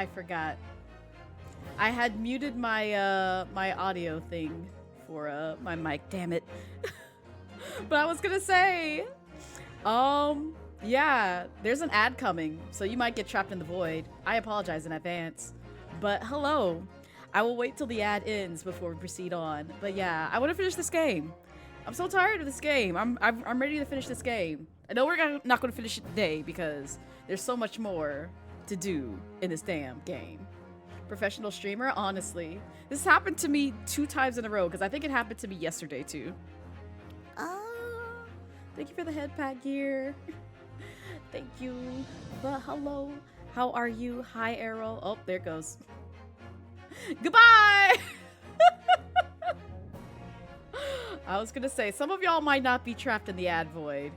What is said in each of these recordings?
I forgot. I had muted my my audio thing for my mic, damn it. But I was gonna say, yeah, there's an ad coming, so you might get trapped in the void. I apologize in advance. But hello. I will wait till the ad ends before we proceed on. But yeah, I want to finish this game. I'm so tired of this game. I'm ready to finish this game. I know we're not going to finish it today because there's so much more to do in this damn game. Professional streamer, honestly. This happened to me 2 times in a row because I think it happened to me yesterday too. Thank you for the head pat gear. Thank you. But hello. How are you? Hi, Arrow. Oh, there it goes. Goodbye! I was gonna say, some of y'all might not be trapped in the ad void.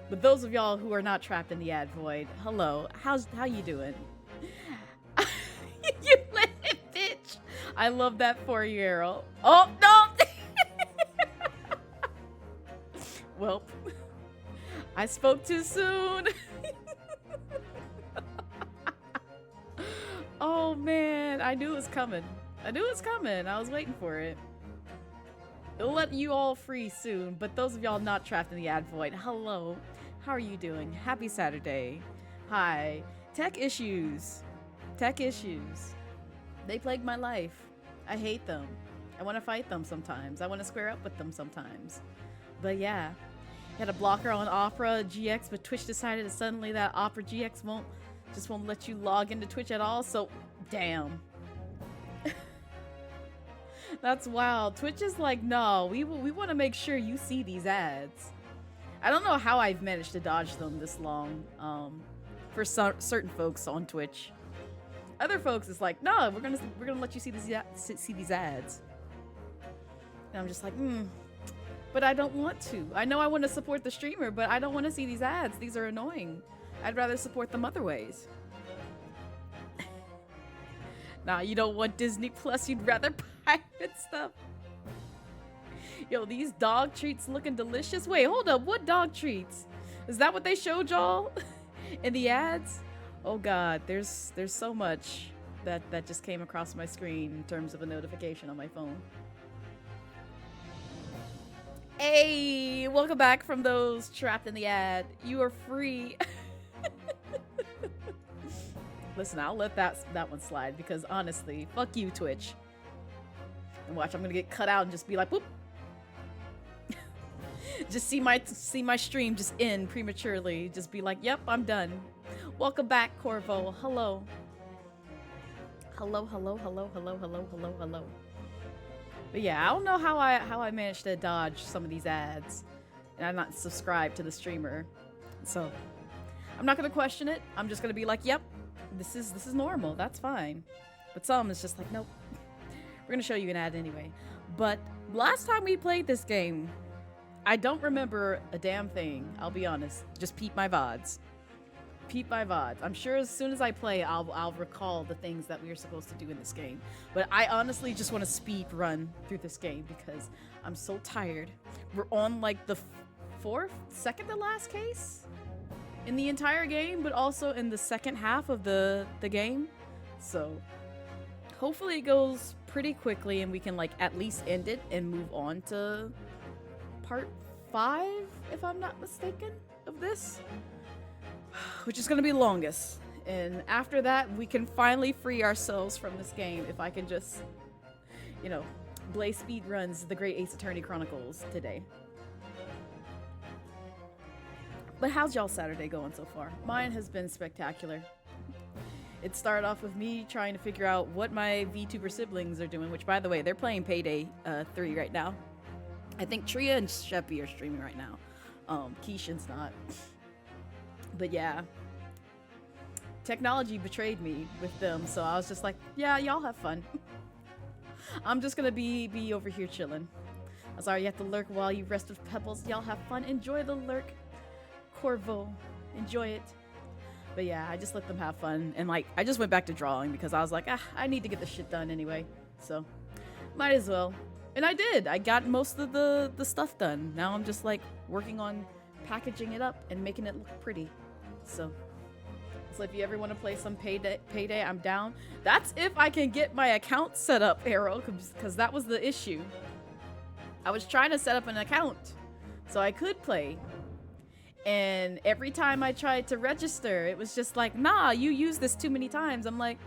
But those of y'all who are not trapped in the ad void, hello. How you doing? You little bitch! I love that for you, Arrow. Oh, no! Well, I spoke too soon. Oh man, I knew it was coming. I knew it was coming. I was waiting for it. It'll let you all free soon, but those of y'all not trapped in the ad void, hello. How are you doing? Happy Saturday. Hi. Tech issues. Tech issues. They plague my life. I hate them. I want to fight them sometimes. I want to square up with them sometimes. But yeah. Had a blocker on Opera GX, but Twitch decided suddenly that Opera GX won't let you log into Twitch at all, so damn. That's wild. Twitch is like, no, we want to make sure you see these ads. I don't know how I've managed to dodge them this long, for certain folks on Twitch. Other folks, it's like, no, we're gonna let you see these ads. And I'm just like, but I don't want to. I know I want to support the streamer, but I don't want to see these ads. These are annoying. I'd rather support them other ways. Nah, you don't want Disney Plus. You'd rather pirate stuff. Yo, these dog treats looking delicious. Wait, hold up. What dog treats? Is that what they showed y'all in the ads? Oh God, there's so much that just came across my screen in terms of a notification on my phone. Hey, welcome back from those trapped in the ad. You are free. Listen, I'll let that one slide because honestly, fuck you, Twitch. And watch, I'm gonna get cut out and just be like, whoop. Just see my stream just end prematurely. Just be like, yep, I'm done. Welcome back, Corvo. Hello. Hello, hello, hello, hello, hello, hello, hello. But yeah, I don't know how I managed to dodge some of these ads, and I'm not subscribed to the streamer, so I'm not gonna question it. I'm just gonna be like, yep, this is normal. That's fine. But some is just like, nope. We're gonna show you an ad anyway. But last time we played this game, I don't remember a damn thing. I'll be honest. Just peep my VODs. Peep my VODs. I'm sure as soon as I play, I'll recall the things that we are supposed to do in this game. But I honestly just want to speed run through this game because I'm so tired. We're on like the second to last case in the entire game, but also in the second half of the game. So hopefully it goes pretty quickly and we can like at least end it and move on to part 5, if I'm not mistaken, of this. Which is going to be the longest. And after that, we can finally free ourselves from this game if I can just, you know, Blaze speed runs the Great Ace Attorney Chronicles today. But how's y'all Saturday going so far? Mine has been spectacular. It started off with me trying to figure out what my VTuber siblings are doing, which by the way, they're playing Payday 3 right now. I think Tria and Sheppy are streaming right now. Keishan's not. But yeah, technology betrayed me with them, so I was just like, yeah, y'all have fun. I'm just gonna be over here chilling. I'm sorry you have to lurk while you rest with Pebbles. Y'all have fun. Enjoy the lurk, Corvo. Enjoy it. But yeah, I just let them have fun. And like, I just went back to drawing because I was like, I need to get this shit done anyway. So, might as well. And I did. I got most of the stuff done. Now I'm just like working on packaging it up and making it look pretty. So So if you ever want to play some payday, I'm down. That's if I can get my account set up, Arrow, because that was the issue. I was trying to set up an account so I could play. And every time I tried to register, it was just like, nah, you used this too many times. I'm like,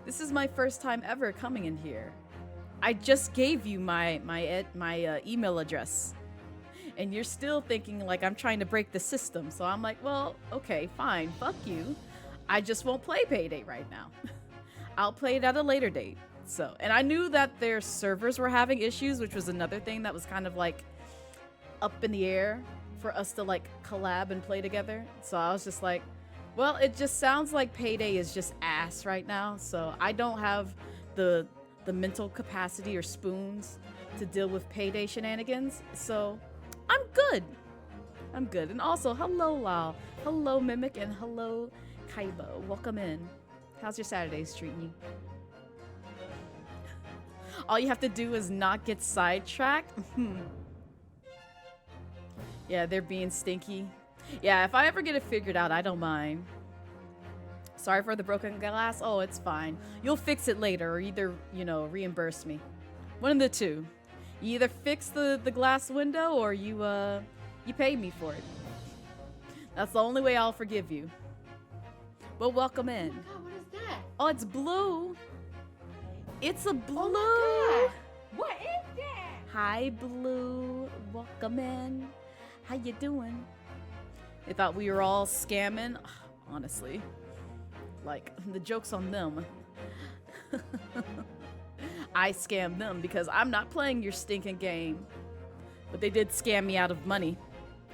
this is my first time ever coming in here. I just gave you my email address. And you're still thinking like I'm trying to break the system. So I'm like, well, okay, fine, fuck you. I just won't play Payday right now. I'll play it at a later date. So, and I knew that their servers were having issues, which was another thing that was kind of like up in the air for us to like collab and play together. So I was just like, well, it just sounds like Payday is just ass right now. So I don't have the mental capacity or spoons to deal with Payday shenanigans. So I'm good. I'm good. And also, hello, Lau. Hello, Mimic, and hello, Kaibo. Welcome in. How's your Saturdays treating you? All you have to do is not get sidetracked. Yeah, they're being stinky. Yeah, if I ever get it figured out, I don't mind. Sorry for the broken glass. Oh, it's fine. You'll fix it later or either, you know, reimburse me. One of the two. You either fix the glass window or you pay me for it. That's the only way I'll forgive you. But welcome in. Oh my god, what is that? Oh, it's blue. It's a blue. Oh my god. What is that? Hi, Blue. Welcome in. How you doing? They thought we were all scamming. Honestly. Like, the joke's on them. I scammed them because I'm not playing your stinking game. But they did scam me out of money.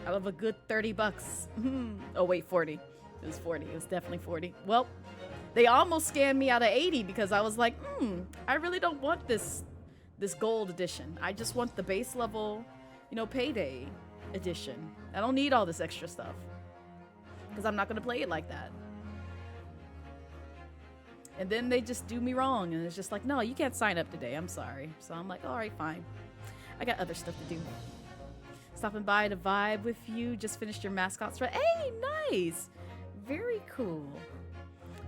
Out of a good 30 bucks. Oh, wait, 40. It was 40. It was definitely 40. Well, they almost scammed me out of 80 because I was like, I really don't want this gold edition. I just want the base level, you know, Payday edition. I don't need all this extra stuff because I'm not going to play it like that. And then they just do me wrong and it's just like, no, you can't sign up today. I'm sorry. So I'm like, all right, fine. I got other stuff to do. Stopping by to vibe with you. Just finished your mascots. Hey, nice. Very cool.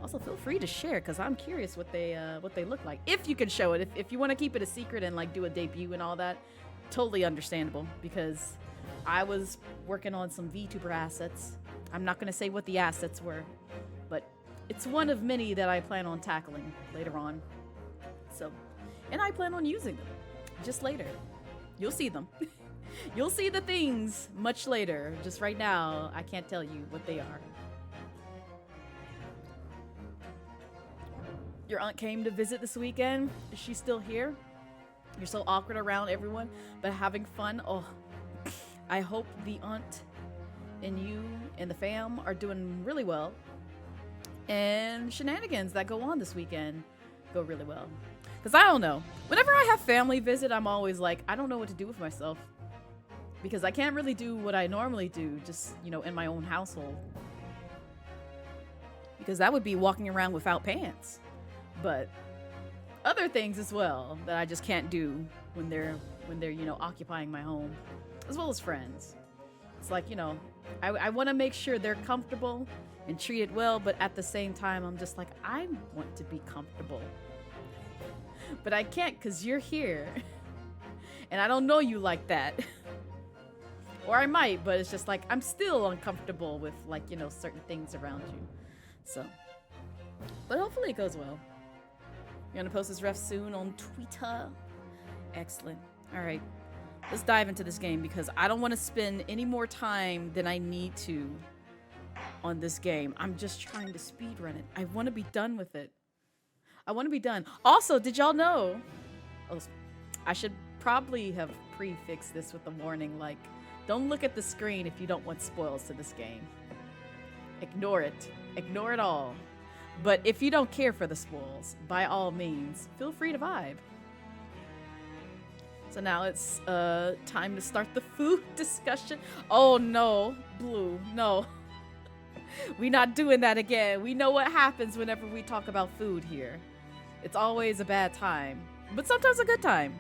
Also, feel free to share because I'm curious what they look like. If you can show it. If you want to keep it a secret and like do a debut and all that, totally understandable because I was working on some VTuber assets. I'm not going to say what the assets were, but it's one of many that I plan on tackling later on. So, and I plan on using them just later. You'll see them. You'll see the things much later. Just right now, I can't tell you what they are. Your aunt came to visit this weekend. Is she still here? You're so awkward around everyone, but having fun. Oh, I hope the aunt and you and the fam are doing really well. And shenanigans that go on this weekend go really well. Because I don't know. Whenever I have family visit, I'm always like, I don't know what to do with myself. Because I can't really do what I normally do, just, you know, in my own household. Because that would be walking around without pants. But other things as well that I just can't do when they're, you know, occupying my home. As well as friends. It's like, you know, I want to make sure they're comfortable and treated well, but at the same time, I'm just like, I want to be comfortable. But I can't because you're here. And I don't know you like that. Or I might, but it's just like, I'm still uncomfortable with, like, you know, certain things around you. So, but hopefully it goes well. You're gonna post this ref soon on Twitter. Excellent. All right, let's dive into this game because I don't want to spend any more time than I need to on this game. I'm just trying to speedrun it. I want to be done with it. I want to be done. Also, did y'all know? Oh, I should probably have prefixed this with a warning like, don't look at the screen if you don't want spoils to this game. Ignore it. Ignore it all. But if you don't care for the spoils, by all means, feel free to vibe. So now it's time to start the food discussion. Oh no, Blue, no. We're not doing that again. We know what happens whenever we talk about food here. It's always a bad time, but sometimes a good time.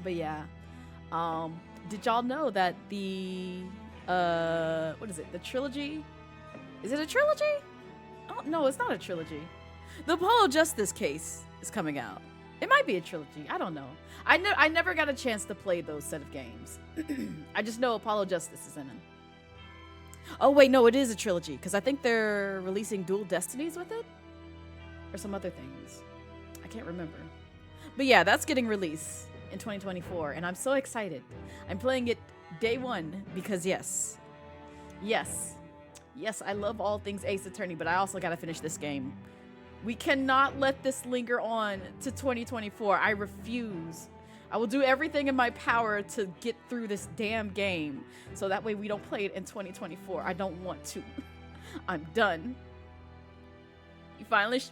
But yeah, did y'all know that the what is it? The trilogy? Is it a trilogy? Oh, no, it's not a trilogy. The Apollo Justice case is coming out. It might be a trilogy. I don't know. I never got a chance to play those set of games. I just know Apollo Justice is in them. Oh, wait, no, it is a trilogy, because I think they're releasing Dual Destinies with it? Or some other things. I can't remember. But yeah, that's getting released in 2024, and I'm so excited. I'm playing it day one, because yes, I love all things Ace Attorney, but I also gotta finish this game. We cannot let this linger on to 2024. I refuse. I will do everything in my power to get through this damn game, so that way we don't play it in 2024. I don't want to. I'm done. You finally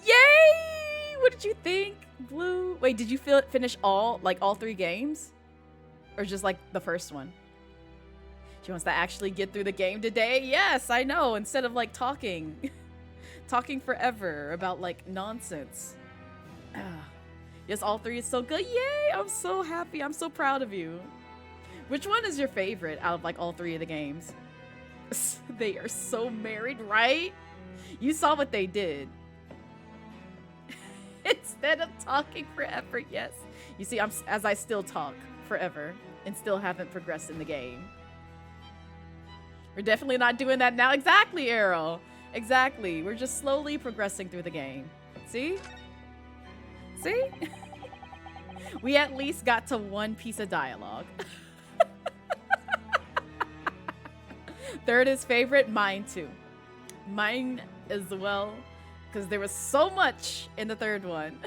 Yay! What did you think, Blue? Wait, did you finish all 3 games? Or just like the first one? She wants to actually get through the game today? Yes, I know. Instead of like talking forever about like nonsense. Yes, all 3 is so good. Yay! I'm so happy. I'm so proud of you. Which one is your favorite out of like all 3 of the games? They are so married, right? You saw what they did. Instead of talking forever, yes. You see, as I still talk forever and still haven't progressed in the game. We're definitely not doing that now. Exactly, Arrow. Exactly. We're just slowly progressing through the game. See? See? We at least got to 1 piece of dialogue. Third is favorite. Mine too. Mine as well. Because there was so much in the third one.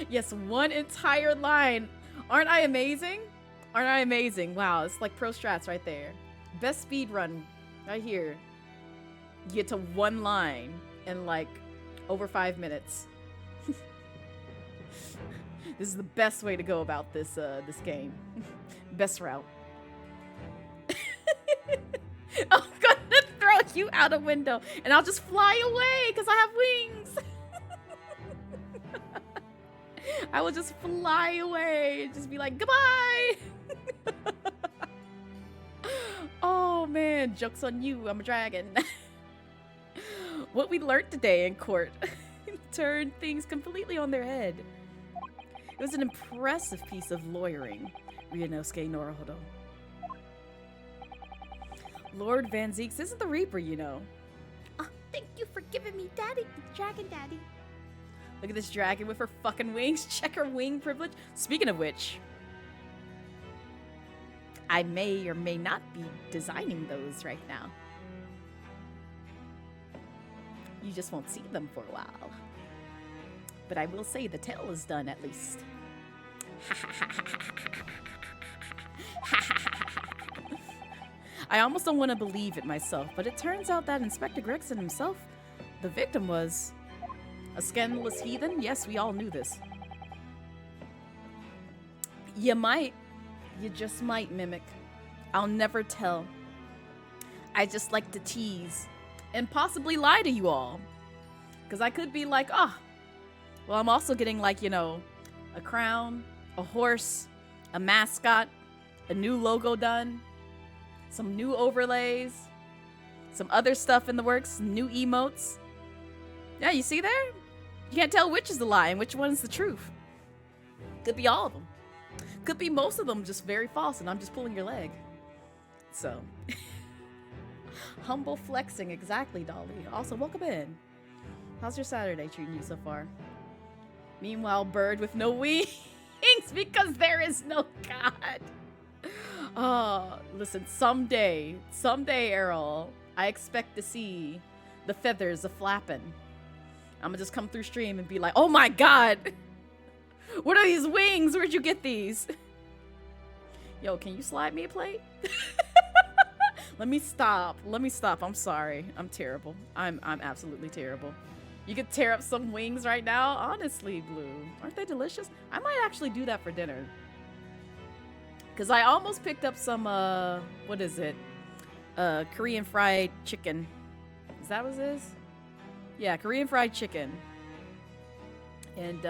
Yes, 1 entire line. Aren't I amazing? Aren't I amazing? Wow, it's like pro strats right there. Best speed run right here. You get to 1 line in like over 5 minutes. This is the best way to go about this this game. Best route. I'm gonna throw you out a window and I'll just fly away because I have wings. I will just fly away and just be like, goodbye. Oh man, joke's on you, I'm a dragon. What we learned today in court turned things completely on their head. It was an impressive piece of lawyering, Ryunosuke Naruhodo. Lord Van Zeeks isn't the Reaper, you know. Oh, thank you for giving me Daddy, Dragon Daddy. Look at this dragon with her fucking wings. Check her wing privilege. Speaking of which, I may or may not be designing those right now. You just won't see them for a while. But I will say the tail is done at least. I almost don't want to believe it myself, but it turns out that Inspector Gregson himself, the victim, was a scandalous heathen. Yes, we all knew this. You might. You just might, Mimic. I'll never tell. I just like to tease and possibly lie to you all. Because I could be like, oh, well, I'm also getting like, you know, a crown, a horse, a mascot, a new logo done, some new overlays, some other stuff in the works, new emotes. Yeah, you see there? You can't tell which is the lie and which one is the truth. Could be all of them. Could be most of them just very false and I'm just pulling your leg. So, humble flexing, exactly, Dolly. Also, welcome in. How's your Saturday treating you so far? Meanwhile, bird with no wings because there is no God. Oh, listen, someday, Errol, I expect to see the feathers a-flapping. I'm gonna just come through stream and be like, oh my God! What are these wings? Where'd you get these? Yo, can you slide me a plate? Let me stop. I'm sorry. I'm terrible. I'm absolutely terrible. You could tear up some wings right now? Honestly, Blue. Aren't they delicious? I might actually do that for dinner. Because I almost picked up some, what is it? Korean fried chicken. Is that what it is? Yeah, Korean fried chicken. And,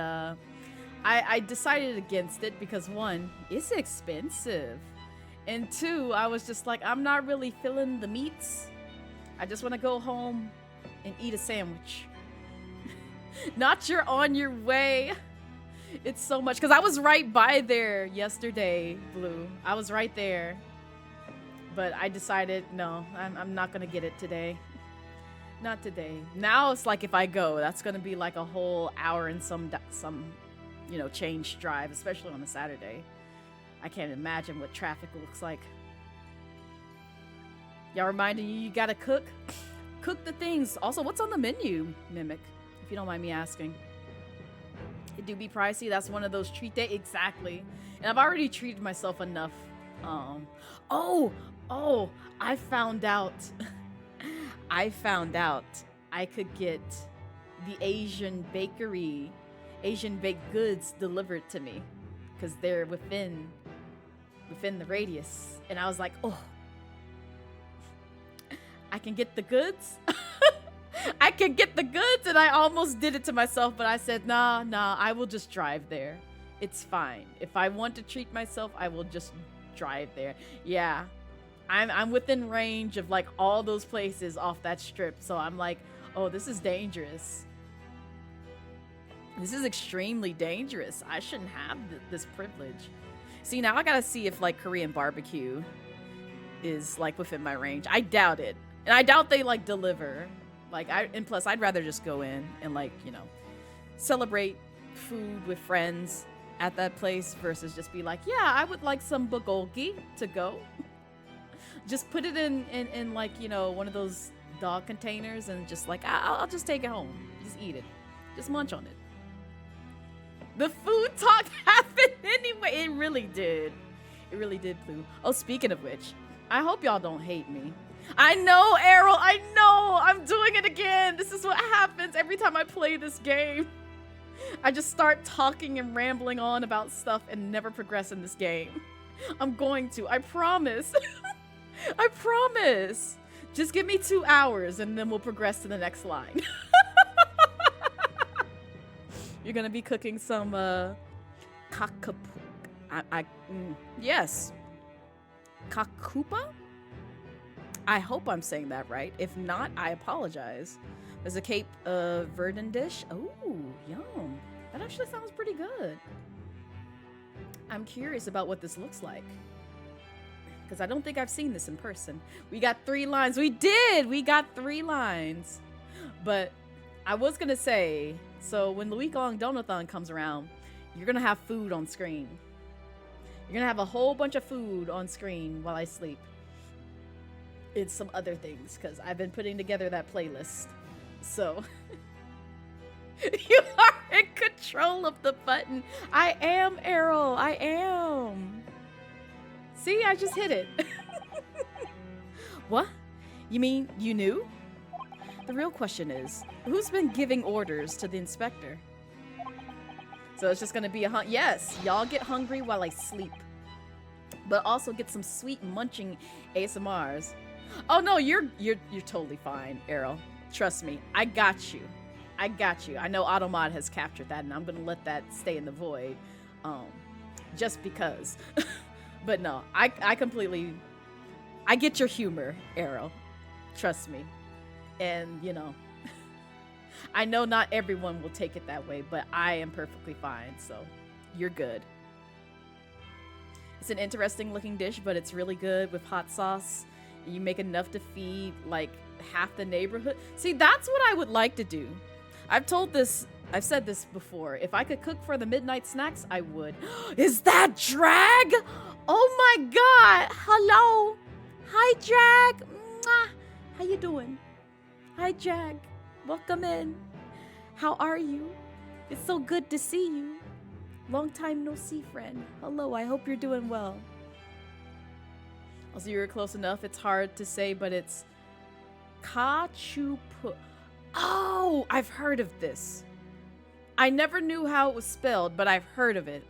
I decided against it because 1, it's expensive. And 2, I was just like, I'm not really feeling the meats. I just want to go home and eat a sandwich. Not you're on your way. It's so much, because I was right by there yesterday, Blue. I was right there. But I decided, no, I'm not going to get it today. Not today. Now it's like if I go, that's going to be like a whole hour and some, you know, change drive, especially on a Saturday. I can't imagine what traffic looks like. Y'all reminding you gotta cook? Cook the things. Also, what's on the menu, Mimic? If you don't mind me asking. It do be pricey. That's one of those treat day. Exactly. And I've already treated myself enough. Oh, I found out. I found out I could get the Asian bakery, Asian baked goods delivered to me because they're within the radius. And I was like, oh, I can get the goods. I can get the goods. And I almost did it to myself, but I said, nah, I will just drive there. It's fine. If I want to treat myself, I will just drive there. Yeah. I'm within range of like all those places off that strip. So I'm like, oh, this is dangerous. This is extremely dangerous. I shouldn't have this privilege. See, now I gotta see if like Korean barbecue is like within my range. I doubt it. And I doubt they like deliver. Like and plus I'd rather just go in and like, you know, celebrate food with friends at that place versus just be like, yeah, I would like some bulgogi to go. Just put it in like, you know, one of those dog containers and just like, I'll just take it home. Just eat it. Just munch on it. The food talk happened anyway. It really did. It really did, Blue. Oh, speaking of which, I hope y'all don't hate me. I know, Errol. I know. I'm doing it again. This is what happens every time I play this game. I just start talking and rambling on about stuff and never progress in this game. I'm going to. I promise. I promise. Just give me 2 hours and then we'll progress to the next line. You're gonna be cooking some yes. Kakupa? I hope I'm saying that right. If not, I apologize. There's a Cape Verdun dish. Oh, yum. That actually sounds pretty good. I'm curious about what this looks like, because I don't think I've seen this in person. We got 3 lines. We did! We got 3 lines. But I was going to say, so when the week-long Donathon comes around, you're going to have food on screen. You're going to have a whole bunch of food on screen while I sleep. It's some other things, because I've been putting together that playlist. So, you are in control of the button. I am, Errol. I am. See, I just hit it. What? You mean you knew? The real question is, who's been giving orders to the inspector? So it's just gonna be a yes, y'all get hungry while I sleep. But also get some sweet munching ASMRs. Oh no, you're totally fine, Errol. Trust me, I got you. I got you. I know Automod has captured that and I'm gonna let that stay in the void. Just because. But no, I completely, I get your humor, Errol. Trust me. And, you know, I know not everyone will take it that way, but I am perfectly fine, so you're good. It's an interesting looking dish, but it's really good with hot sauce. You make enough to feed, like, half the neighborhood. See, that's what I would like to do. I've said this before. If I could cook for the midnight snacks, I would. Is that Drag? Oh my god! Hello! Hi, Drag! Mwah. How you doing? Hi, Jag. Welcome in. How are you? It's so good to see you. Long time no see, friend. Hello, I hope you're doing well. Also, you were close enough. It's hard to say, but it's Kachupu. Oh, I've heard of this. I never knew how it was spelled, but I've heard of it.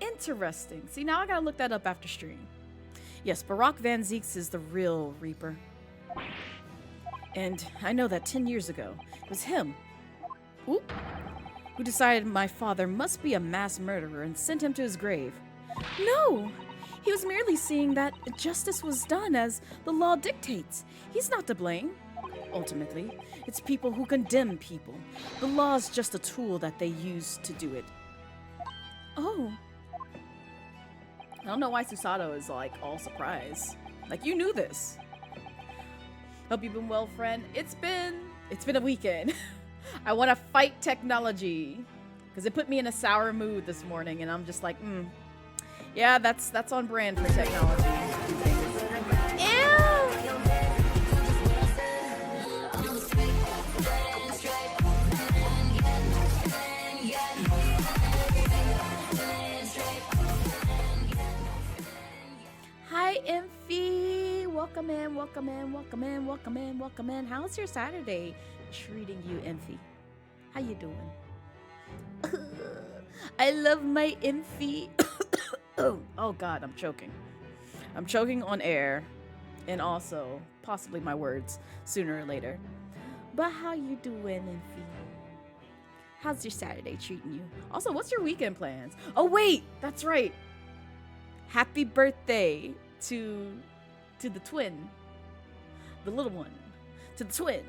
Interesting. See, now I gotta look that up after stream. Yes, Barack Van Zeeks is the real Reaper. And I know that 10 years ago, it was him who decided my father must be a mass murderer and sent him to his grave. No! He was merely seeing that justice was done as the law dictates. He's not to blame. Ultimately, it's people who condemn people. The law's just a tool that they use to do it. Oh. I don't know why Susato is like all surprised. Like, you knew this. Hope you've been well, friend. It's been a weekend. I want to fight technology because it put me in a sour mood this morning, and I'm just like, yeah, that's on brand for technology. Ew. Hi, Imphy. Welcome in, welcome in, welcome in, welcome in, welcome in. How's your Saturday treating you, Imphy? How you doing? I love my Imphy. Oh God, I'm choking. I'm choking on air, and also possibly my words sooner or later. But how you doing, Imphy? How's your Saturday treating you? Also, what's your weekend plans? Oh wait, that's right. Happy birthday to the twin, the little one, to the twin.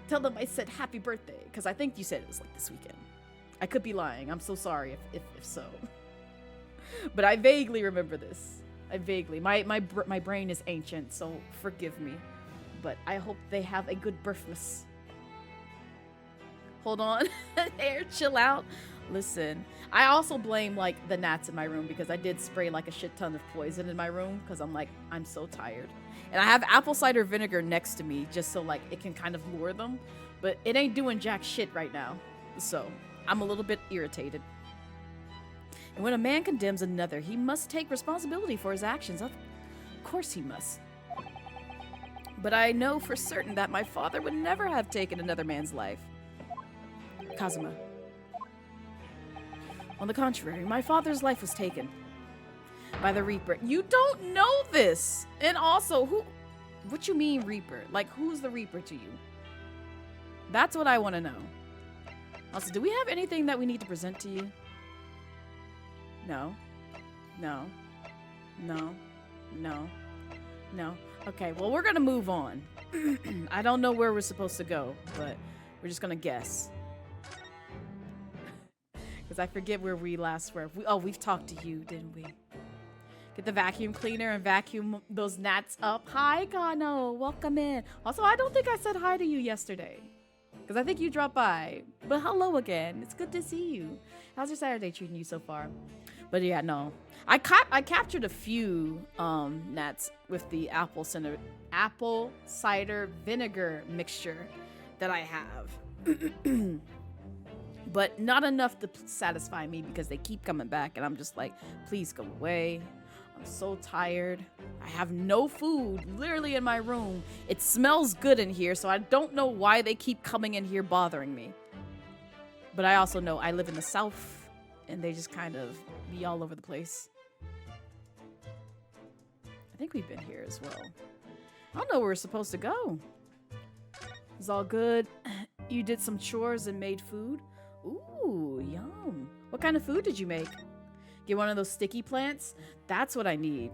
Tell them I said happy birthday, because I think you said it was like this weekend. I could be lying. I'm so sorry if so. But I vaguely remember this. I vaguely. My brain is ancient, so forgive me. But I hope they have a good birthmas. Hold on. Air, chill out. Listen, I also blame like the gnats in my room because I did spray like a shit ton of poison in my room because I'm so tired. And I have apple cider vinegar next to me just so like it can kind of lure them, but it ain't doing jack shit right now. So I'm a little bit irritated. And when a man condemns another, he must take responsibility for his actions. Of course he must. But I know for certain that my father would never have taken another man's life. Kazuma. On the contrary, my father's life was taken by the Reaper. You don't know this! And also, what you mean Reaper? Like, who's the Reaper to you? That's what I want to know. Also, do we have anything that we need to present to you? No. No. No. No. No. Okay, well, we're gonna move on. I don't know where we're supposed to go, but we're just gonna guess. Because I forget where we last were. We've talked to you, didn't we? Get the vacuum cleaner and vacuum those gnats up. Hi, Kano. Welcome in. Also, I don't think I said hi to you yesterday. Because I think you dropped by. But hello again. It's good to see you. How's your Saturday treating you so far? But yeah, no. I captured a few gnats with the apple cider vinegar mixture that I have. But not enough to satisfy me because they keep coming back and I'm just like, please go away. I'm so tired. I have no food literally in my room. It smells good in here, so I don't know why they keep coming in here bothering me. But I also know I live in the South and they just kind of be all over the place. I think we've been here as well. I don't know where we're supposed to go. It's all good. You did some chores and made food. Ooh, yum. What kind of food did you make? Get one of those sticky plants? That's what I need.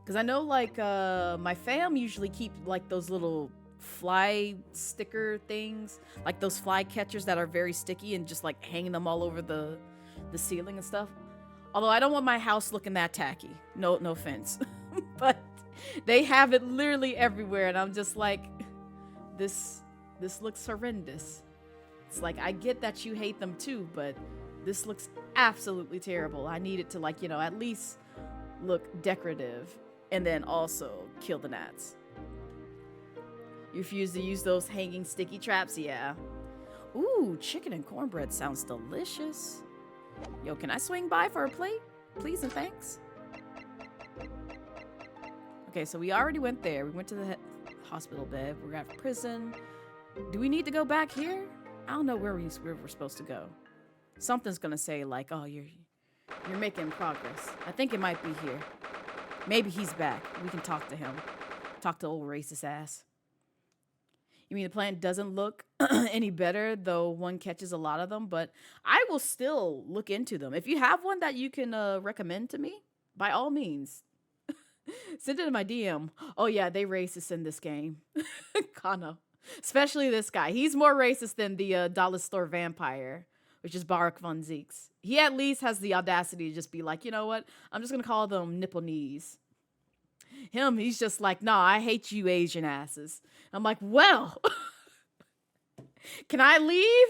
Because I know, like, my fam usually keep, like, those little fly sticker things. Like, those fly catchers that are very sticky and just, like, hanging them all over the ceiling and stuff. Although I don't want my house looking that tacky. No offense. But they have it literally everywhere. And I'm just like, this looks horrendous. It's like, I get that you hate them too, but this looks absolutely terrible. I need it to, like, you know, at least look decorative and then also kill the gnats. You refuse to use those hanging sticky traps? Yeah. Ooh, chicken and cornbread sounds delicious. Yo, can I swing by for a plate? Please and thanks. Okay, so we already went there. We went to the hospital bed. We're at prison. Do we need to go back here? I don't know where we're supposed to go. Something's gonna say like, "Oh, you're making progress." I think it might be here. Maybe he's back. We can talk to him. Talk to old racist ass. You mean the plant doesn't look any better, though one catches a lot of them? But I will still look into them. If you have one that you can recommend to me, by all means, send it in my DM. Oh yeah, they racist in this game. Kano. Especially this guy. He's more racist than the dollar store vampire, which is Barak von Zeeks. He at least has the audacity to just be like, you know what? I'm just going to call them nipple knees. Him, he's just like, nah, I hate you Asian asses. I'm like, well, can I leave?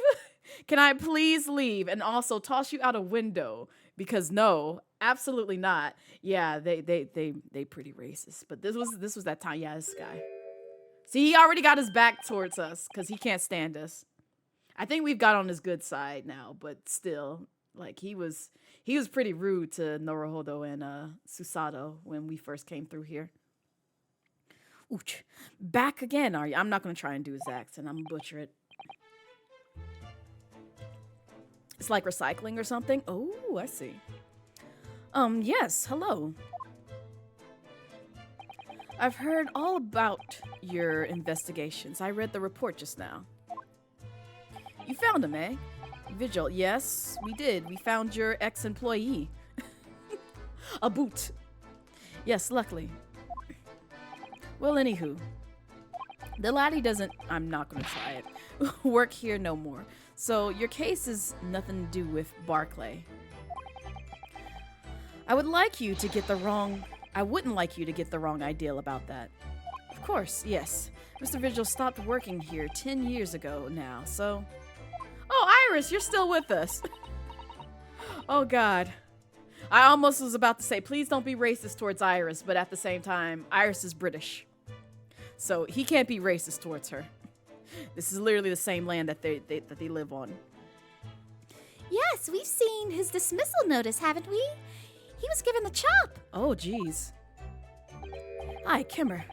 Can I please leave? And also toss you out a window? Because no, absolutely not. Yeah, they pretty racist. But this was that time. Yeah, this guy. See, he already got his back towards us because he can't stand us. I think we've got on his good side now, but still, like he was pretty rude to Norohodo and Susato when we first came through here. Ooch. Back again, are you? I'm not gonna try and do his accent. I'm gonna butcher it. It's like recycling or something. Oh, I see. Yes, hello. I've heard all about your investigations. I read the report just now. You found him, eh? Vigil, yes, we did. We found your ex-employee. A boot. Yes, luckily. Well, anywho. The laddie doesn't, I'm not gonna try it, work here no more. So your case is nothing to do with Barclay. I wouldn't like you to get the wrong idea about that. Of course, yes. Mr. Vigil stopped working here 10 years ago now, so... Oh, Iris, you're still with us. Oh, God. I almost was about to say, please don't be racist towards Iris, but at the same time, Iris is British. So he can't be racist towards her. This is literally the same land that they live on. Yes, we've seen his dismissal notice, haven't we? He was given the chop. Oh, geez. Hi, Kimmer.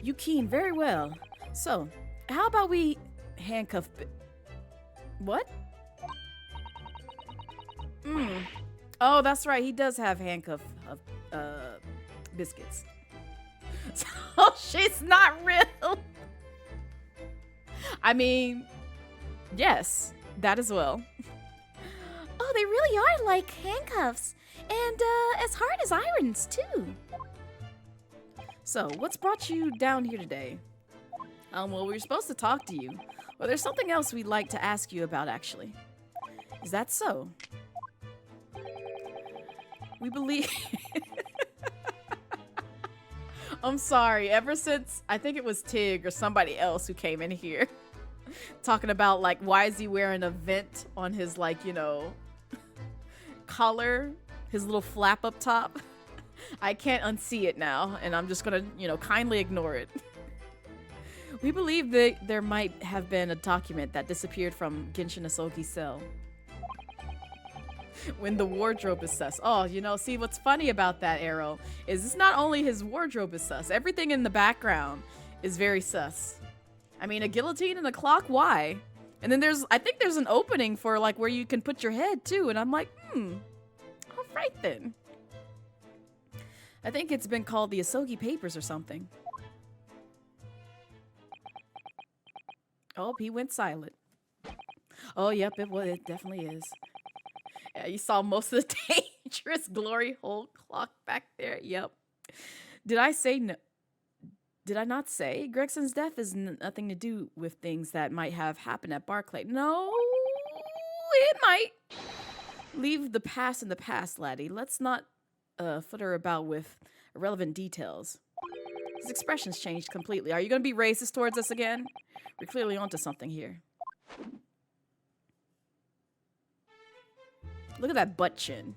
You keen very well. So, how about we handcuff... What? Oh, that's right. He does have handcuff of biscuits. So she's not real. I mean, yes, that as well. Oh, they really are like handcuffs. And as hard as irons, too. So, what's brought you down here today? Well, we were supposed to talk to you. Well, there's something else we'd like to ask you about, actually. Is that so? We believe... I'm sorry. Ever since, I think it was Tig or somebody else who came in here talking about, like, why is he wearing a vent on his, like, you know, collar, his little flap up top. I can't unsee it now, and I'm just gonna, you know, kindly ignore it. We believe that there might have been a document that disappeared from Genshin Asogi's cell. When the wardrobe is sus. Oh, you know, see what's funny about that, Arrow, is it's not only his wardrobe is sus, everything in the background is very sus. I mean, a guillotine and a clock, why? And then I think there's an opening for like where you can put your head too, and I'm like, all right then. I think it's been called the Asogi Papers or something. Oh, he went silent. Oh, yep, it definitely is. Yeah, you saw most of the dangerous glory hole clock back there. Yep. Did I say no? Did I not say Gregson's death is nothing to do with things that might have happened at Barclay? No, it might. Leave the past in the past, laddie. Let's not footer about with irrelevant details. His expressions changed completely. Are you going to be racist towards us again? We're clearly onto something here. Look at that butt chin.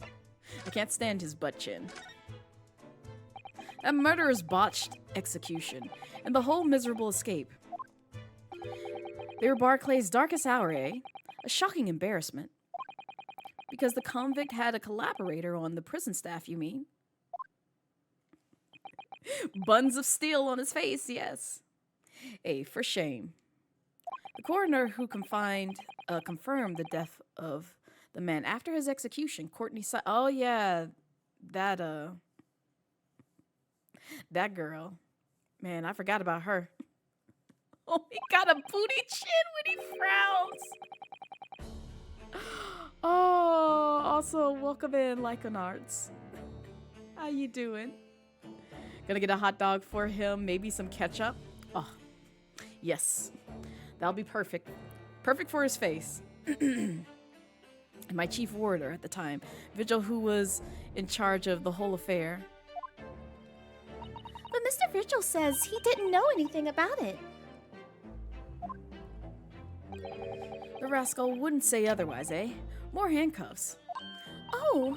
I can't stand his butt chin. That murderer's botched execution, and the whole miserable escape. They were Barclay's darkest hour, eh? A shocking embarrassment. Because the convict had a collaborator on the prison staff, you mean? Buns of steel on his face, yes. For shame. The coroner who confirmed the death of the man after his execution, Courtney oh yeah, that girl. Man, I forgot about her. Oh, he got a booty chin when he frowns. Oh, also welcome in Lycanards. How you doing? Gonna get a hot dog for him, maybe some ketchup. Oh, yes. That'll be perfect. Perfect for his face. And my chief warder at the time, Vigil, who was in charge of the whole affair. But Mr. Vigil says he didn't know anything about it. The rascal wouldn't say otherwise, eh? More handcuffs. Oh,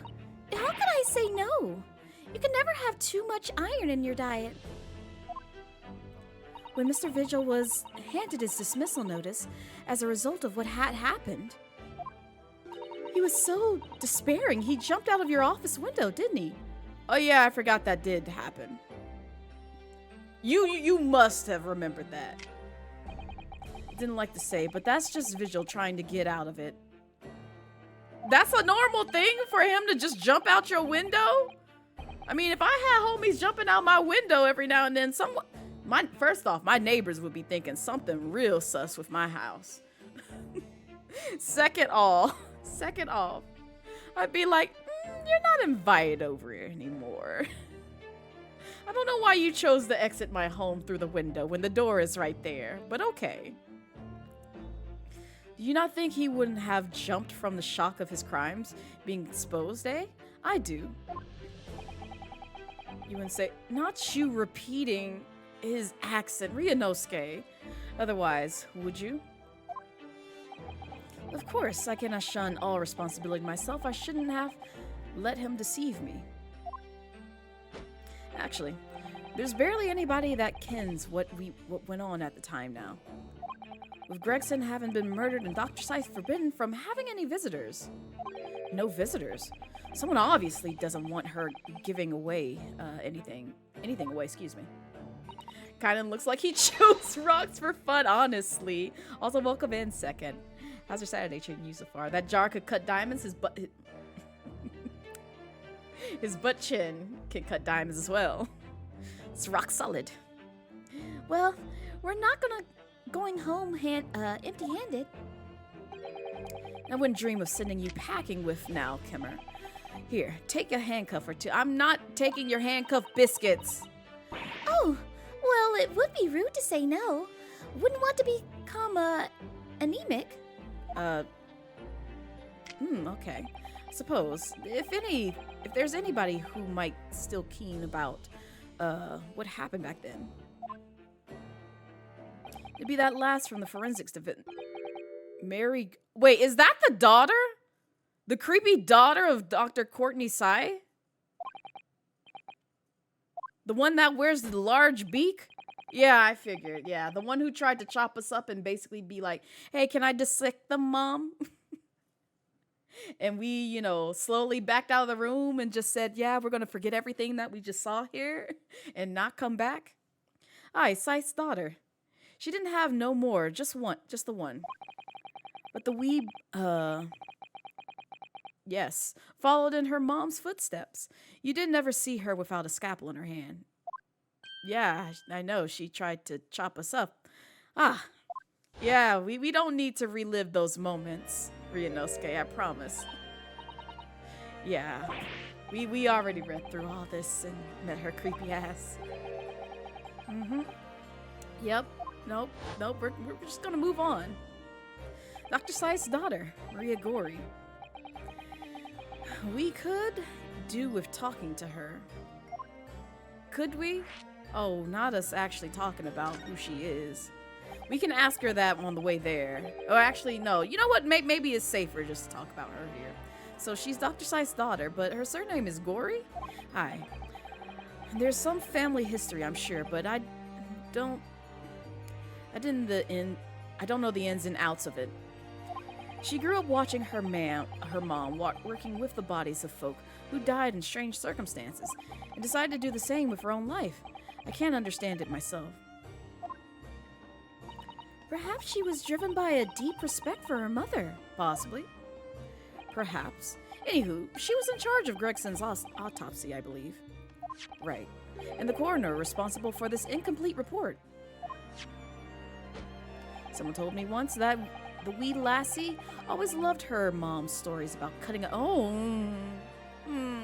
how could I say no? You can never have too much iron in your diet. When Mr. Vigil was handed his dismissal notice as a result of what had happened, he was so despairing he jumped out of your office window, didn't he? Oh yeah, I forgot that did happen. You must have remembered that. Didn't like to say, but that's just Vigil trying to get out of it. That's a normal thing for him to just jump out your window? I mean, if I had homies jumping out my window every now and then, first off, my neighbors would be thinking something real sus with my house. Second off, I'd be like, you're not invited over here anymore. I don't know why you chose to exit my home through the window when the door is right there, but okay. Do you not think he wouldn't have jumped from the shock of his crimes being exposed, eh? I do. You wouldn't say, not you repeating his accent, Ryunosuke. Otherwise, would you? Of course, I cannot shun all responsibility myself. I shouldn't have let him deceive me. Actually, there's barely anybody that kens what went on at the time now. With Gregson having been murdered and Dr. Scythe forbidden from having any visitors. No visitors. Someone obviously doesn't want her giving away anything away, excuse me. Kinda looks like he chose rocks for fun, honestly. Also, welcome in, second. How's your Saturday treating you so far? That jar could cut diamonds, his butt... his butt chin can cut diamonds as well. It's rock solid. Well, we're not going home empty-handed. I wouldn't dream of sending you packing with now, Kimmer. Here, take a handcuff or two. I'm not taking your handcuff biscuits. Oh, well, it would be rude to say no. Wouldn't want to become, anemic. Okay. Suppose, if there's anybody who might still keen about, what happened back then. It'd be that last from the forensics division. Wait, is that the daughter? The creepy daughter of Dr. Courtney Sy? The one that wears the large beak? Yeah, I figured. Yeah, the one who tried to chop us up and basically be like, hey, can I dissect them, Mom? And we, slowly backed out of the room and just said, yeah, we're going to forget everything that we just saw here and not come back. Aye, Scythe's daughter. She didn't have no more, just the one. But the weeb, yes, followed in her mom's footsteps. You did never see her without a scalpel in her hand. Yeah, I know, she tried to chop us up. Ah, yeah, we don't need to relive those moments, Ryunosuke, I promise. Yeah, we already read through all this and met her creepy ass. Yep. Nope, we're just gonna move on. Dr. Scythe's daughter, Maria Gori. We could do with talking to her. Could we? Oh, not us actually talking about who she is. We can ask her that on the way there. Oh, actually, no. You know what? Maybe it's safer just to talk about her here. So she's Dr. Scythe's daughter, but her surname is Gori? Hi. There's some family history, I'm sure, but I don't know the ins and outs of it. She grew up watching her mom working with the bodies of folk who died in strange circumstances and decided to do the same with her own life. I can't understand it myself. Perhaps she was driven by a deep respect for her mother. Possibly. Perhaps. Anywho, she was in charge of Gregson's autopsy, I believe. Right. And the coroner responsible for this incomplete report. Someone told me once that the wee lassie always loved her mom's stories about cutting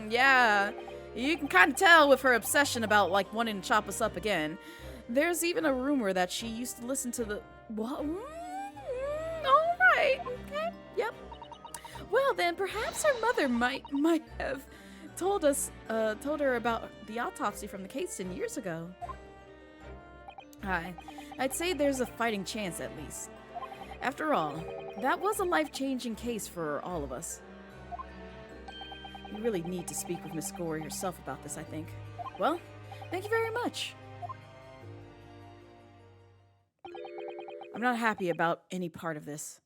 yeah. You can kind of tell with her obsession about, like, wanting to chop us up again. There's even a rumor that she used to listen to the... What? All right. Okay. Yep. Well, then perhaps her mother might have told her about the autopsy from the case 10 years ago. I'd say there's a fighting chance at least. After all, that was a life-changing case for all of us. You really need to speak with Miss Gory herself about this, I think. Well, thank you very much. I'm not happy about any part of this.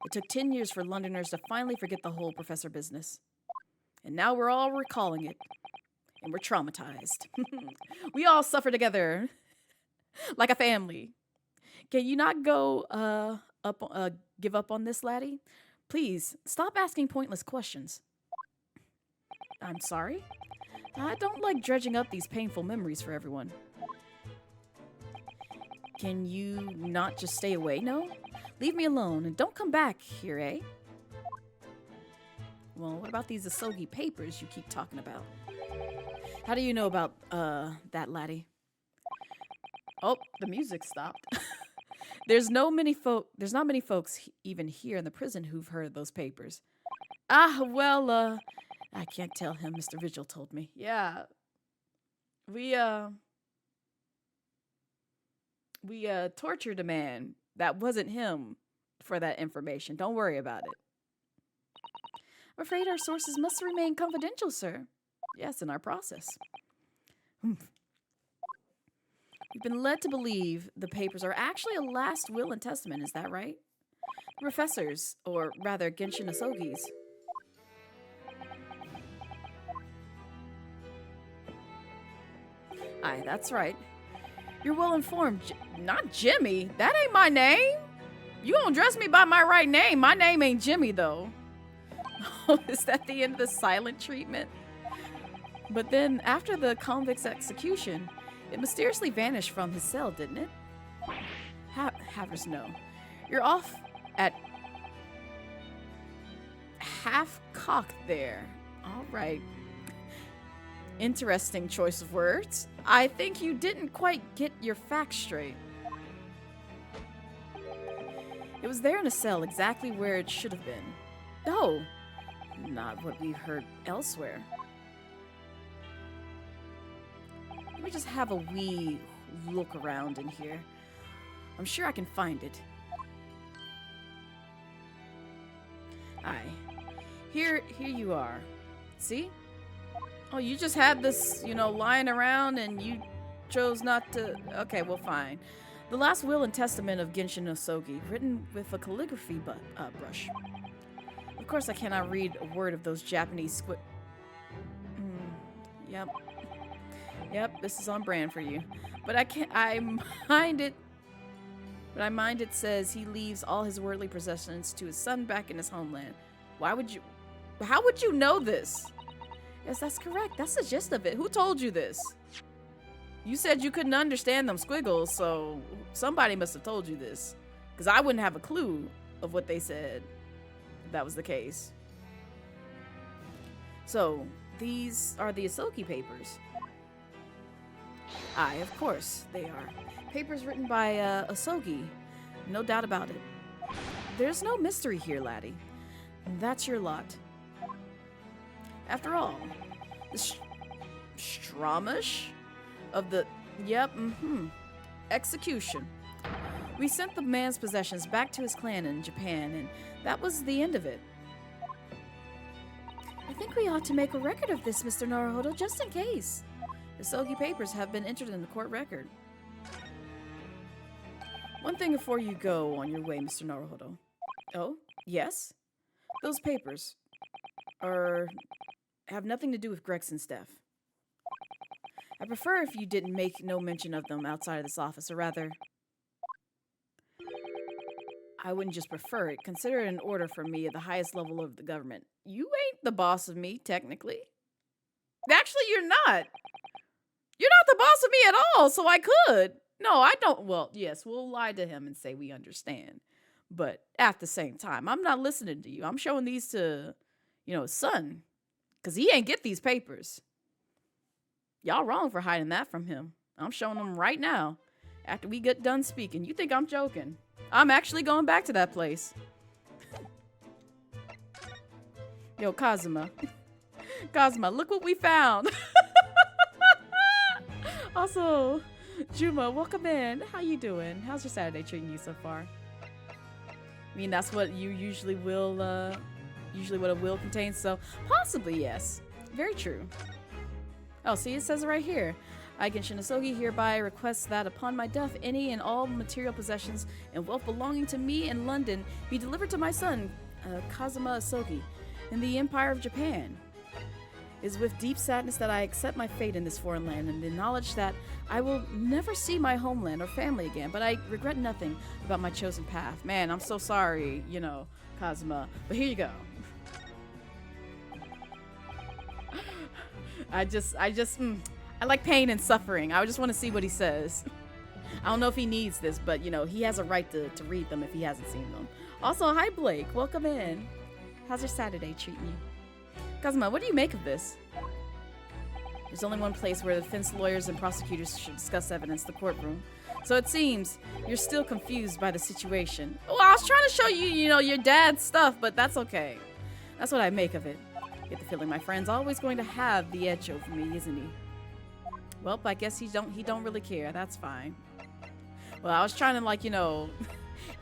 It took 10 years for Londoners to finally forget the whole professor business. And now we're all recalling it. And we're traumatized. We all suffer together. Like a family. Can you not go, give up on this, laddie? Please, stop asking pointless questions. I'm sorry? I don't like dredging up these painful memories for everyone. Can you not just stay away, no? Leave me alone and don't come back here, eh? Well, what about these Asogi papers you keep talking about? How do you know about, that, laddie? Oh, the music stopped. There's not many folks even here in the prison who've heard of those papers. Ah, well, I can't tell him, Mr. Vigil told me. Yeah. We tortured a man. That wasn't him for that information. Don't worry about it. I'm afraid our sources must remain confidential, sir. Yes, in our process. We've been led to believe the papers are actually a last will and testament, is that right? The professors, or rather Genshin Asogi's. Aye, that's right. You're well informed. Not Jimmy. That ain't my name. You don't address me by my right name. My name ain't Jimmy, though. Oh, is that the end of the silent treatment? But then, after the convict's execution, it mysteriously vanished from his cell, didn't it? Havers, no. You're off at half-cocked there. All right. Interesting choice of words. I think you didn't quite get your facts straight. It was there in a cell, exactly where it should have been. Oh, not what we've heard elsewhere. Let me just have a wee look around in here. I'm sure I can find it. Aye. Here you are. See? Oh, you just had this, lying around and you chose not to... Okay, well, fine. The last will and testament of Genshin Asogi, written with a calligraphy brush. Of course, I cannot read a word of those Japanese Yep. Yep, this is on brand for you. But I mind it says he leaves all his worldly possessions to his son back in his homeland. How would you know this? Yes, that's correct. That's the gist of it. Who told you this? You said you couldn't understand them squiggles, so somebody must have told you this. Because I wouldn't have a clue of what they said if that was the case. So, these are the Asogi papers. Aye, of course, they are. Papers written by Asogi. No doubt about it. There's no mystery here, laddie. That's your lot. After all, the Stramish of the... Yep, execution. We sent the man's possessions back to his clan in Japan, and that was the end of it. I think we ought to make a record of this, Mr. Naruhodo, just in case. The Asogi papers have been entered in the court record. One thing before you go on your way, Mr. Naruhodo. Oh, yes? Those papers have nothing to do with Gregson's death. I prefer if you didn't make no mention of them outside of this office, or rather... I wouldn't just prefer it. Consider it an order from me at the highest level of the government. You ain't the boss of me, technically. Actually, you're not. You're not the boss of me at all, so I could. No, I don't. Well, yes, we'll lie to him and say we understand. But at the same time, I'm not listening to you. I'm showing these to, his son. Because he ain't get these papers. Y'all wrong for hiding that from him. I'm showing him right now. After we get done speaking. You think I'm joking? I'm actually going back to that place. Yo, Kazuma. Kazuma, look what we found. Also, Juma, welcome in. How you doing? How's your Saturday treating you so far? I mean, that's what you usually will, usually what a will contains, so possibly yes. Very true. Oh, see, it says it right here. I, Genshin Asogi, hereby request that upon my death, any and all material possessions and wealth belonging to me in London be delivered to my son, Kazuma Asogi, in the Empire of Japan. It is with deep sadness that I accept my fate in this foreign land and the knowledge that I will never see my homeland or family again, but I regret nothing about my chosen path. Man, I'm so sorry, you know, Kazuma, but here you go. I like pain and suffering. I just want to see what he says. I don't know if he needs this, but, you know, he has a right to read them if he hasn't seen them. Also, hi, Blake. Welcome in. How's your Saturday treating you? Kazuma, what do you make of this? There's only one place where the defense lawyers and prosecutors should discuss evidence, the courtroom. So it seems you're still confused by the situation. Well, I was trying to show you, you know, your dad's stuff, but that's okay. That's what I make of it. Get the feeling my friend's always going to have the edge over me, isn't he? Well, I guess he don't really care. That's fine. Well, I was trying to, like, you know,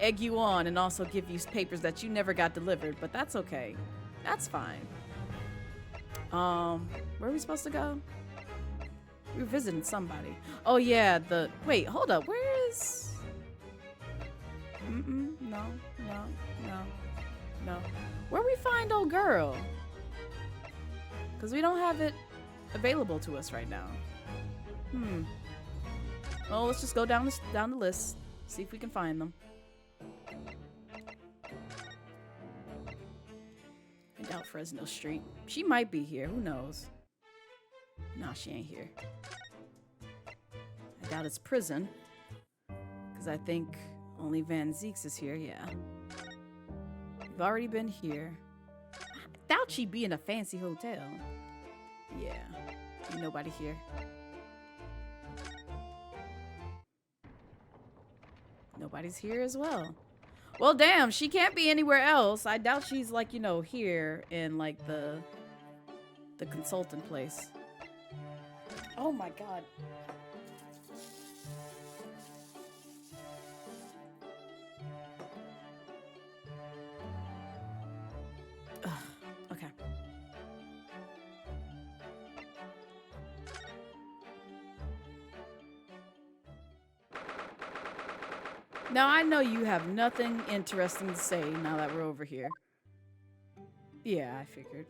egg you on and also give you papers that you never got delivered, but that's okay. That's fine. Where are we supposed to go? We were visiting somebody. Oh yeah, wait, hold up. Where is? No. Where we find old girl? Because we don't have it available to us right now. Well, let's just go down the list. See if we can find them. I doubt Fresno Street. She might be here. Who knows? No, she ain't here. I doubt it's prison. Because I think only Van Zeeks is here. Yeah. We've already been here. I doubt she'd be in a fancy hotel. Yeah. Ain't nobody here. Nobody's here as well. Well, damn, she can't be anywhere else. I doubt she's, like, you know, here in, like, the consultant place. Oh my god. Ugh, okay. Now, I know you have nothing interesting to say now that we're over here. Yeah, I figured.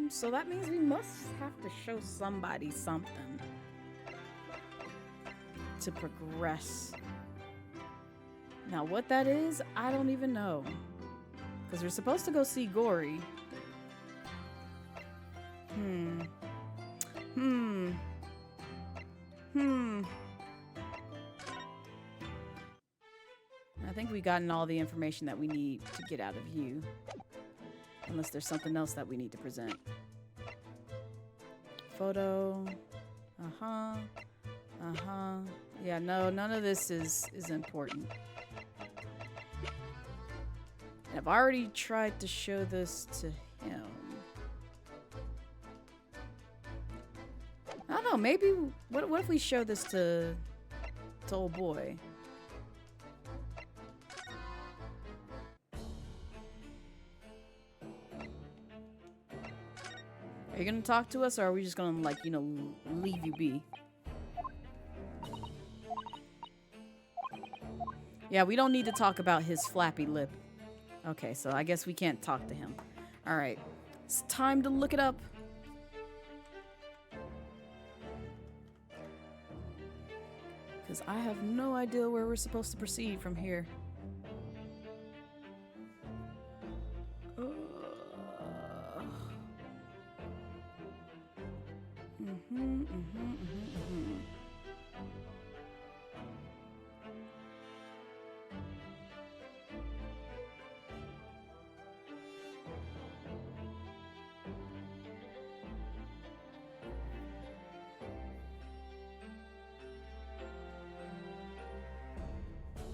So that means we must have to show somebody something to progress. Now, what that is, I don't even know. Because we're supposed to go see Gory. I think we've gotten all the information that we need to get out of you. Unless there's something else that we need to present. Photo. Yeah, no, none of this is important. And I've already tried to show this to him. I don't know, maybe, what if we show this to old boy? Are you gonna talk to us, or are we just gonna, like, you know, leave you be? Yeah, we don't need to talk about his flappy lip. Okay, so I guess we can't talk to him. Alright, it's time to look it up. Because I have no idea where we're supposed to proceed from here.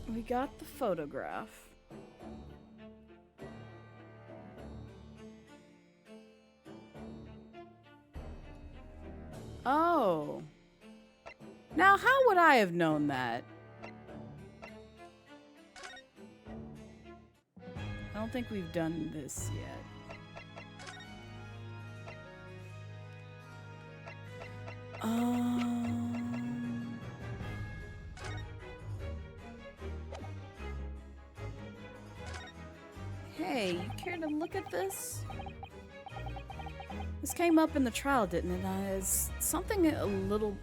We got the photograph. Oh. Now, how would I have known that? I don't think we've done this yet. Hey, you care to look at this? This came up in the trial, didn't it? As something a little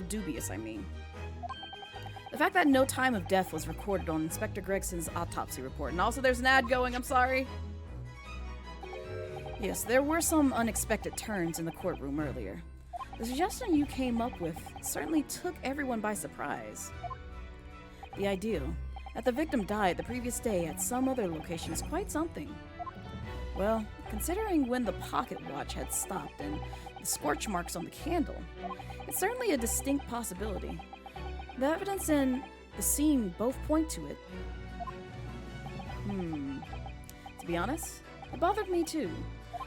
dubious, I mean. The fact that no time of death was recorded on Inspector Gregson's autopsy report. And also there's an ad going, I'm sorry. Yes, there were some unexpected turns in the courtroom earlier. The suggestion you came up with certainly took everyone by surprise. The idea that the victim died the previous day at some other location is quite something. Well, considering when the pocket watch had stopped and the scorch marks on the candle, it's certainly a distinct possibility. The evidence and the scene both point to it. To be honest, it bothered me too,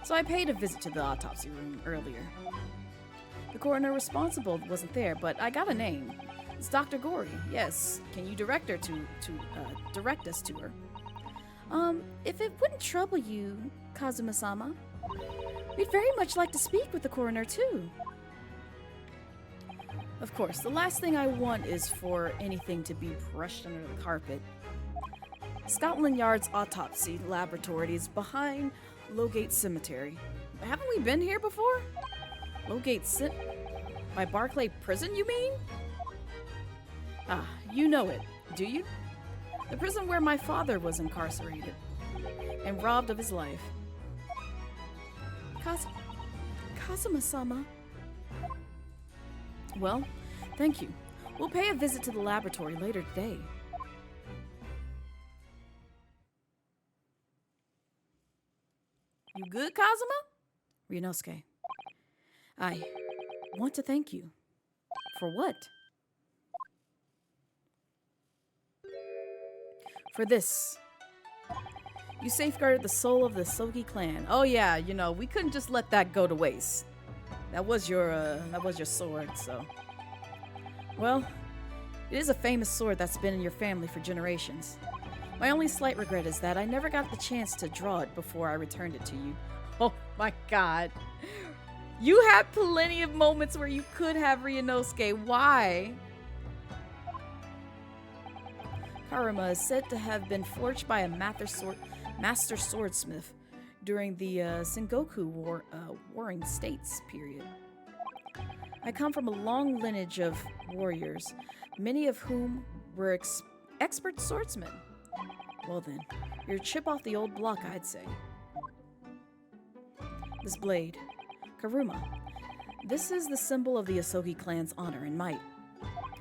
so I paid a visit to the autopsy room earlier. The coroner responsible wasn't there, but I got a name. It's Dr. Gory. Yes, can you direct us to her? If it wouldn't trouble you, Kazuma-sama, we'd very much like to speak with the coroner too. Of course, the last thing I want is for anything to be brushed under the carpet. Scotland Yard's autopsy laboratory is behind Lowgate Cemetery. Haven't we been here before? By Barclay Prison, you mean? Ah, you know it, do you? The prison where my father was incarcerated and robbed of his life. Kazuma-sama. Well, thank you. We'll pay a visit to the laboratory later today. You good, Kazuma? Ryunosuke. I want to thank you. For what? For this. You safeguarded the soul of the Sogi clan. Oh yeah, you know, we couldn't just let that go to waste. That was your sword, so. Well, it is a famous sword that's been in your family for generations. My only slight regret is that I never got the chance to draw it before I returned it to you. Oh my god. You had plenty of moments where you could have Ryunosuke. Why? Karuma is said to have been forged by a master swordsmith during the Sengoku Warring States period. I come from a long lineage of warriors, many of whom were expert swordsmen. Well then, you're a chip off the old block, I'd say. This blade, Karuma. This is the symbol of the Asogi clan's honor and might.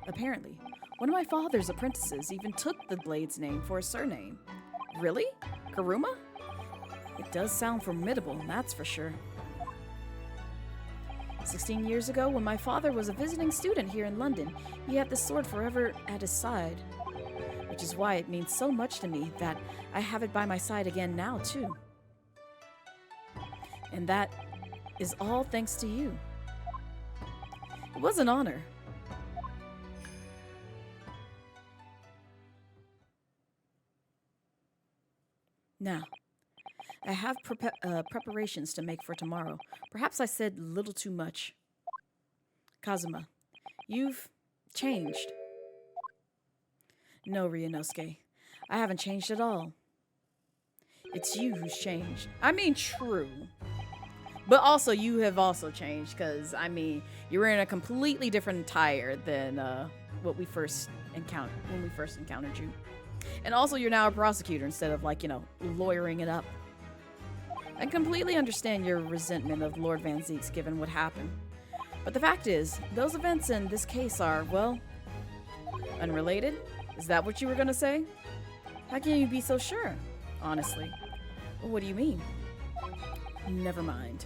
Apparently, one of my father's apprentices even took the blade's name for a surname. Really? Karuma? It does sound formidable, that's for sure. 16 years ago, when my father was a visiting student here in London, he had this sword forever at his side. Which is why it means so much to me that I have it by my side again now, too. And that is all thanks to you. It was an honor. Now, I have preparations to make for tomorrow. Perhaps I said a little too much. Kazuma, you've changed. No, Ryunosuke, I haven't changed at all. It's you who's changed. I mean, true. But also, you have also changed, because, I mean, you were in a completely different attire than when we first encountered you. And also, you're now a prosecutor instead of, like, you know, lawyering it up. I completely understand your resentment of Lord Van Zeeks given what happened. But the fact is, those events in this case are, well, unrelated? Is that what you were gonna say? How can you be so sure? Honestly. Well, what do you mean? Never mind.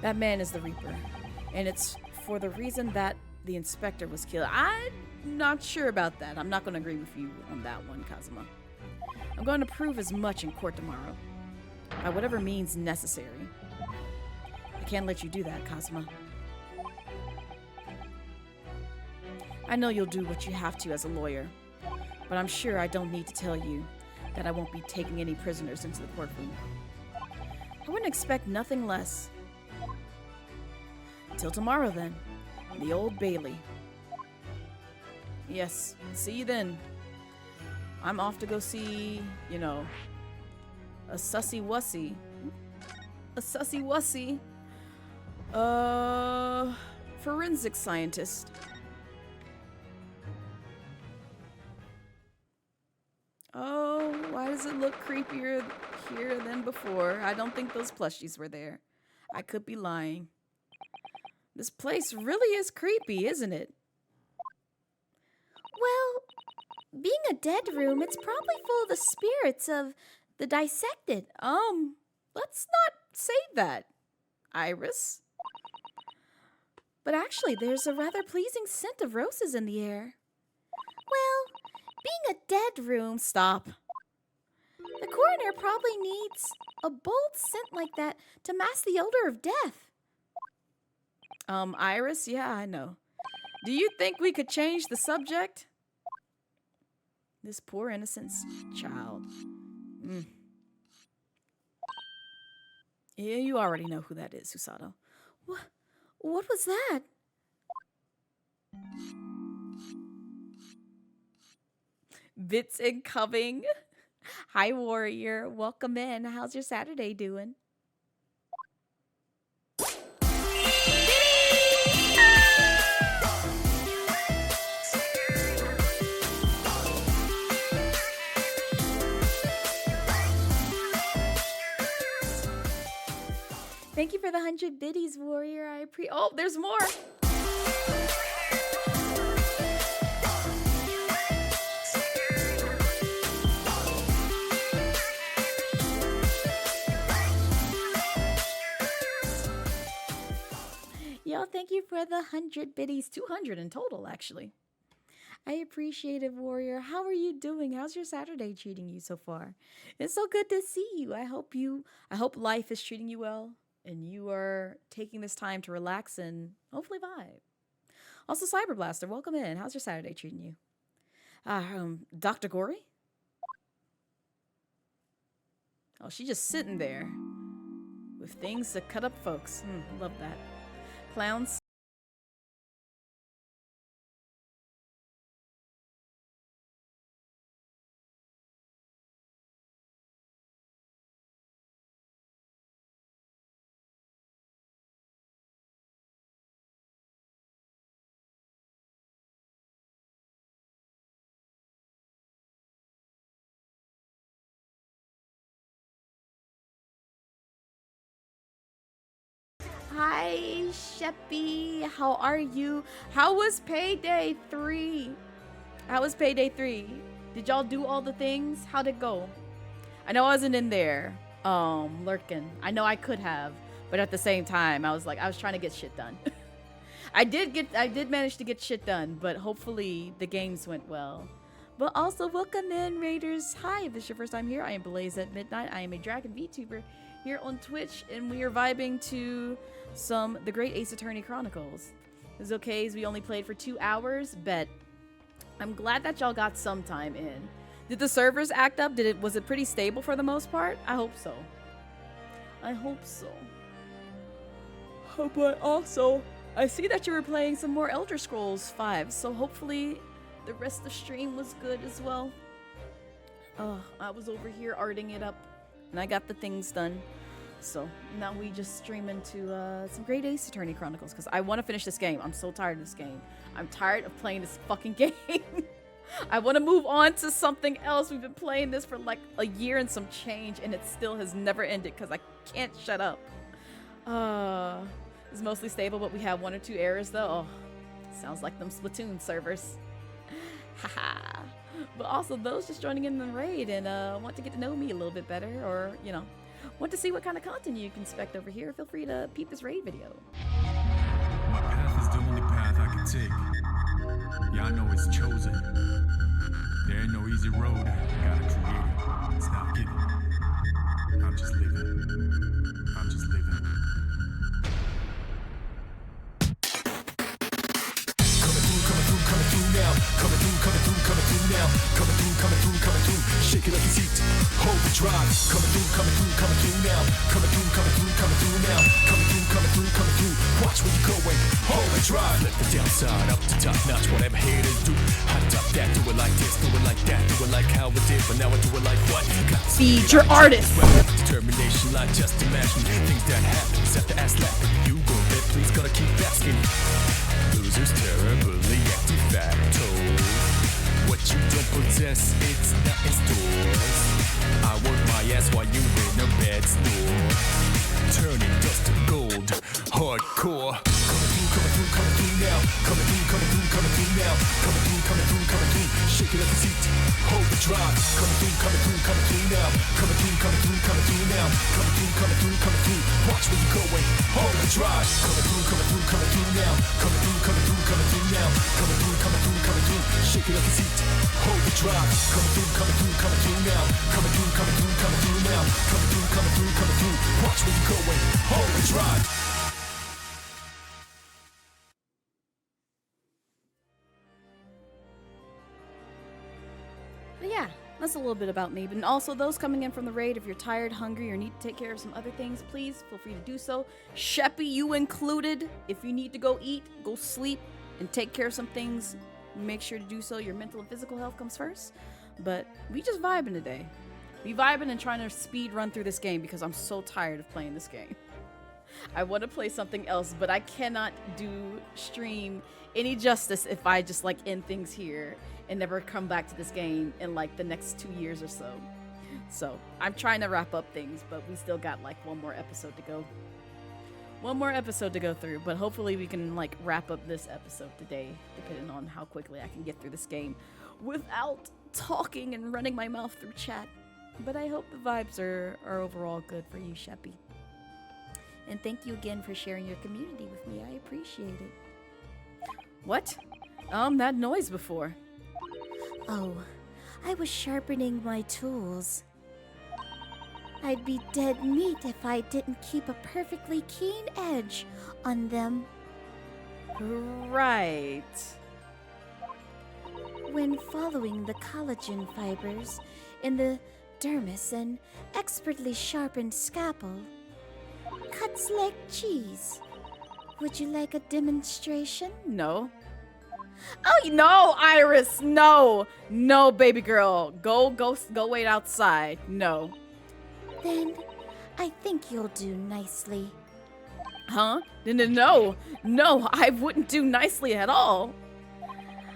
That man is the Reaper. And it's for the reason that the inspector was killed. not sure about that. I'm not going to agree with you on that one, Kazuma. I'm going to prove as much in court tomorrow. By whatever means necessary. I can't let you do that, Kazuma. I know you'll do what you have to as a lawyer, but I'm sure I don't need to tell you that I won't be taking any prisoners into the courtroom. I wouldn't expect nothing less. Till tomorrow, then. In the Old Bailey. Yes, see you then. I'm off to go see, you know, a sussy wussy. A sussy wussy. Forensic scientist. Oh, why does it look creepier here than before? I don't think those plushies were there. I could be lying. This place really is creepy, isn't it? Well, being a dead room, it's probably full of the spirits of the dissected. Let's not say that, Iris. But actually, there's a rather pleasing scent of roses in the air. Well, being a dead room... Stop. The coroner probably needs a bold scent like that to mask the odor of death. Iris? Yeah, I know. Do you think we could change the subject? This poor innocent child. Yeah, you already know who that is, Susato. What was that? Bits incoming. Hi, Warrior. Welcome in. How's your Saturday doing? Thank you for the 100 biddies, Warrior. Oh, there's more. Yo, thank you for the 100 biddies. 200 in total, actually. I appreciate it, Warrior. How are you doing? How's your Saturday treating you so far? It's so good to see you. I hope life is treating you well and you are taking this time to relax and hopefully vibe. Also, Cyber Blaster, welcome in. How's your Saturday treating you? Dr. Gory? Oh, she's just sitting there with things to cut up folks. Love that. Clowns. Hi, Sheppy. How are you? How was payday 3? How was payday 3? Did y'all do all the things? How'd it go? I know I wasn't in there, lurking. I know I could have, but at the same time, I was trying to get shit done. I did manage to get shit done, but hopefully the games went well. But also, welcome in, Raiders. Hi, if this is your first time here, I am Blazette Midnight. I am a Dragon VTuber here on Twitch, and we are vibing to The Great Ace Attorney Chronicles. It's okay, as we only played for 2 hours, but I'm glad that y'all got some time in. Did the servers act up? Was it pretty stable for the most part? I hope so. I hope so. Oh, but also, I see that you were playing some more Elder Scrolls 5, so hopefully the rest of the stream was good as well. I was over here arting it up, and I got the things done. So now we just stream into some Great Ace Attorney Chronicles, because I want to finish this game. I'm so tired of this game. I'm tired of playing this fucking game. I want to move on to something else. We've been playing this for like a year and some change, and it still has never ended because I can't shut up. It's mostly stable, but we have 1 or 2 errors though. Oh, sounds like them Splatoon servers. Haha. But also those just joining in the raid and want to get to know me a little bit better, or want to see what kind of content you can expect over here, feel free to peep this raid video. My path is the only path I can take. Yeah, I know it's chosen. There ain't no easy road. Gotta create it. It's not given. I'm just living. I'm just living. Coming through now. Coming through now. Coming through. Shake it like it's heat. Hold the drive. Coming through now. Coming through now. Coming through. Watch where you're going. Hold the drive. Let the downside up to top notch. Whatever haters do. I top that. Do it like this. Do it like that. Do it like how it did. But now I do it like what? Feed your artist. Determination, like just imagine things that happen. Set the ass laughing. You go bet, please gotta keep asking. Losers terribly active facto. What you don't possess, it's not in stores. I work my ass while you in a bad store. Turning dust to gold, hardcore. Coming through now. Coming through now. Coming through. Shake it like it's heat. Hold the drive. Coming through now. Coming through now. Coming through. Watch where you're going. Hold the drive. Coming through now. Coming through now. Coming through. Shake it like it's heat. Hold the drive. Coming through now. Coming through now. Coming through. Watch where you're going. Hold the drive. But yeah, that's a little bit about me. But also those coming in from the raid, if you're tired, hungry, or need to take care of some other things, please feel free to do so. Sheppy, you included. If you need to go eat, go sleep, and take care of some things, make sure to do so. Your mental and physical health comes first. But we just vibing today. We vibing and trying to speed run through this game because I'm so tired of playing this game. I want to play something else, but I cannot do stream any justice if I just like end things here and never come back to this game in like the next 2 years or so. So I'm trying to wrap up things, but we still got like one more episode to go. One more episode to go through, but hopefully we can like wrap up this episode today, depending on how quickly I can get through this game without talking and running my mouth through chat. But I hope the vibes are overall good for you, Sheppy. And thank you again for sharing your community with me. I appreciate it. What? That noise before. Oh, I was sharpening my tools. I'd be dead meat if I didn't keep a perfectly keen edge on them. Right. When following the collagen fibers in the dermis and expertly sharpened scalpel, cuts like cheese. Would you like a demonstration? No. Oh, no, Iris, no. No, baby girl. Go wait outside. No. Then I think you'll do nicely. Huh? No, I wouldn't do nicely at all.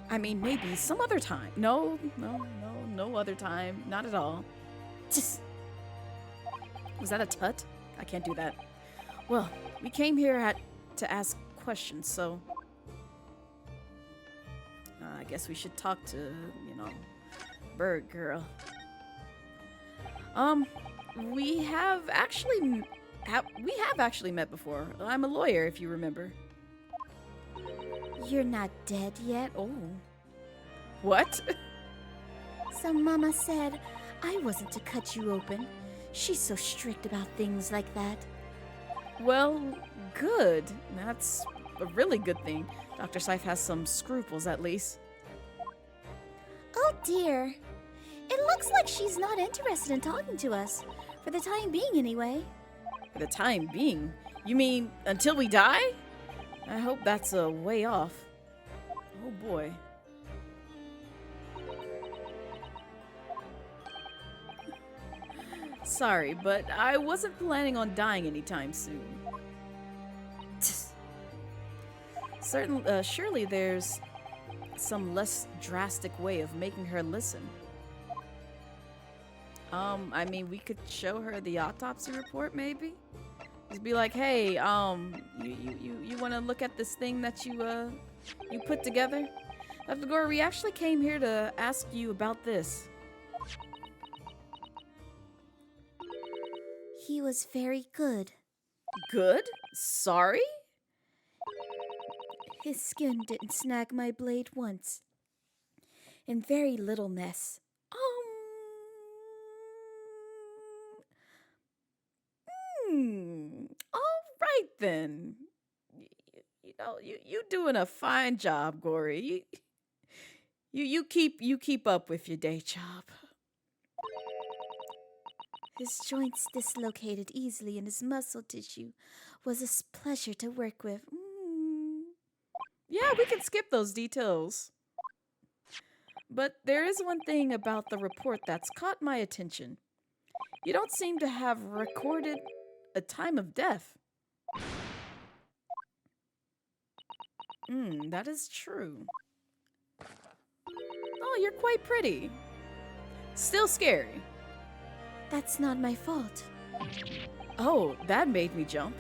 I mean, maybe some other time. No other time. Not at all. Just... Was that a tut? I can't do that. Well, we came here to ask questions, so... I guess we should talk to, Bird Girl. We have actually met before. I'm a lawyer, if you remember. You're not dead yet? Oh. What? So Mama said I wasn't to cut you open. She's so strict about things like that. Well, good. That's a really good thing. Dr. Seif has some scruples, at least. Oh dear. It looks like she's not interested in talking to us. For the time being, anyway. For the time being? You mean until we die? I hope that's a way off. Oh boy. Sorry, but I wasn't planning on dying anytime soon. Surely there's some less drastic way of making her listen. I mean, we could show her the autopsy report, maybe? Just be like, hey, you want to look at this thing that you put together? Dr. Gore, we actually came here to ask you about this. He was very good. Good? Sorry? His skin didn't snag my blade once. in very little mess. All right then. You know, you doing a fine job, Gory. You keep up with your day job. His joints dislocated easily and his muscle tissue was a pleasure to work with. Yeah, we can skip those details. But there is one thing about the report that's caught my attention. You don't seem to have recorded a time of death. That is true. Oh, you're quite pretty. Still scary. That's not my fault. Oh, that made me jump.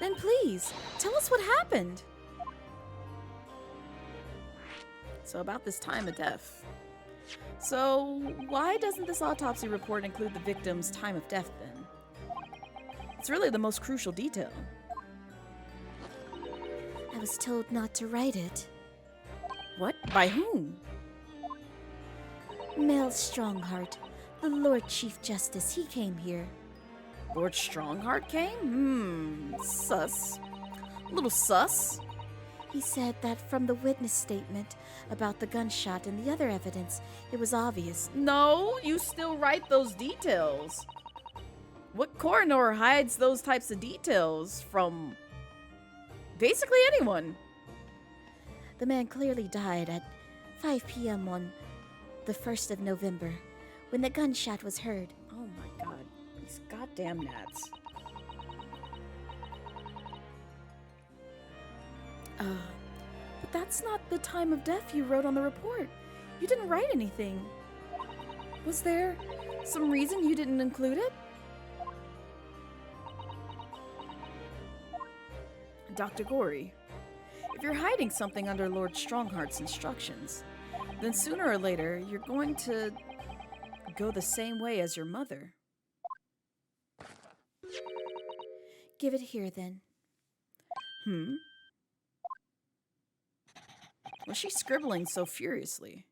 Then please, tell us what happened. So about this time of death. So why doesn't this autopsy report include the victim's time of death then? It's really the most crucial detail. I was told not to write it. What? By whom? Mel Strongheart, the Lord Chief Justice, he came here. Lord Strongheart came? Sus. A little sus. He said that from the witness statement about the gunshot and the other evidence, it was obvious. No, you still write those details. What coroner hides those types of details from basically anyone? The man clearly died at 5 p.m. on the 1st of November, when the gunshot was heard. Oh my god, these goddamn gnats. But that's not the time of death you wrote on the report. You didn't write anything. Was there some reason you didn't include it? Dr. Gory, if you're hiding something under Lord Strongheart's instructions, then sooner or later you're going to go the same way as your mother. Give it here, then. Was she scribbling so furiously?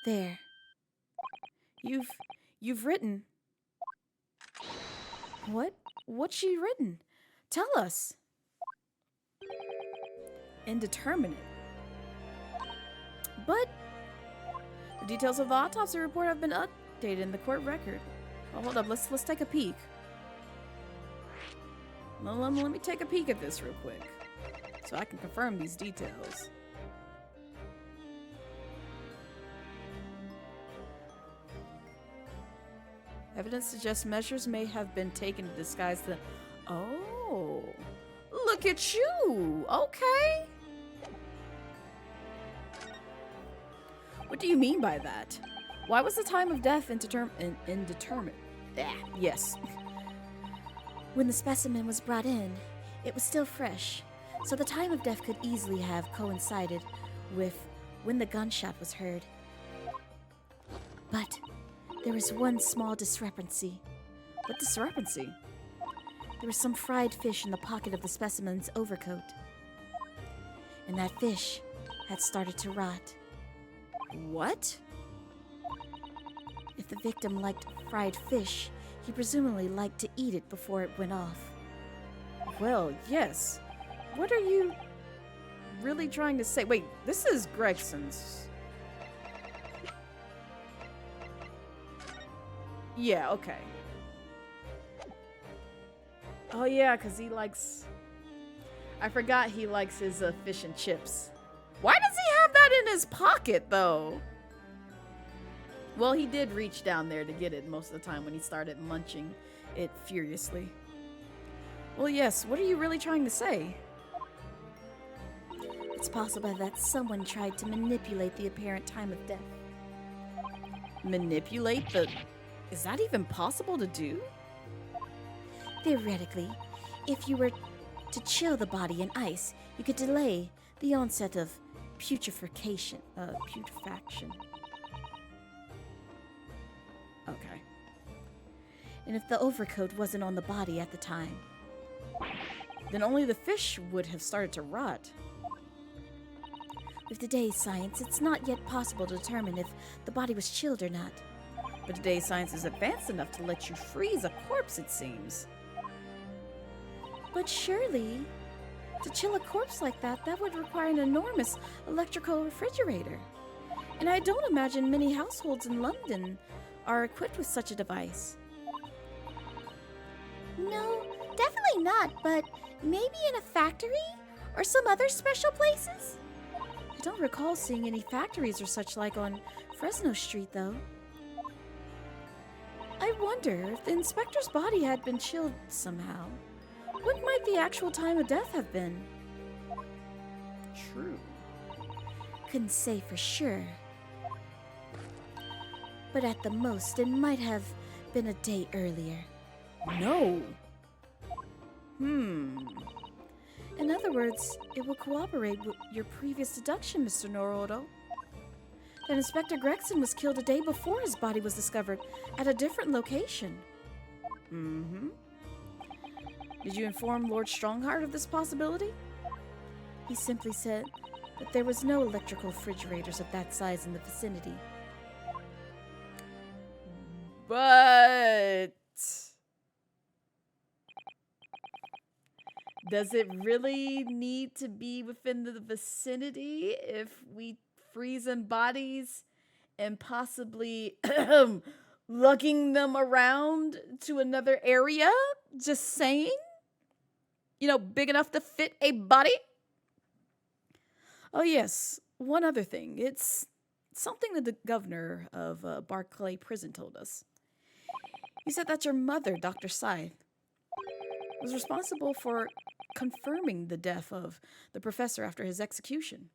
There. You've written. What's she written? Tell us. Indeterminate. But the details of the autopsy report have been updated in the court record. Oh, hold up, let's take a peek. Let me take a peek at this real quick, so I can confirm these details. Evidence suggests measures may have been taken to disguise the... Oh, look at you! Okay. What do you mean by that? Why was the time of death indeterminate? Yes. When the specimen was brought in, it was still fresh, so the time of death could easily have coincided with when the gunshot was heard. But there was one small discrepancy. What discrepancy? There was some fried fish in the pocket of the specimen's overcoat. And that fish had started to rot. What? If the victim liked fried fish, he presumably liked to eat it before it went off. Well, yes. What are you really trying to say? Wait, this is Gregson's. Yeah, okay. Oh yeah, because he likes... I forgot he likes his fish and chips. Why does he have that in his pocket, though? Well, he did reach down there to get it most of the time when he started munching it furiously. Well, yes, what are you really trying to say? It's possible that someone tried to manipulate the apparent time of death. Manipulate the... Is that even possible to do? Theoretically, if you were to chill the body in ice, you could delay the onset of putrefaction. Okay. And if the overcoat wasn't on the body at the time, then only the fish would have started to rot. With today's science, it's not yet possible to determine if the body was chilled or not. But today's science is advanced enough to let you freeze a corpse, it seems. But surely, to chill a corpse like that, that would require an enormous electrical refrigerator. And I don't imagine many households in London are equipped with such a device. No, definitely not, but maybe in a factory or some other special places? I don't recall seeing any factories or such like on Fresno Street, though. I wonder if the inspector's body had been chilled somehow. What might the actual time of death have been? True. Couldn't say for sure. But at the most, it might have been a day earlier. No. In other words, it will cooperate with your previous deduction, Mr. Norodo. That Inspector Gregson was killed a day before his body was discovered at a different location. Did you inform Lord Strongheart of this possibility? He simply said that there was no electrical refrigerators of that size in the vicinity. But does it really need to be within the vicinity if we freezing bodies and possibly lugging them around to another area? Just saying? You know, big enough to fit a body? Oh yes, one other thing. It's something that the governor of Barclay Prison told us. He said that your mother, Dr. Scythe, was responsible for confirming the death of the professor after his execution.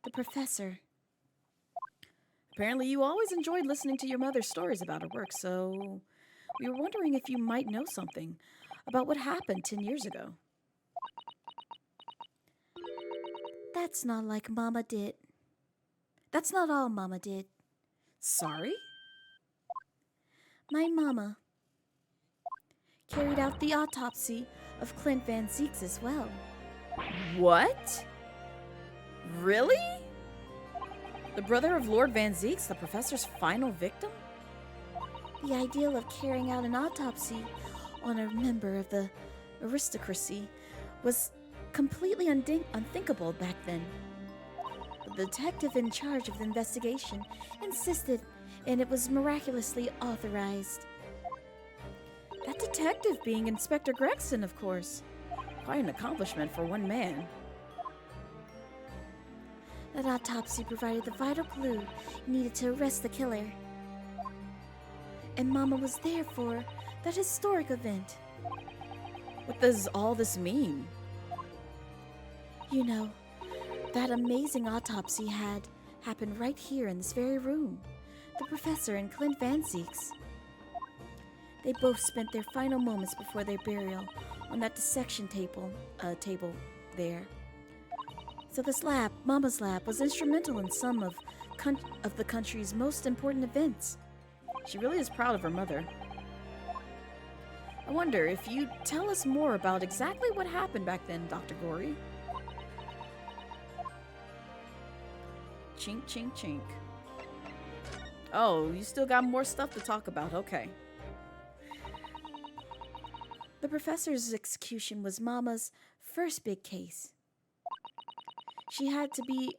The professor. Apparently you always enjoyed listening to your mother's stories about her work, so we were wondering if you might know something about what happened 10 years ago. That's not like Mama did. That's not all Mama did. Sorry? My Mama carried out the autopsy of Clint Van Zeeks as well. What? Really? The brother of Lord Van Zeeks, the professor's final victim? The ideal of carrying out an autopsy on a member of the aristocracy was completely unthinkable back then. But the detective in charge of the investigation insisted, and it was miraculously authorized. That detective being Inspector Gregson, of course. Quite an accomplishment for one man. That autopsy provided the vital clue needed to arrest the killer. And Mama was there for that historic event. What does all this mean? You know, that amazing autopsy had happened right here in this very room. The professor and Clint Van Zeeks. They both spent their final moments before their burial on that dissection table there. So this lab, Mama's lab, was instrumental in some of the country's most important events. She really is proud of her mother. I wonder if you'd tell us more about exactly what happened back then, Dr. Gory. Chink, chink, chink. Oh, you still got more stuff to talk about, okay. The professor's execution was Mama's first big case. She had to be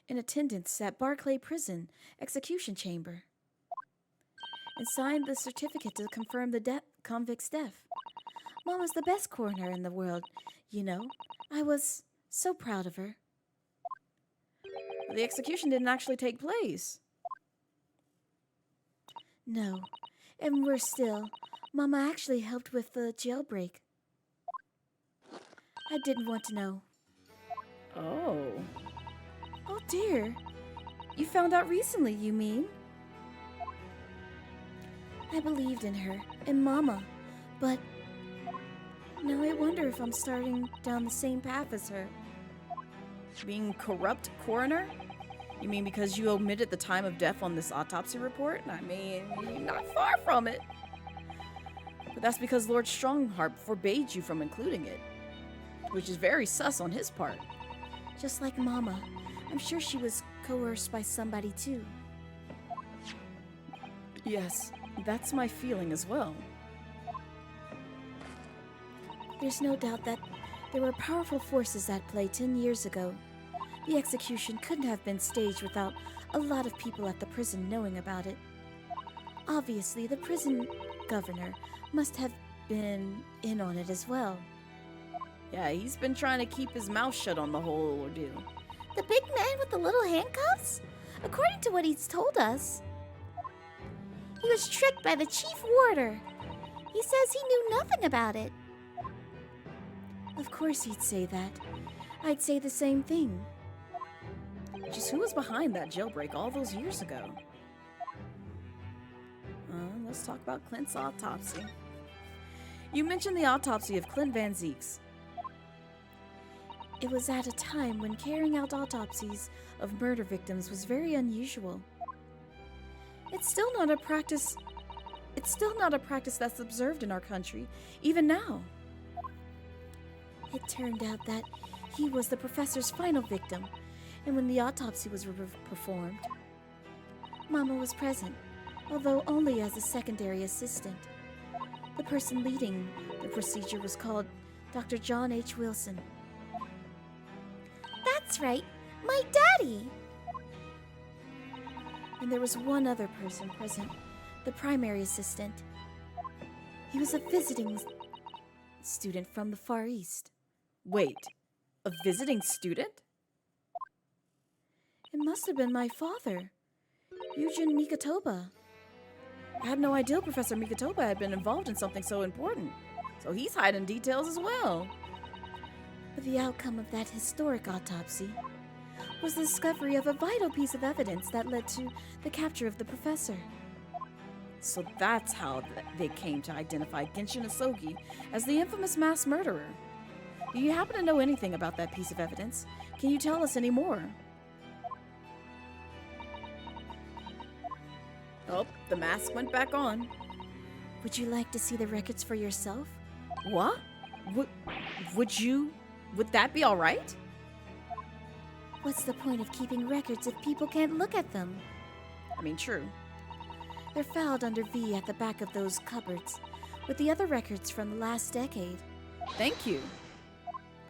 in attendance at Barclay Prison execution chamber and signed the certificate to confirm the convict's death. Mama's the best coroner in the world, you know. I was so proud of her. The execution didn't actually take place. No, and worse still, Mama actually helped with the jailbreak. I didn't want to know. Oh. Oh dear. You found out recently, you mean? I believed in her and Mama, but now I wonder if I'm starting down the same path as her. Being corrupt coroner? You mean because you omitted the time of death on this autopsy report? I mean, you're not far from it. But that's because Lord Strongheart forbade you from including it, which is very sus on his part. Just like Mama, I'm sure she was coerced by somebody too. Yes, that's my feeling as well. There's no doubt that there were powerful forces at play 10 years ago. The execution couldn't have been staged without a lot of people at the prison knowing about it. Obviously, the prison governor must have been in on it as well. Yeah, he's been trying to keep his mouth shut on the whole ordeal. The big man with the little handcuffs? According to what he's told us, he was tricked by the chief warder. He says he knew nothing about it. Of course he'd say that. I'd say the same thing. Just who was behind that jailbreak all those years ago? Let's talk about Clint's autopsy. You mentioned the autopsy of Clint Van Zieks. It was at a time when carrying out autopsies of murder victims was very unusual. It's still not a practice that's observed in our country, even now. It turned out that he was the professor's final victim, and when the autopsy was performed, Mama was present, although only as a secondary assistant. The person leading the procedure was called Dr. John H. Wilson. That's right, my daddy! And there was one other person present, the primary assistant. He was a visiting student from the Far East. Wait, a visiting student? It must have been my father, Eugen Mikotoba. I had no idea Professor Mikotoba had been involved in something so important. So he's hiding details as well. But the outcome of that historic autopsy was the discovery of a vital piece of evidence that led to the capture of the professor. So that's how they came to identify Genshin Asogi as the infamous mass murderer. Do you happen to know anything about that piece of evidence? Can you tell us any more? Oh, the mask went back on. Would you like to see the records for yourself? What? Would that be all right? What's the point of keeping records if people can't look at them? I mean, true. They're filed under V at the back of those cupboards, with the other records from the last decade. Thank you.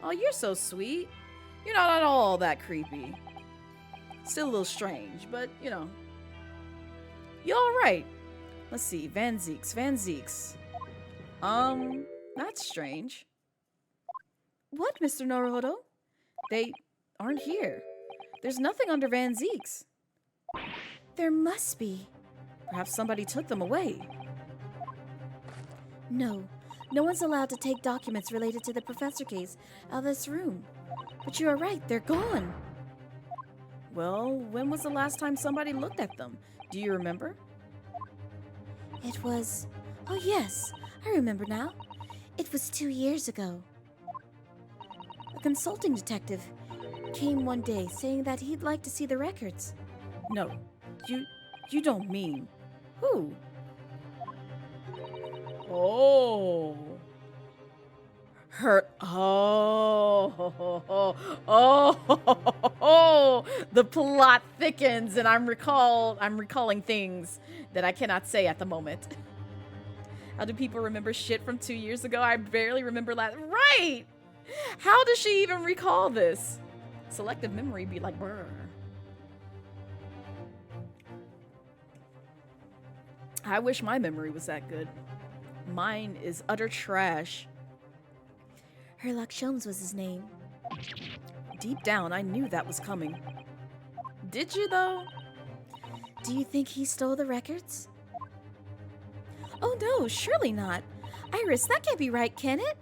Oh, you're so sweet. You're not at all that creepy. Still a little strange, but, you know. You're all right. Let's see. Van Zieks. That's strange. What, Mr. Naruhodo? They aren't here. There's nothing under Van Zieks. There must be. Perhaps somebody took them away. No one's allowed to take documents related to the professor case out of this room. But you are right, they're gone. Well, when was the last time somebody looked at them? Do you remember? It was... Oh yes, I remember now. It was 2 years ago. A consulting detective came one day saying that he'd like to see the records. No, you don't mean... Who? Oh. The plot thickens, and I'm recalling things that I cannot say at the moment. How do people remember shit from 2 years ago? I barely remember Right! How does she even recall this? Selective memory be like, brr. I wish my memory was that good. Mine is utter trash. Herlock Sholmes was his name. Deep down, I knew that was coming. Did you, though? Do you think he stole the records? Oh no, surely not. Iris, that can't be right, can it?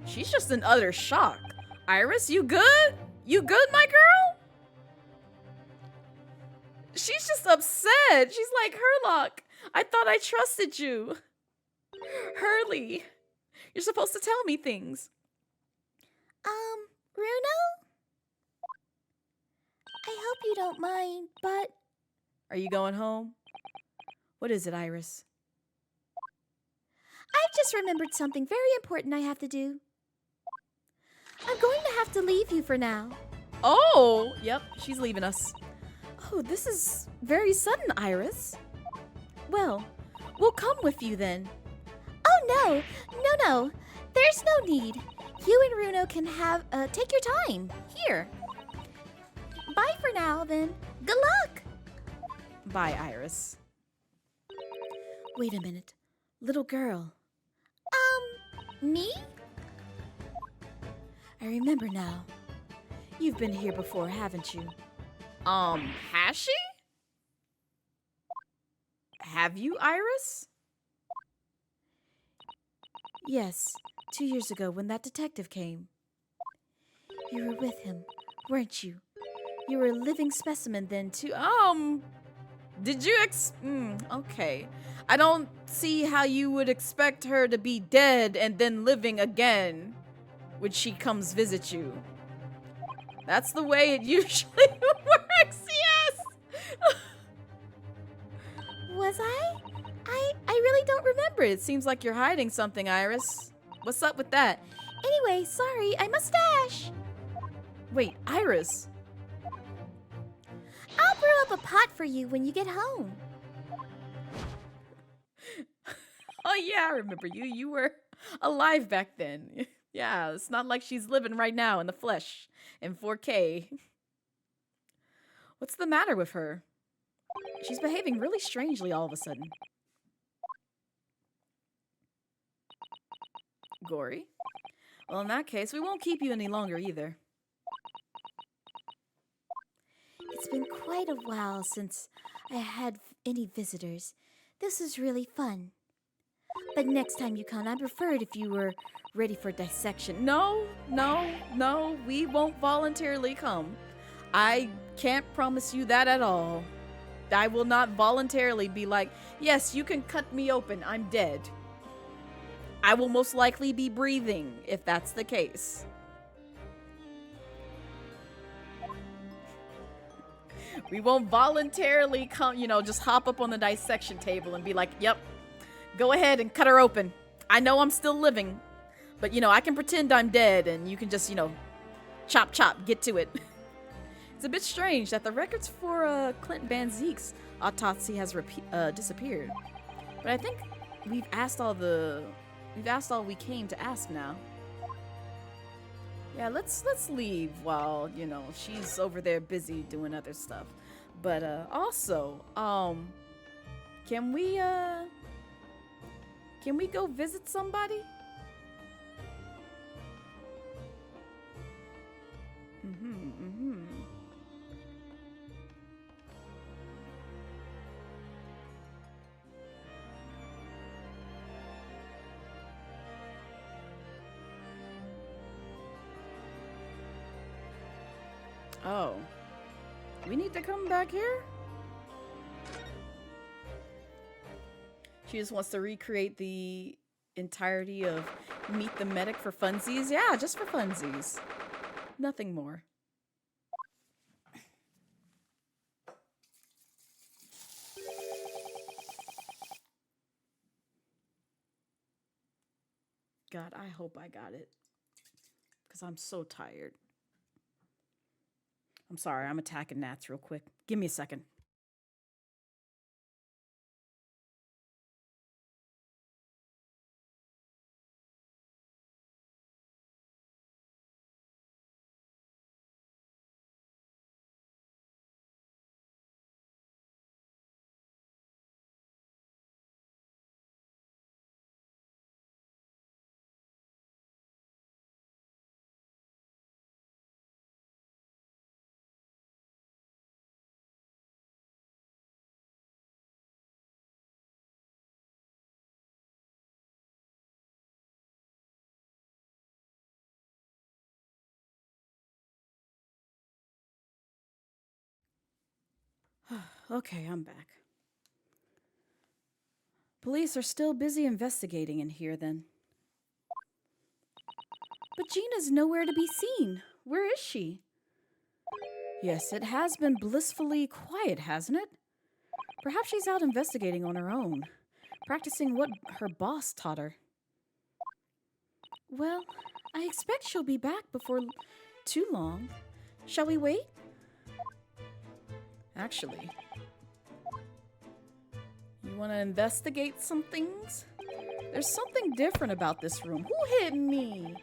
She's just in utter shock. Iris, you good? You good, my girl? She's just upset. She's like, Herlock, I thought I trusted you. Hurley, you're supposed to tell me things. Bruno? I hope you don't mind, but... Are you going home? What is it, Iris? I've just remembered something very important I have to do. I'm going to have to leave you for now. Oh, yep, she's leaving us. Oh, this is very sudden, Iris. Well, we'll come with you then. Oh, no. There's no need. You and Runo can take your time. Here. Bye for now, then. Good luck. Bye, Iris. Wait a minute. Little girl. Me? I remember now. You've been here before, haven't you? Has she? Have you, Iris? Yes, 2 years ago when that detective came. You were with him, weren't you? You were a living specimen then, too. Did you okay. I don't see how you would expect her to be dead and then living again when she comes visit you. That's the way it usually works, yes! Was I? I really don't remember. It seems like you're hiding something, Iris. What's up with that? Anyway, sorry, I must dash. Wait, Iris. I'll brew up a pot for you when you get home. Oh yeah, I remember you. You were alive back then. Yeah, it's not like she's living right now in the flesh in 4K. What's the matter with her? She's behaving really strangely all of a sudden. Gory? Well, in that case, we won't keep you any longer either. It's been quite a while since I had any visitors. This is really fun. But next time you come, I prefer it if you were ready for dissection. No, we won't voluntarily come. I can't promise you that at all. I will not voluntarily be like, yes, you can cut me open, I'm dead. I will most likely be breathing if that's the case. We won't voluntarily come, just hop up on the dissection table and be like, yep, go ahead and cut her open. I know I'm still living, but, I can pretend I'm dead and you can just, chop, get to it. It's a bit strange that the records for Clint Van Zeek's autopsy has disappeared. But I think we've asked all we came to ask now. Yeah, let's leave while, she's over there busy doing other stuff. But also, can we go visit somebody? Oh. We need to come back here? She just wants to recreate the entirety of Meet the Medic for funsies? Yeah, just for funsies. Nothing more. God, I hope I got it. Because I'm so tired. I'm sorry, I'm attacking gnats real quick. Give me a second. Okay, I'm back. Police are still busy investigating in here then. But Gina's nowhere to be seen. Where is she? Yes, it has been blissfully quiet, hasn't it? Perhaps she's out investigating on her own, practicing what her boss taught her. Well, I expect she'll be back before too long. Shall we wait? Actually, you want to investigate some things? There's something different about this room. Who hit me?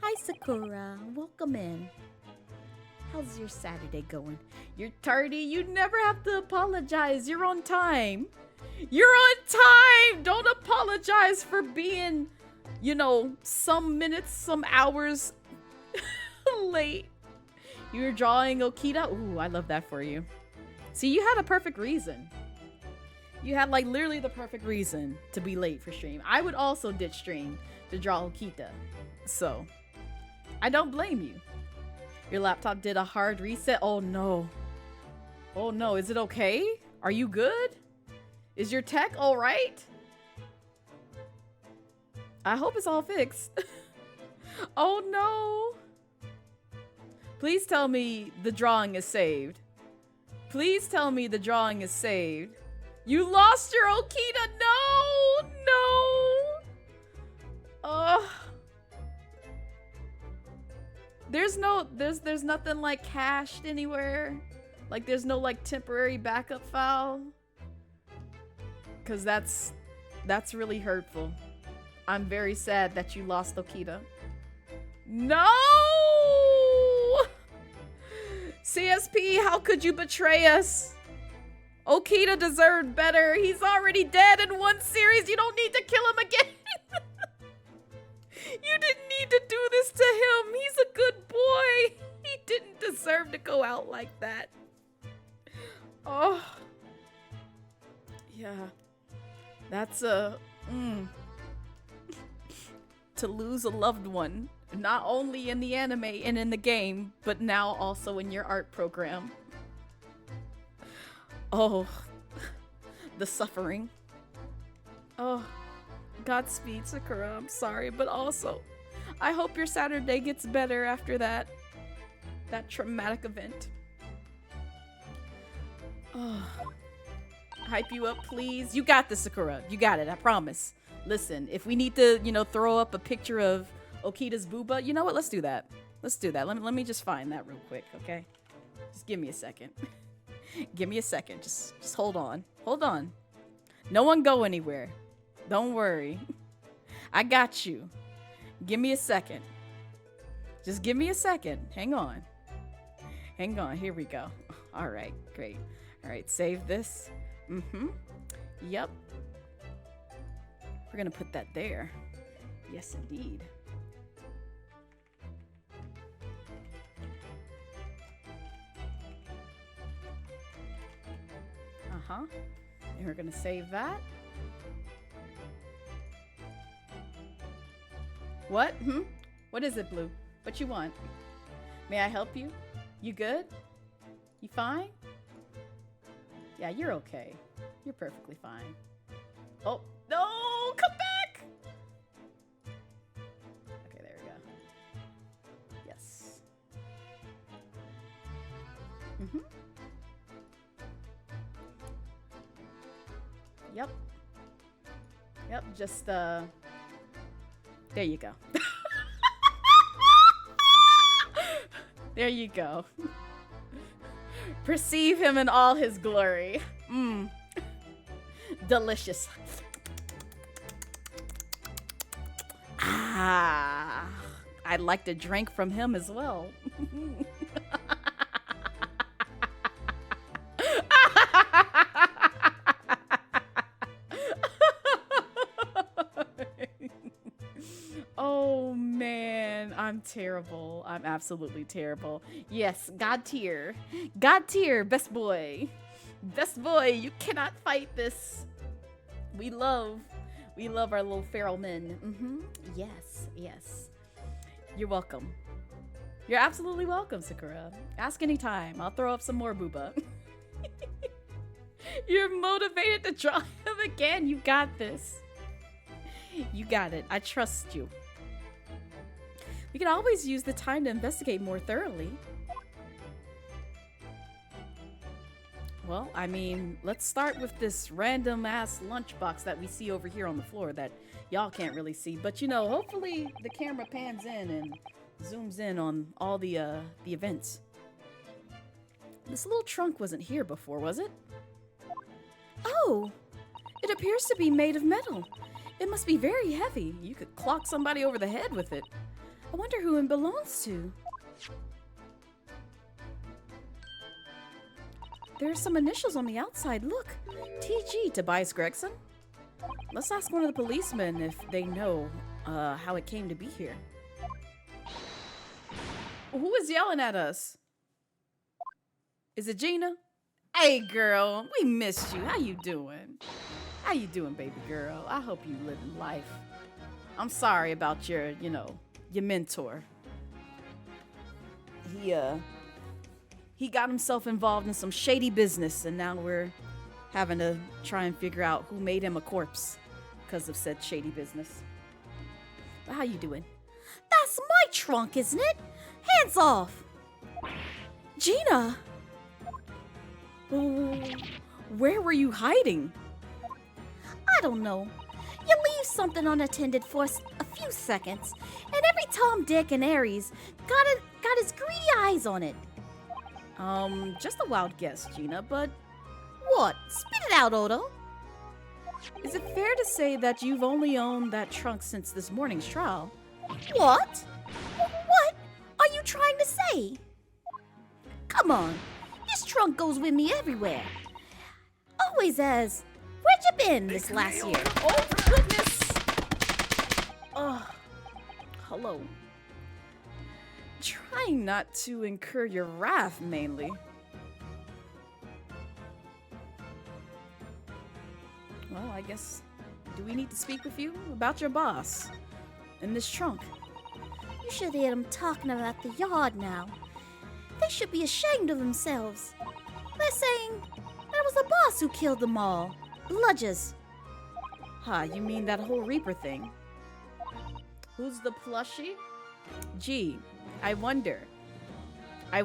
Hi, Sakura. Welcome in. How's your Saturday going? You're tardy. You never have to apologize. You're on time. You're on time. Don't apologize for being, you know, some minutes, some hours late. You were drawing Okita? Ooh, I love that for you. See, you had a perfect reason. You had like literally the perfect reason to be late for stream. I would also ditch stream to draw Okita. So, I don't blame you. Your laptop did a hard reset. Oh no. Oh no, is it okay? Are you good? Is your tech all right? I hope it's all fixed. Oh no. Please tell me the drawing is saved. Please tell me the drawing is saved. You lost your Okita. No, no. Ugh. There's nothing like cached anywhere. Like there's no like temporary backup file. Cause that's really hurtful. I'm very sad that you lost Okita. No! CSP, how could you betray us? Okita deserved better. He's already dead in one series. You don't need to kill him again. You didn't need to do this to him. He's a good boy. He didn't deserve to go out like that. Oh. Yeah. That's a... to lose a loved one. Not only in the anime and in the game, but now also in your art program. Oh. The suffering. Oh. Godspeed, Sakura. I'm sorry, but also, I hope your Saturday gets better after that traumatic event. Oh. Hype you up, please. You got this, Sakura. You got it, I promise. Listen, if we need to, you know, throw up a picture of Okita's booba, you know what? Let's do that. Let's do that. Let me just find that real quick, okay? Just give me a second. Give me a second. Just hold on. Hold on. No one go anywhere. Don't worry. I got you. Give me a second. Just give me a second. Hang on. Hang on. Here we go. All right. Great. All right. Save this. Yep. We're going to put that there. Yes, indeed. And we're going to save that. What? What is it, Blue? What you want? May I help you? You good? You fine? Yeah, you're okay. You're perfectly fine. Oh, no! Come back! Okay, there we go. Yes. Yep. Yep, just, there you go. There you go. Perceive him in all his glory. Delicious. Ah, I'd like to drink from him as well. Oh man, I'm terrible. I'm absolutely terrible. Yes, God tier. God tier, best boy. Best boy, you cannot fight this. We love our little feral men. Yes, yes. You're welcome. You're absolutely welcome, Sakura. Ask anytime. I'll throw up some more booba. You're motivated to draw him again. You got this. You got it. I trust you. We can always use the time to investigate more thoroughly. Well, I mean, let's start with this random ass lunchbox that we see over here on the floor that y'all can't really see. But you know, hopefully the camera pans in and zooms in on all the events. This little trunk wasn't here before, was it? Oh, it appears to be made of metal. It must be very heavy. You could clock somebody over the head with it. I wonder who it belongs to. There are some initials on the outside. Look, TG, Tobias Gregson. Let's ask one of the policemen if they know how it came to be here. Who is yelling at us? Is it Gina? Hey, girl, we missed you. How you doing? How you doing, baby girl? I hope you living life. I'm sorry about your, your mentor. He got himself involved in some shady business, and now we're having to try and figure out who made him a corpse because of said shady business. But how you doing? That's my trunk, isn't it? Hands off! Gina! Where were you hiding? I don't know. You leave something unattended for a few seconds, and every Tom, Dick, and Aries got his greedy eyes on it. Just a wild guess, Gina, but What? Spit it out, Odo. is it fair to say that you've only owned that trunk since this morning's trial? What? What are you trying to say? Come on. This trunk goes with me everywhere. Always has. Where'd you been this last year? Oh, goodness! Hello. Trying not to incur your wrath, mainly. Well, I guess, do we need to speak with you about your boss and this trunk? You should hear them talking about the yard now. They should be ashamed of themselves. They're saying that it was the boss who killed them all. Bludgers. You mean that whole Reaper thing? Who's the plushie? Gee, I wonder who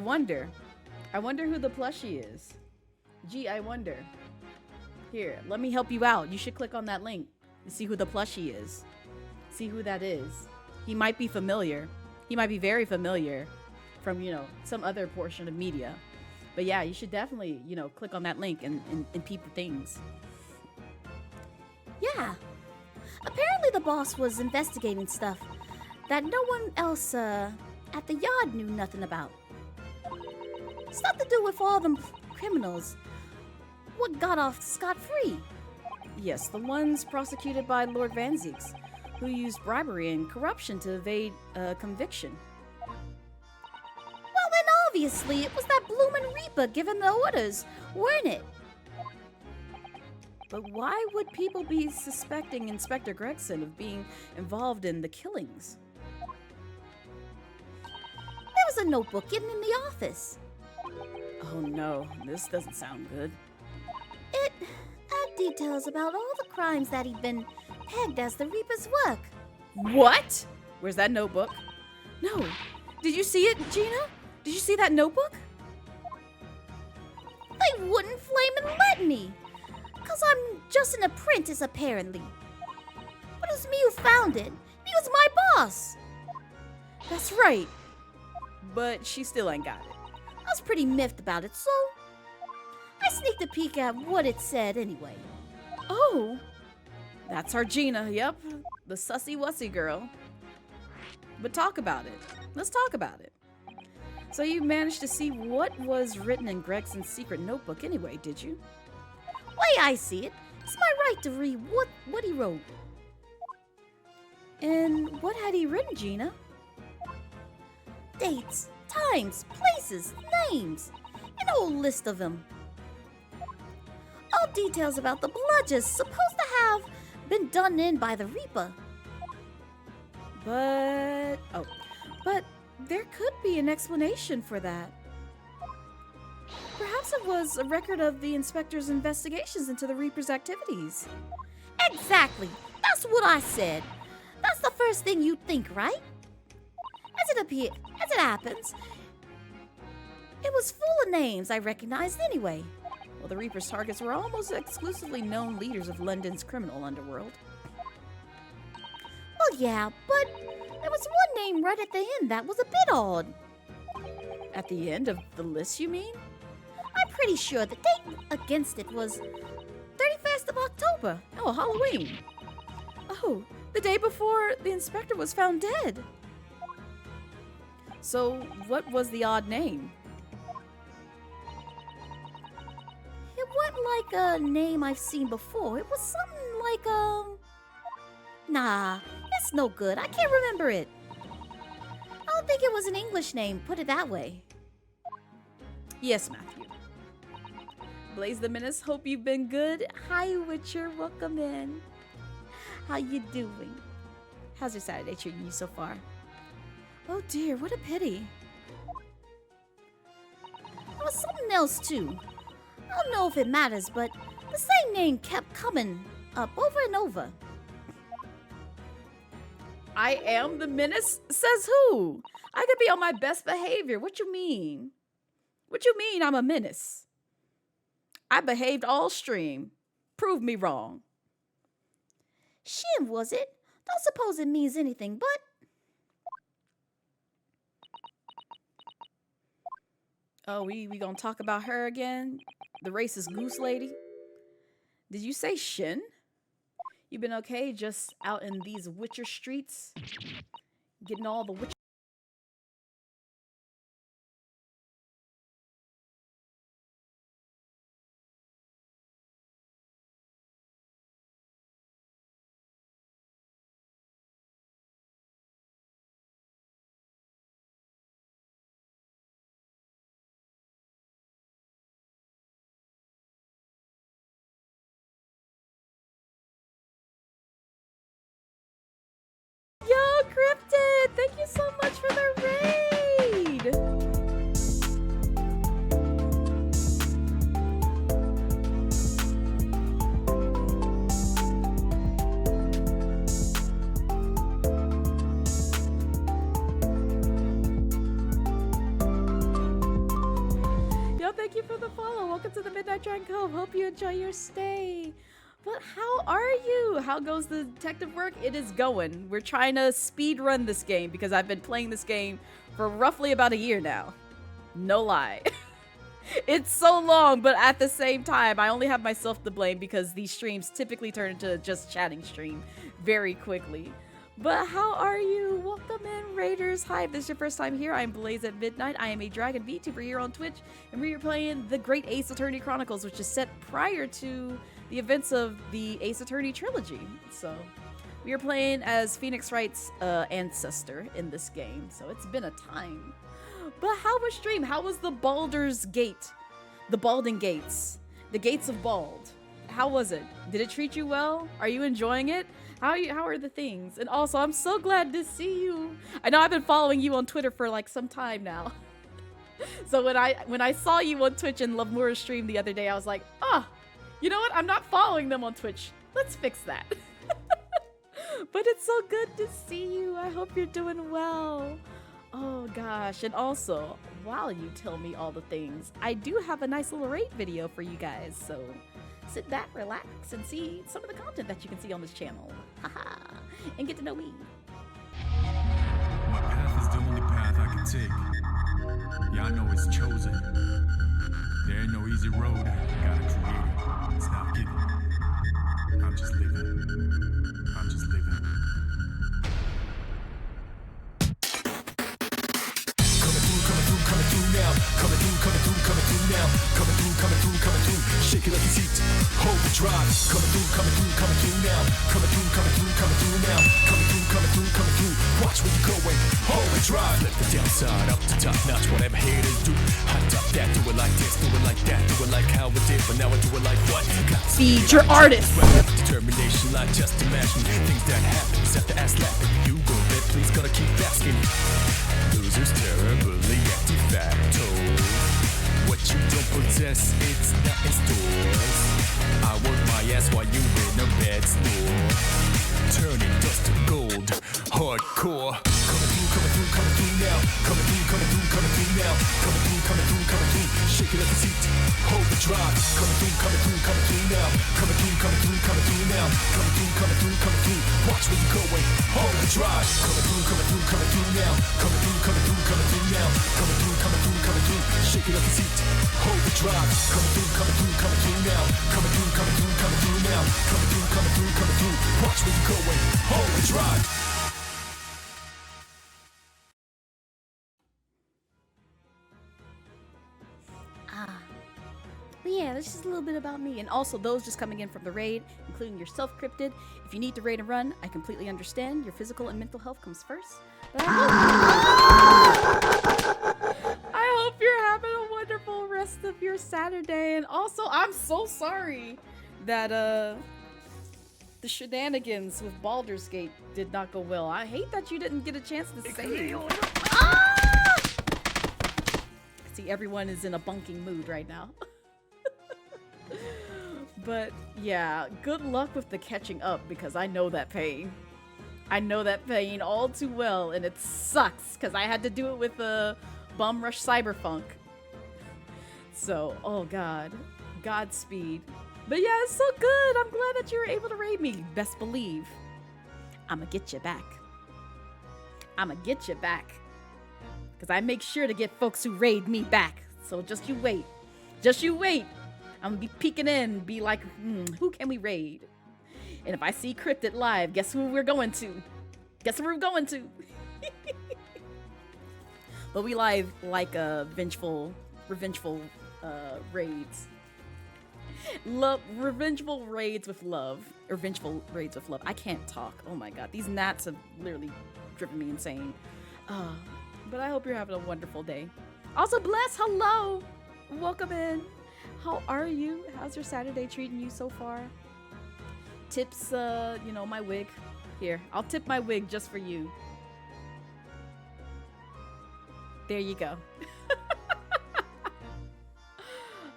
the plushie is. Gee, I wonder. Here, let me help you out. You should click on that link to see who the plushie is. See who that is. He might be familiar. He might be very familiar from, some other portion of media. But yeah, you should definitely, click on that link and peep the things. Yeah. Apparently the boss was investigating stuff that no one else at the yard knew nothing about. Stuff to do with all them criminals. What got off scot-free? Yes, the ones prosecuted by Lord Van Zieks, who used bribery and corruption to evade conviction. Well, then obviously it was that bloomin' Reaper giving the orders, weren't it? But why would people be suspecting Inspector Gregson of being involved in the killings? There was a notebook hidden in the office. Oh no, this doesn't sound good. It had details about all the crimes that he'd been pegged as the Reaper's work. What? Where's that notebook? No. Did you see it, Gina? Did you see that notebook? They wouldn't flamin' let me. 'Cause I'm just an apprentice, apparently. But it was me who found it. He was my boss. That's right. But she still ain't got it. I was pretty miffed about it, so I sneaked a peek at what it said anyway. Oh, that's our Gina, yep. The sussy-wussy girl. But talk about it. Let's talk about it. So you managed to see what was written in Gregson's secret notebook anyway, did you? Way I see it, it's my right to read what he wrote. And what had he written, Gina? Dates, times, places, names, an whole list of them. All details about the bludgers supposed to have been done in by the Reaper. But there could be an explanation for that. Perhaps it was a record of the inspector's investigations into the Reaper's activities. Exactly. That's what I said. That's the first thing you'd think, right? As it happens, it was full of names I recognized anyway. Well, the Reaper's targets were almost exclusively known leaders of London's criminal underworld. Well, yeah, but there was one name right at the end that was a bit odd. At the end of the list, you mean? I'm pretty sure the date against it was 31st of October. Oh, Halloween. Oh, the day before the inspector was found dead. So, what was the odd name? It wasn't like a name I've seen before. It was something like, Nah, it's no good. I can't remember it. I don't think it was an English name, put it that way. Yes, Matthew. Blaze the Menace, hope you've been good. Hi, Witcher. Welcome in. How you doing? How's your Saturday treating you so far? Oh dear, what a pity. There was something else too. I don't know if it matters, but the same name kept coming up over and over. I am the Menace? Says who? I could be on my best behavior. What you mean? What you mean I'm a menace? I behaved all stream. Prove me wrong. Shin, was it? Don't suppose it means anything, but... Oh, we gonna talk about her again? The racist goose lady? Did you say Shin? You been okay just out in these Witcher streets? Getting all the Witcher... Yo, Cryptid! Thank you so much for the raid! Yo, thank you for the follow. Welcome to the Midnight Dragon Cove. Hope you enjoy your stay. But how are you? How goes the detective work? It is going. We're trying to speed run this game because I've been playing this game for roughly about a year now. No lie. It's so long, but at the same time, I only have myself to blame because these streams typically turn into just chatting stream very quickly. But how are you? Welcome in, Raiders. Hi, if this is your first time here, I'm Blaze at Midnight. I am a Dragon VTuber here on Twitch, and we are playing the Great Ace Attorney Chronicles, which is set prior to the events of the Ace Attorney trilogy. So we are playing as Phoenix Wright's ancestor in this game. So it's been a time. But how was stream? How was the Baldur's Gate? The Balding Gates. The Gates of Bald. How was it? Did it treat you well? Are you enjoying it? How are the things? And also, I'm so glad to see you. I know I've been following you on Twitter for like some time now. So when I saw you on Twitch and Lovmura stream the other day, I was like, oh, you know what? I'm not following them on Twitch. Let's fix that. But it's so good to see you. I hope you're doing well. Oh gosh, and also, while you tell me all the things, I do have a nice little raid video for you guys, so sit back, relax, and see some of the content that you can see on this channel. Haha, and get to know me. My path is the only path I can take. Yeah, I know it's chosen. There ain't no easy road. Gotta create it. It's not given. I'm just living. I'm just living. Coming through now. Coming through now. Coming through. Shake it like it's heat. Hold the drive. Coming through now. Coming through now. Coming through. Watch where you're going. Hold the drive. Let the downside up to top notch. Whatever haters do. Hot top that. Do it like this. Do it like that. Do it like how it did. But now I do it like what? Feed your artist. Determination, like just imagine things that happen. Set the ass laughing. You go bet. Please gotta keep asking. Losers terribly de facto. What you don't possess, it's not in stores. I work my ass while you in a bed store. Turning dust to gold, hardcore. Coming through coming through now. Coming through, coming through, coming through now. Coming through, coming through, coming through. Shake it like a seat. Hold the drive. Coming through, coming through, coming through now. Coming through, coming through, coming through now. Coming through, coming through, coming through. Watch where you're going. Hold the drive. Coming through, coming through, coming through now. Coming through, coming through, coming through now. Coming through, coming through, coming through. Shake it like a seat. Hold the drive. Coming through, coming through, coming through now. Coming through, coming through, coming through now. Coming through, coming through, coming through. Watch where you're going. Hold the drive. But yeah, that's just a little bit about me. And also those just coming in from the raid, including yourself, Cryptid. If you need to raid and run, I completely understand. Your physical and mental health comes first. But I hope you're having a wonderful rest of your Saturday. And also, I'm so sorry that the shenanigans with Baldur's Gate did not go well. I hate that you didn't get a chance to save. See, everyone is in a bunking mood right now. But yeah, good luck with the catching up because I know that pain. I know that pain all too well, and it sucks because I had to do it with Bum Rush Cyberpunk. So, oh god, Godspeed. But yeah, it's so good. I'm glad that you were able to raid me. Best believe, I'ma get you back. I'ma get you back. Because I make sure to get folks who raid me back. So just you wait. Just you wait. I'm gonna be peeking in, be like, who can we raid? And if I see Cryptid live, guess who we're going to? Guess who we're going to? But we live like revengeful raids. Revengeful raids with love. Or vengeful raids with love. I can't talk. Oh my god. These gnats have literally driven me insane. But I hope you're having a wonderful day. Also, Bless, hello! Welcome in. How are you? How's your Saturday treating you so far? Tips, my wig. Here, I'll tip my wig just for you. There you go.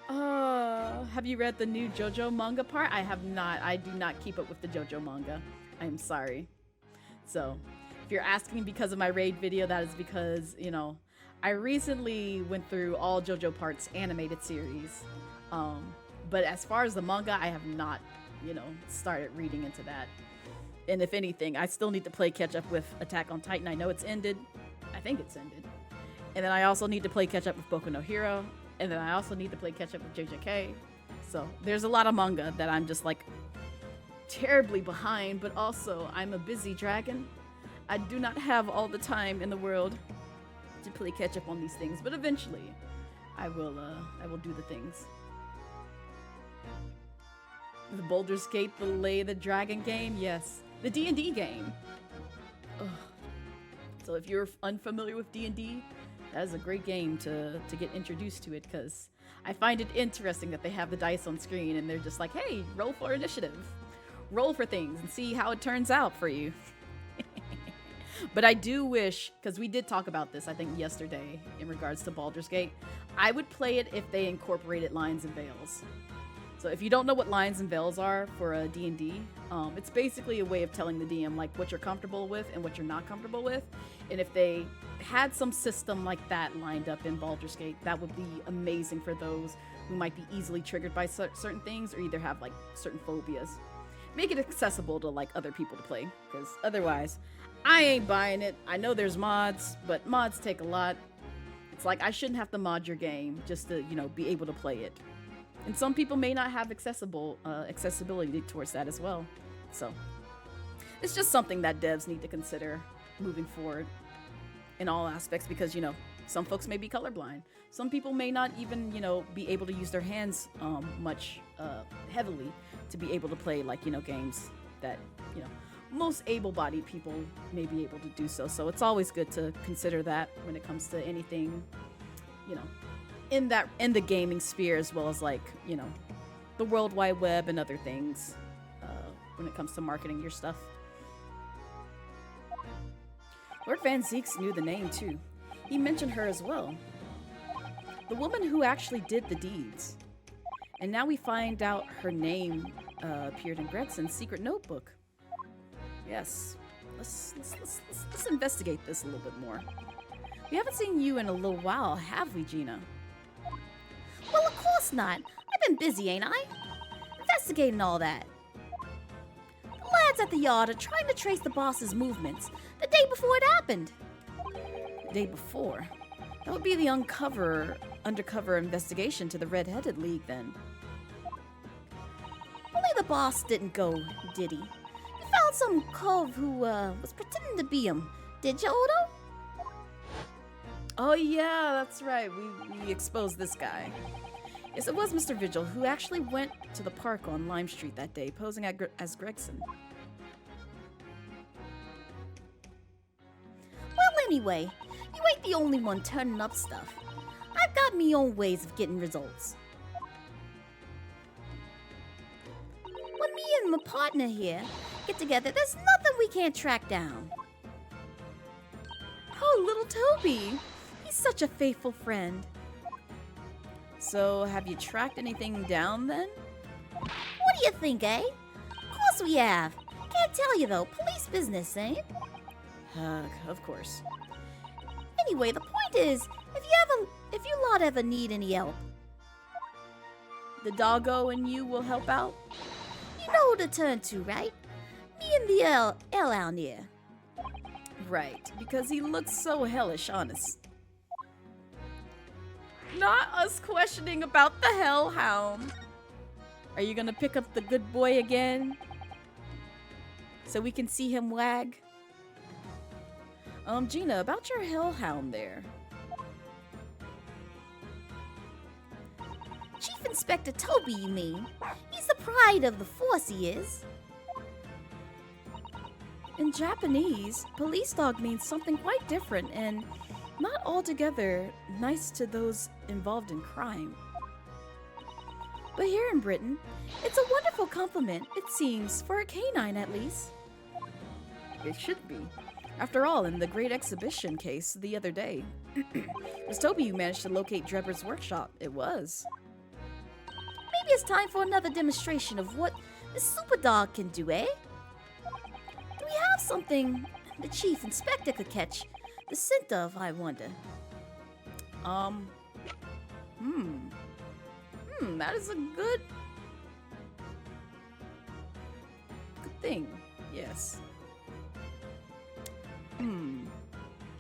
Have you read the new JoJo manga part? I have not. I do not keep up with the JoJo manga. I am sorry. So, if you're asking because of my raid video, that is because, I recently went through all JoJo parts animated series. But as far as the manga, I have not, started reading into that. And if anything, I still need to play catch up with Attack on Titan. I know it's ended. I think it's ended. And then I also need to play catch up with Boku no Hero. And then I also need to play catch up with JJK. So there's a lot of manga that I'm just like terribly behind, but also I'm a busy dragon. I do not have all the time in the world to play catch up on these things, but eventually I will do the things. The Baldur's Gate, the Dragon game, yes. The D&D game. Ugh. So if you're unfamiliar with D&D, that is a great game to get introduced to it, because I find it interesting that they have the dice on screen and they're just like, hey, roll for initiative. Roll for things and see how it turns out for you. But I do wish, because we did talk about this, I think, yesterday in regards to Baldur's Gate, I would play it if they incorporated lines and veils. So if you don't know what lines and veils are for a D&D, it's basically a way of telling the DM like what you're comfortable with and what you're not comfortable with. And if they had some system like that lined up in Baldur's Gate, that would be amazing for those who might be easily triggered by certain things or either have like certain phobias. Make it accessible to like other people to play, because otherwise I ain't buying it. I know there's mods, but mods take a lot. It's like I shouldn't have to mod your game just to, be able to play it. And some people may not have accessibility towards that as well. So it's just something that devs need to consider moving forward in all aspects, because, some folks may be colorblind. Some people may not even, be able to use their hands much heavily to be able to play like, games that, most able-bodied people may be able to do so. So it's always good to consider that when it comes to anything, in the gaming sphere, as well as like, the World Wide Web and other things when it comes to marketing your stuff. Lord Van Zeeks knew the name too. He mentioned her as well. The woman who actually did the deeds. And now we find out her name appeared in Gretzon's secret notebook. Yes. let's investigate this a little bit more. We haven't seen you in a little while, have we, Gina? Well, of course not. I've been busy, ain't I? Investigating all that. The lads at the yard are trying to trace the boss's movements the day before it happened. The day before? That would be the undercover investigation to the Red-Headed League, then. Only the boss didn't go, did he? You found some cove who was pretending to be him, did you, Odo? Oh yeah, that's right. We exposed this guy. Yes, it was Mr. Vigil who actually went to the park on Lime Street that day, posing as Gregson. Well, anyway, you ain't the only one turning up stuff. I've got me own ways of getting results. When me and my partner here get together, there's nothing we can't track down. Oh, little Toby! He's such a faithful friend. So, have you tracked anything down then? What do you think, eh? Of course we have. Can't tell you though, police business, eh? Of course. Anyway, the point is, if you lot ever need any help, The doggo and you will help out? you know who to turn to, right? Me and the L out here. Right, because he looks so hellish honest. Not us questioning about the hellhound. Are you gonna pick up the good boy again? So we can see him wag? Gina, about your hellhound there. Chief Inspector Toby, you mean? He's the pride of the force, he is. In Japanese, police dog means something quite different and not altogether nice to those involved in crime. But here in Britain, it's a wonderful compliment, it seems, for a canine at least. It should be. After all, in the great exhibition case the other day, it was Toby who managed to locate Drebber's workshop. It was. Maybe it's time for another demonstration of what the super dog can do, eh? Do we have something the Chief Inspector could catch the scent of, I wonder? That is a good thing. Yes.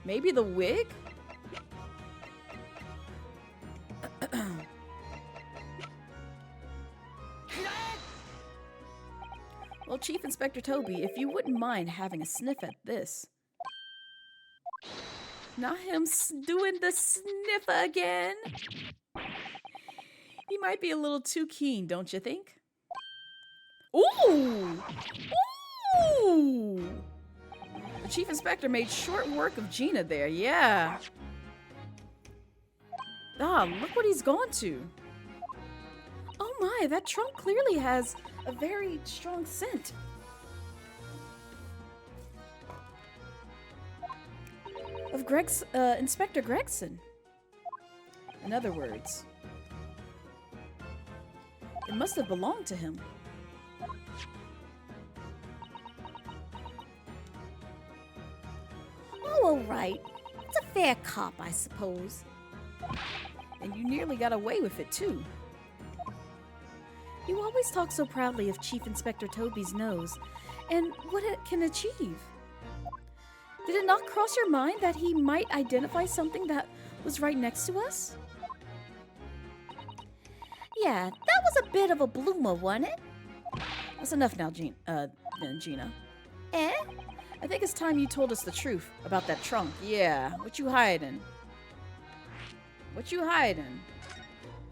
Maybe the wig? Well, Chief Inspector Toby, if you wouldn't mind having a sniff at this. Not him doing the sniffer again. He might be a little too keen, don't you think? Ooh! Ooh! The Chief Inspector made short work of Gina there, yeah. Ah, look what he's gone to. Oh my, that trunk clearly has a very strong scent. Of Inspector Gregson. In other words, it must have belonged to him. Oh, all right. It's a fair cop, I suppose. And you nearly got away with it, too. You always talk so proudly of Chief Inspector Toby's nose and what it can achieve. Did it not cross your mind that he might identify something that was right next to us? Yeah, that was a bit of a bloomer, wasn't it? That's enough now, Gina. Eh? I think it's time you told us the truth about that trunk. Yeah, what you hiding? What you hiding?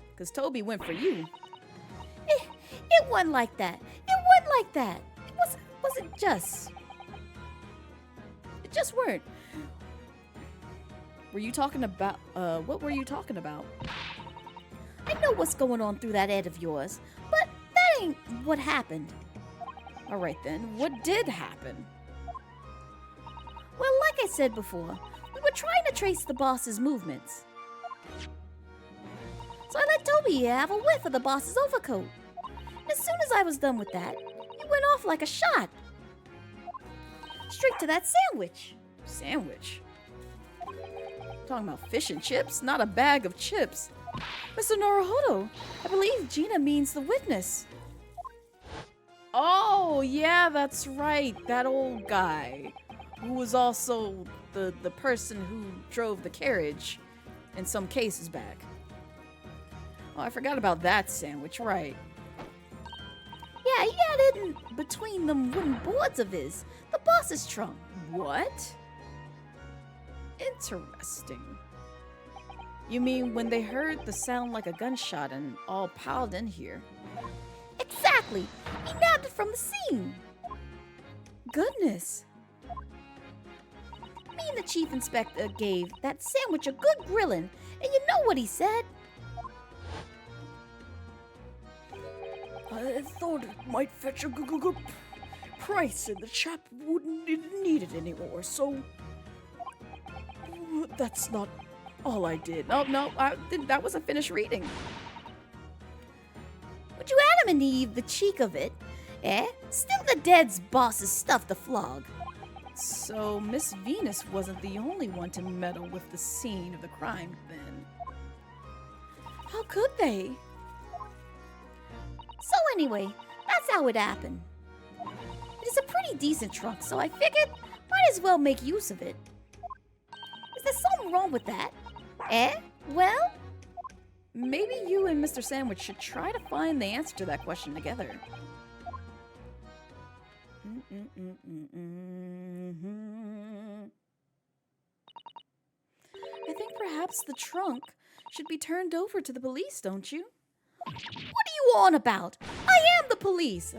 Because Toby went for you. It wasn't like that. It wasn't like that. It wasn't just. It just weren't. Were you talking about, what were you talking about? I know what's going on through that head of yours, but that ain't what happened. All right then, what did happen? Well, like I said before, we were trying to trace the boss's movements. So I let Toby here have a whiff of the boss's overcoat. As soon as I was done with that, he went off like a shot. straight to that sandwich. Sandwich? Talking about fish and chips, not a bag of chips. Mr. Naruhodo, I believe Gina means the witness. Oh, yeah, that's right. That old guy who was also the person who drove the carriage in some cases back. Oh, I forgot about that sandwich, right. Yeah, he had it in between them wooden boards of his, the boss's trunk. What? Interesting. You mean when they heard the sound like a gunshot and all piled in here? Exactly. He nabbed it from the scene. Goodness. Me and the chief inspector gave that sandwich a good grilling, and you know what he said? I thought it might fetch a good price and the chap wouldn't need it anymore, so... That's not all I did. No, that wasn't finished reading. Would you Adam and Eve the cheek of it? Eh? Still the dead's boss's stuff to flog. So Miss Venus wasn't the only one to meddle with the scene of the crime then. How could they? So anyway, that's how it happened. It is a pretty decent trunk, so I figured might as well make use of it. Is there something wrong with that? Eh? Well? Maybe you and Mr. Sandwich should try to find the answer to that question together. I think perhaps the trunk should be turned over to the police, don't you? What are you on about? I am the police!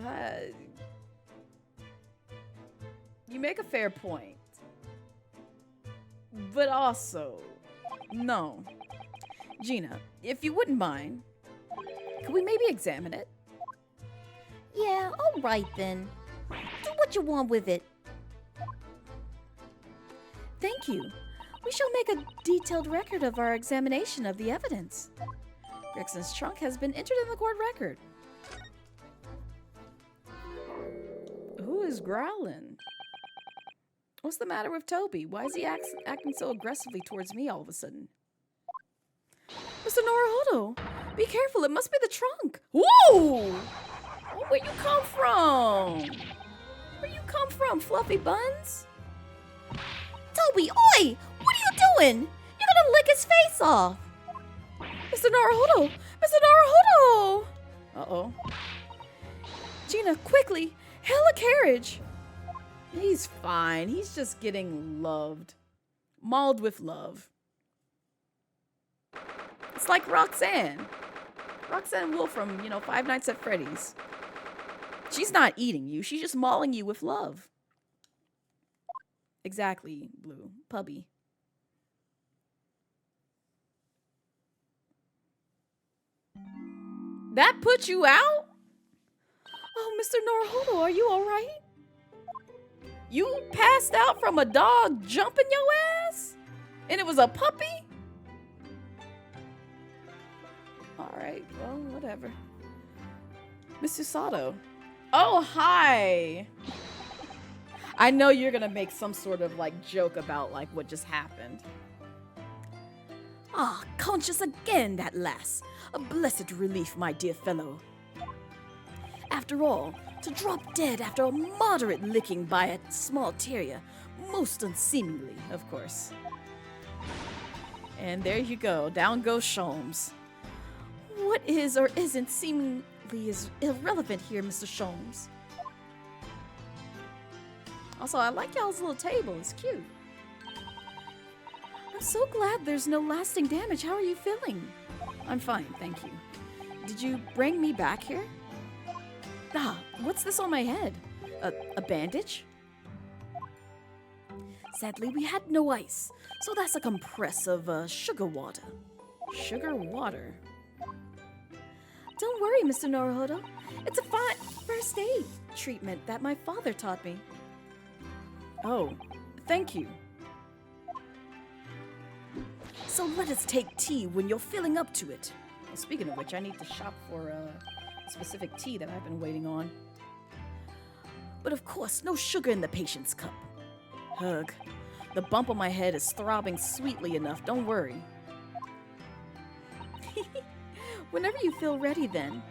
You make a fair point. But also, no. Gina, if you wouldn't mind, could we maybe examine it? Yeah, alright then. Do what you want with it. Thank you. We shall make a detailed record of our examination of the evidence. Greggson's trunk has been entered in the court record. Who is growling? What's the matter with Toby? Why is he acting so aggressively towards me all of a sudden? Mr. Naruhodo, be careful. It must be the trunk. Whoa! Where you come from? Where you come from, Fluffy Buns? Toby, oi! What are you doing? You're gonna lick his face off! Mr. Naruhodo! Mr. Naruhodo! Uh-oh. Gina, quickly! Hail a carriage! He's fine. He's just getting loved. Mauled with love. It's like Roxanne. Roxanne Wolf from, Five Nights at Freddy's. She's not eating you. She's just mauling you with love. Exactly, Blue. Pubby. That put you out? Oh, Mr. Naruhodo, are you all right? You passed out from a dog jumping your ass? And it was a puppy? All right, well, whatever. Mr. Sato. Oh, hi. I know you're going to make some sort of, joke about, what just happened. Ah, conscious again, that lass. A blessed relief, my dear fellow. After all, to drop dead after a moderate licking by a small terrier, most unseemingly, of course. And there you go, down goes Sholmes. What is or isn't seemingly is irrelevant here, Mr. Sholmes. Also, I like y'all's little table, it's cute. I'm so glad there's no lasting damage. How are you feeling? I'm fine, thank you. Did you bring me back here? Ah, what's this on my head? A bandage? sadly we had no ice, so that's a compress of sugar water. Sugar water? Don't worry, Mr. Naruhodo. It's a fine first aid treatment that my father taught me. Oh, thank you. So let us take tea when you're filling up to it. Well, speaking of which, I need to shop for a specific tea that I've been waiting on. But of course, no sugar in the patient's cup. Ugh. The bump on my head is throbbing sweetly enough, don't worry. Whenever you feel ready, then.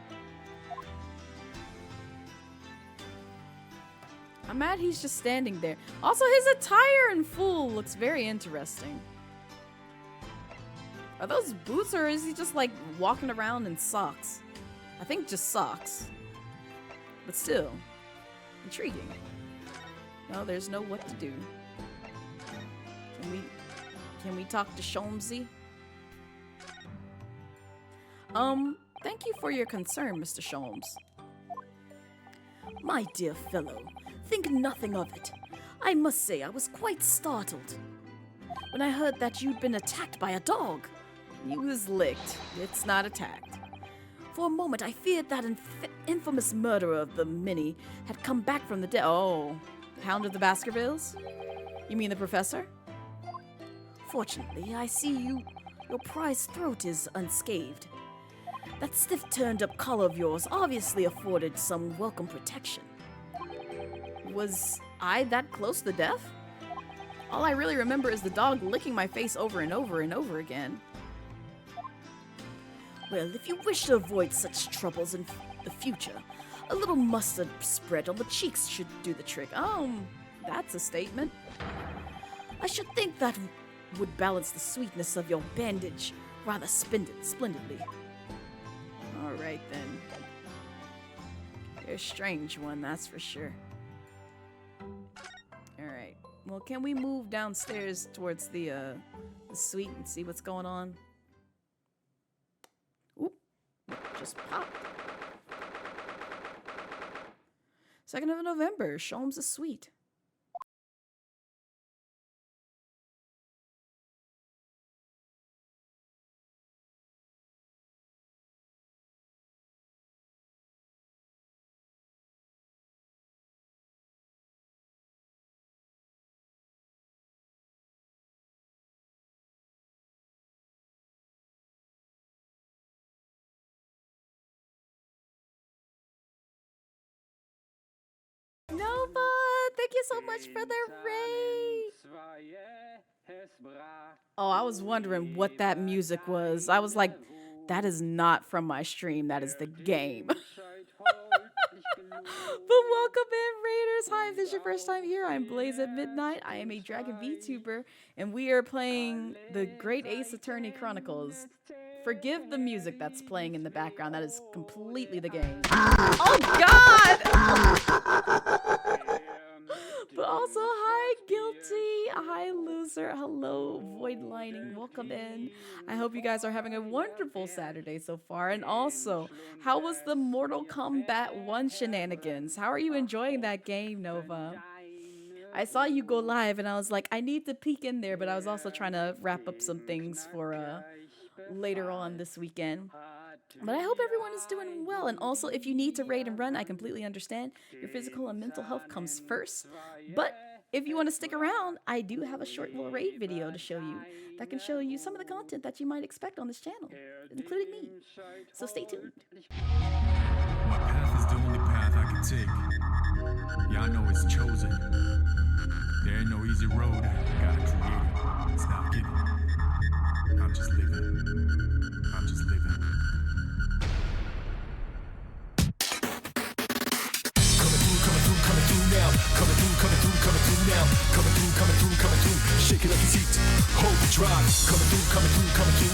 I'm mad he's just standing there. Also, his attire in full looks very interesting. Are those boots, or is he just like walking around in socks? I think just socks. But still, intriguing. No, there's no what to do. Can we talk to Sholmesy? Thank you for your concern, Mr. Sholmes. My dear fellow, think nothing of it. I must say I was quite startled when I heard that you'd been attacked by a dog. He was licked. It's not attacked. For a moment, I feared that infamous murderer of the Mini had come back from the dead. Oh, Hound of the Baskervilles? You mean the professor? Fortunately, I see your prized throat is unscathed. That stiff turned-up collar of yours obviously afforded some welcome protection. Was I that close to death? All I really remember is the dog licking my face over and over and over again. Well, if you wish to avoid such troubles in the future, a little mustard spread on the cheeks should do the trick. That's a statement. I should think that would balance the sweetness of your bandage rather splendidly. All right, then. You're a strange one, that's for sure. All right. Well, can we move downstairs towards the suite and see what's going on? Oop. Just popped. 2nd of November, Sholmes' suite. Nova, thank you so much for the raid. Oh, I was wondering what that music was. I was like, that is not from my stream. That is the game. But welcome in, Raiders. Hi, if this is your first time here, I'm Blazette Midnight. I am a Dragon VTuber, and we are playing the Great Ace Attorney Chronicles. Forgive the music that's playing in the background. That is completely the game. Oh, God! But also, hi, Guilty. Hi, Loser. Hello, Void Lining. Welcome in. I hope you guys are having a wonderful Saturday so far. And also, how was the Mortal Kombat 1 shenanigans? How are you enjoying that game, Nova? I saw you go live, and I was like, I need to peek in there, but I was also trying to wrap up some things for later on this weekend. But I hope everyone is doing well. And also, if you need to raid and run, I completely understand. Your physical and mental health comes first. But if you want to stick around, I do have a short little raid video to show you that can show you some of the content that you might expect on this channel, including me. So stay tuned. My path is the only path I can take. Yeah, I know it's chosen. There ain't no easy road. Gotta create it. It's not given. I'm just living. I'm just living. Coming through now. Coming through now. Coming through. Shake it like it's heat. Hold the drive. Coming through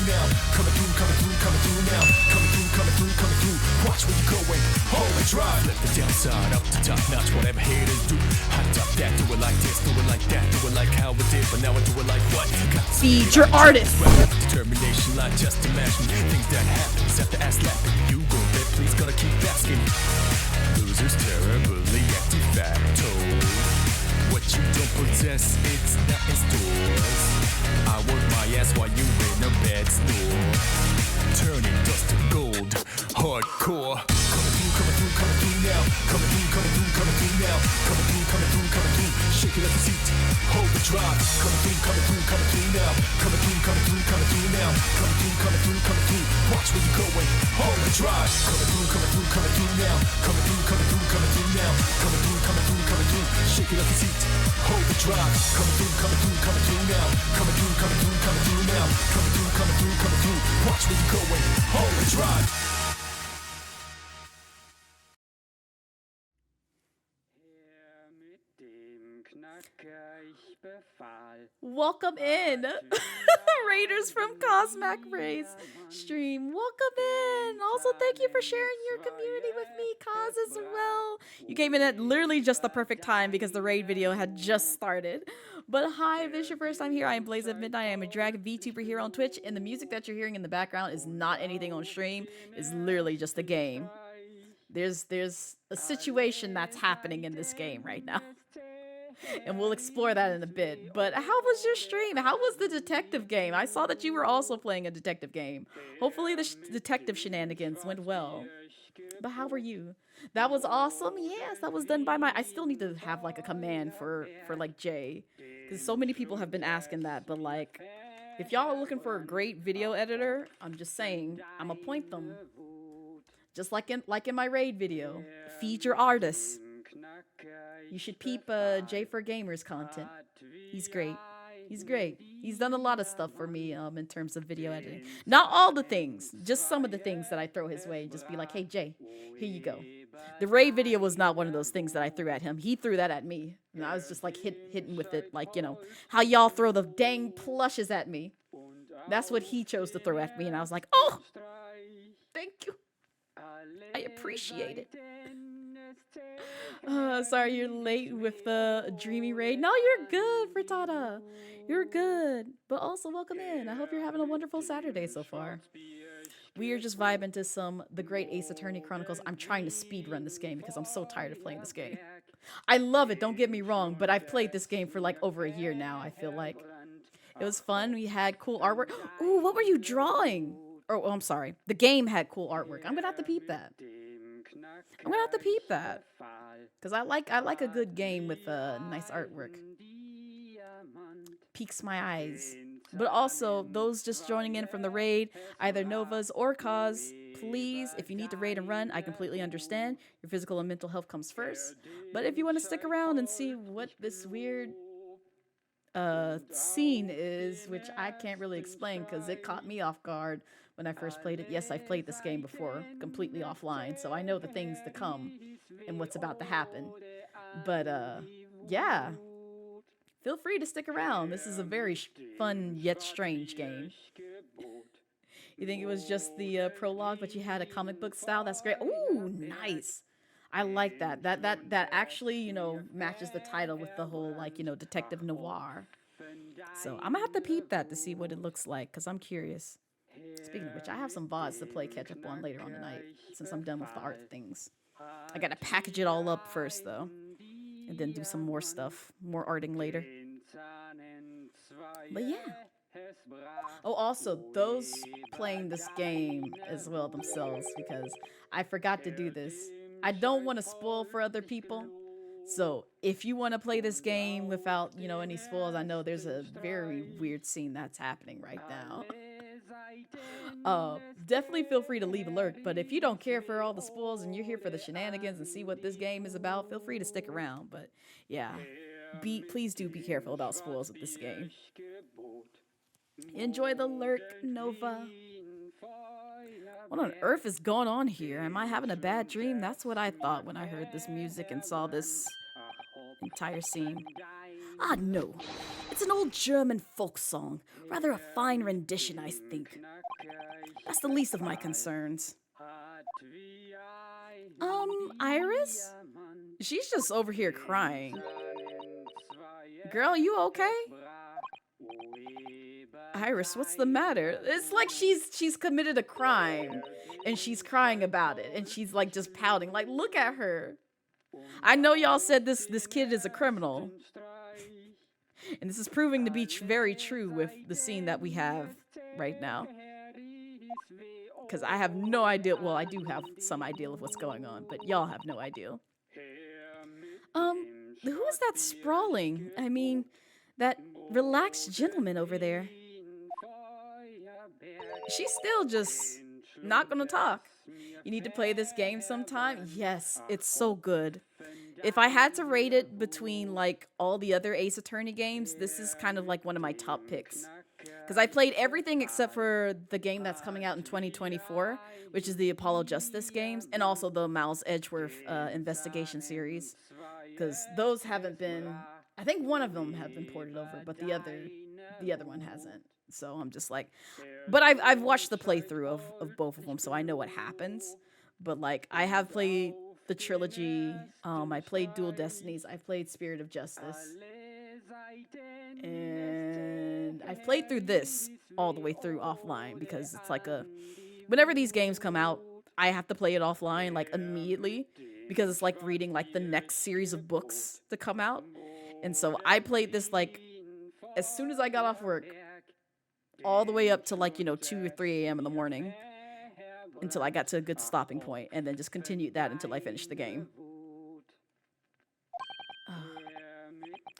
now. Coming through now. Coming through. Watch where you're going. Hold the drive. Let the downside up to top notch. Whatever haters do. Hot top that. Do it like this. Do it like that. Do it like how we did. But now I do it like what? Feed your artist. Determination, like just imagine things that happen. Except the ass slapping. You go bet. Please gonna keep asking. Losers terribly active facto. What you don't possess, it's not in stores. I work my ass while you in a bad store. Turning dust to gold, hardcore. Coming through now. Coming through now. Coming through. Shake it like it's heat. Hold the drive. Coming through now. Coming through now. Coming through. Watch where you're going. Hold the drive. Coming through now. Coming through now. Coming through, coming through, coming through. Shake it up your seat. Hold the drive. Coming through, coming through, coming through now. Coming through, coming through, coming through now. Coming through, coming through, coming through. Watch where you going. Hold the drive. Welcome in, Raiders from Cosmac Ray's stream. Welcome in. Also, thank you for sharing your community with me, Cos, as well. You came in at literally just the perfect time because the raid video had just started. But hi, if this is your first time here, I am Blazette Midnight. I am a drag VTuber here on Twitch, and the music that you're hearing in the background is not anything on stream. It's literally just a game. There's a situation that's happening in this game right now. And we'll explore that in a bit. But how was your stream? How was the detective game? I saw that you were also playing a detective game. Hopefully the detective shenanigans went well. But how were you? That was awesome. Yes, that was done by I still need to have like a command for like Jay. Because so many people have been asking that. But like, if y'all are looking for a great video editor, I'm just saying, I'm gonna point them. Just like in my raid video. Feed your artists. You should peep J for Gamers content. He's great. He's great. He's done a lot of stuff for me in terms of video editing. Not all the things, just some of the things that I throw his way. Just be like, hey Jay, here you go. The raid video was not one of those things that I threw at him. He threw that at me. And I was just like hitting with it, like, you know, how y'all throw the dang plushes at me. That's what he chose to throw at me. And I was like, oh, thank you. I appreciate it. Sorry you're late with the dreamy raid. No, you're good, Frittata. You're good. But also, welcome in. I hope you're having a wonderful Saturday so far. We are just vibing to the Great Ace Attorney Chronicles. I'm trying to speedrun this game because I'm so tired of playing this game. I love it, don't get me wrong, but I've played this game for like over a year now, I feel like. It was fun. We had cool artwork. Ooh, what were you drawing? Oh, I'm sorry. The game had cool artwork. I'm gonna have to peep that. Because I like a good game with nice artwork. Piques my eyes. But also, those just joining in from the raid, either Novas or Cause, please, if you need to raid and run, I completely understand. Your physical and mental health comes first. But if you want to stick around and see what this weird scene is, which I can't really explain because it caught me off guard when I first played it. Yes, I've played this game before, completely offline, so I know the things to come and what's about to happen. But, yeah. Feel free to stick around. This is a very fun yet strange game. You think it was just the prologue, but you had a comic book style? That's great. Ooh, nice. I like that. That actually, you know, matches the title with the whole, like, you know, detective noir. So I'm gonna have to peep that to see what it looks like, because I'm curious. Speaking of which, I have some VODs to play catch up on later on tonight, since I'm done with the art things. I gotta package it all up first, though, and then do some more stuff, more arting later. But yeah. Oh, also, those playing this game as well themselves, because I forgot to do this. I don't want to spoil for other people. So if you want to play this game without, you know, any spoils, I know there's a very weird scene that's happening right now. Definitely feel free to leave a lurk, but if you don't care for all the spoils and you're here for the shenanigans and see what this game is about, feel free to stick around. But yeah, please do be careful about spoils with this game. Enjoy the lurk, Nova. What on earth is going on here? Am I having a bad dream? That's what I thought when I heard this music and saw this entire scene. Ah, no. It's an old German folk song. Rather a fine rendition, I think. That's the least of my concerns. Iris? She's just over here crying. Girl, you okay? Iris, what's the matter? It's like she's committed a crime and she's crying about it and she's like just pouting. Like, look at her. I know y'all said this kid is a criminal. And this is proving to be very true with the scene that we have right now. Because I have no idea. Well, I do have some idea of what's going on, but y'all have no idea. Who is that sprawling? I mean, that relaxed gentleman over there. She's still just not gonna talk. You need to play this game sometime. Yes, it's so good. If I had to rate it between like all the other Ace Attorney games, this is kind of like one of my top picks. Because I played everything except for the game that's coming out in 2024, which is the Apollo Justice games, and also the Miles Edgeworth investigation series. Because those haven't been, I think one of them have been ported over, but the other one hasn't. So I'm just like, but I've watched the playthrough of both of them, so I know what happens. But like, I have played the trilogy. I played Dual Destinies. I played Spirit of Justice, and I've played through this all the way through offline because it's like whenever these games come out, I have to play it offline like immediately because it's like reading like the next series of books to come out. And so I played this like as soon as I got off work, all the way up to like 2 or 3 a.m. in the morning, until I got to a good stopping point, and then just continued that until I finished the game.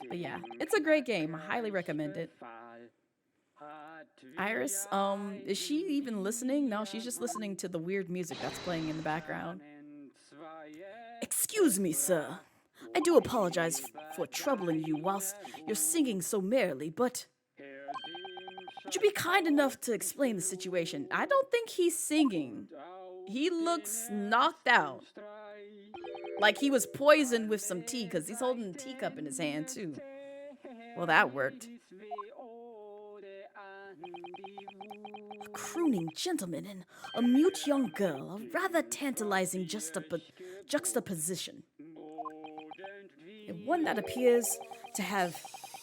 But yeah, it's a great game. I highly recommend it. Iris, is she even listening? No, she's just listening to the weird music that's playing in the background. Excuse me, sir. I do apologize for troubling you whilst you're singing so merrily, but would you be kind enough to explain the situation? I don't think he's singing. He looks knocked out. Like he was poisoned with some tea, because he's holding a teacup in his hand, too. Well, that worked. A crooning gentleman and a mute young girl, a rather tantalizing juxtaposition. And one that appears to have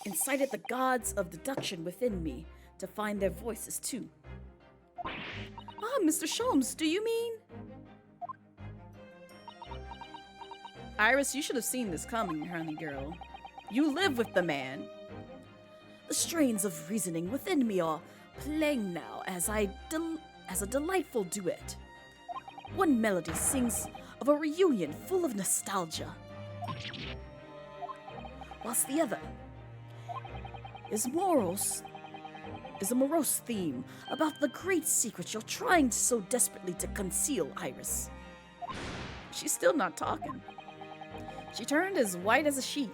incited the gods of deduction within me to find their voices, too. Ah, Mr. Sholmes, do you mean? Iris, you should have seen this coming, honey girl. You live with the man. The strains of reasoning within me are playing now as a delightful duet. One melody sings of a reunion full of nostalgia, whilst the other is a morose theme about the great secret you're trying so desperately to conceal, Iris. She's still not talking. She turned as white as a sheet.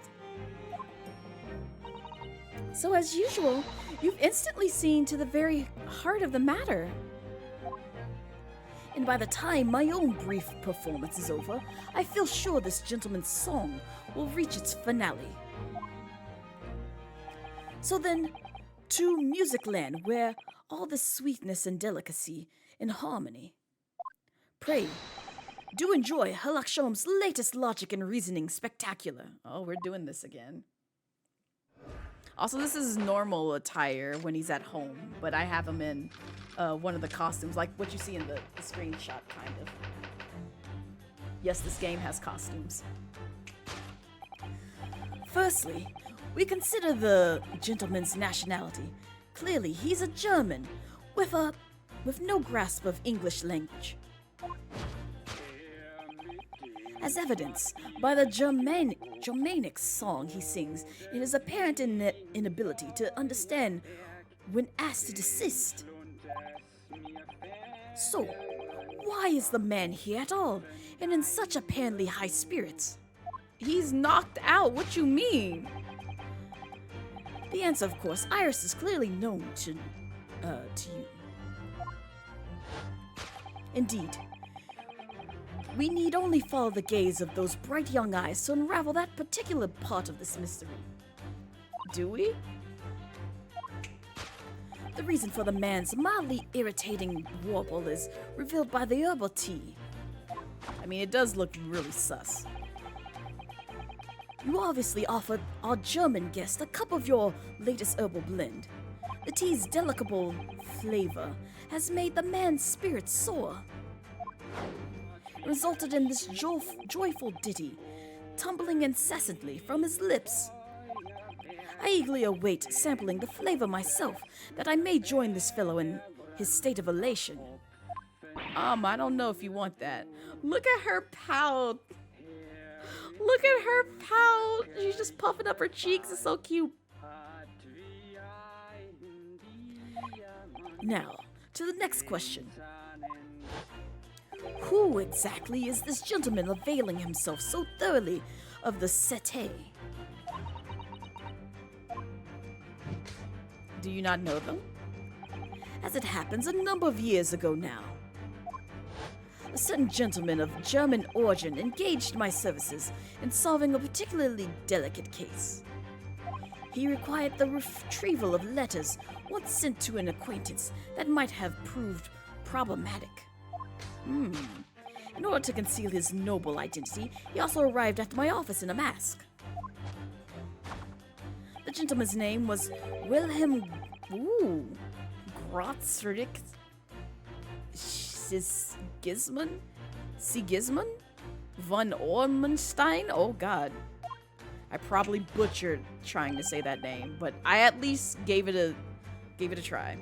So as usual, you've instantly seen to the very heart of the matter. And by the time my own brief performance is over, I feel sure this gentleman's song will reach its finale. So then, to Musicland, where all the sweetness and delicacy and harmony. Pray, do enjoy Herlock Sholmes' latest logic and reasoning spectacular. Oh, we're doing this again. Also, this is normal attire when he's at home, but I have him in one of the costumes, like what you see in the screenshot, kind of. Yes, this game has costumes. Firstly, we consider the gentleman's nationality. Clearly, he's a German with no grasp of English language. As evidenced by the Germanic song he sings and his apparent inability to understand when asked to desist. So, why is the man here at all, and in such apparently high spirits? He's knocked out. What you mean? The answer, of course, Iris is clearly known to you. Indeed, we need only follow the gaze of those bright young eyes to unravel that particular part of this mystery. Do we? The reason for the man's mildly irritating warble is revealed by the herbal tea. I mean, it does look really sus. You obviously offered our German guest a cup of your latest herbal blend. The tea's delectable flavor has made the man's spirits soar. It resulted in this joyful ditty, tumbling incessantly from his lips. I eagerly await sampling the flavor myself, that I may join this fellow in his state of elation. I don't know if you want that. Look at her pout. Look at her pout. She's just puffing up her cheeks. It's so cute. Now, to the next question. Who exactly is this gentleman availing himself so thoroughly of the cete? Do you not know them? As it happens, a number of years ago now, a certain gentleman of German origin engaged my services in solving a particularly delicate case. He required the retrieval of letters once sent to an acquaintance that might have proved problematic. In order to conceal his noble identity, he also arrived at my office in a mask. The gentleman's name was Wilhelm Grotzrick Sigismund von Ormenstein? Oh god. I probably butchered trying to say that name, but I at least gave it a try.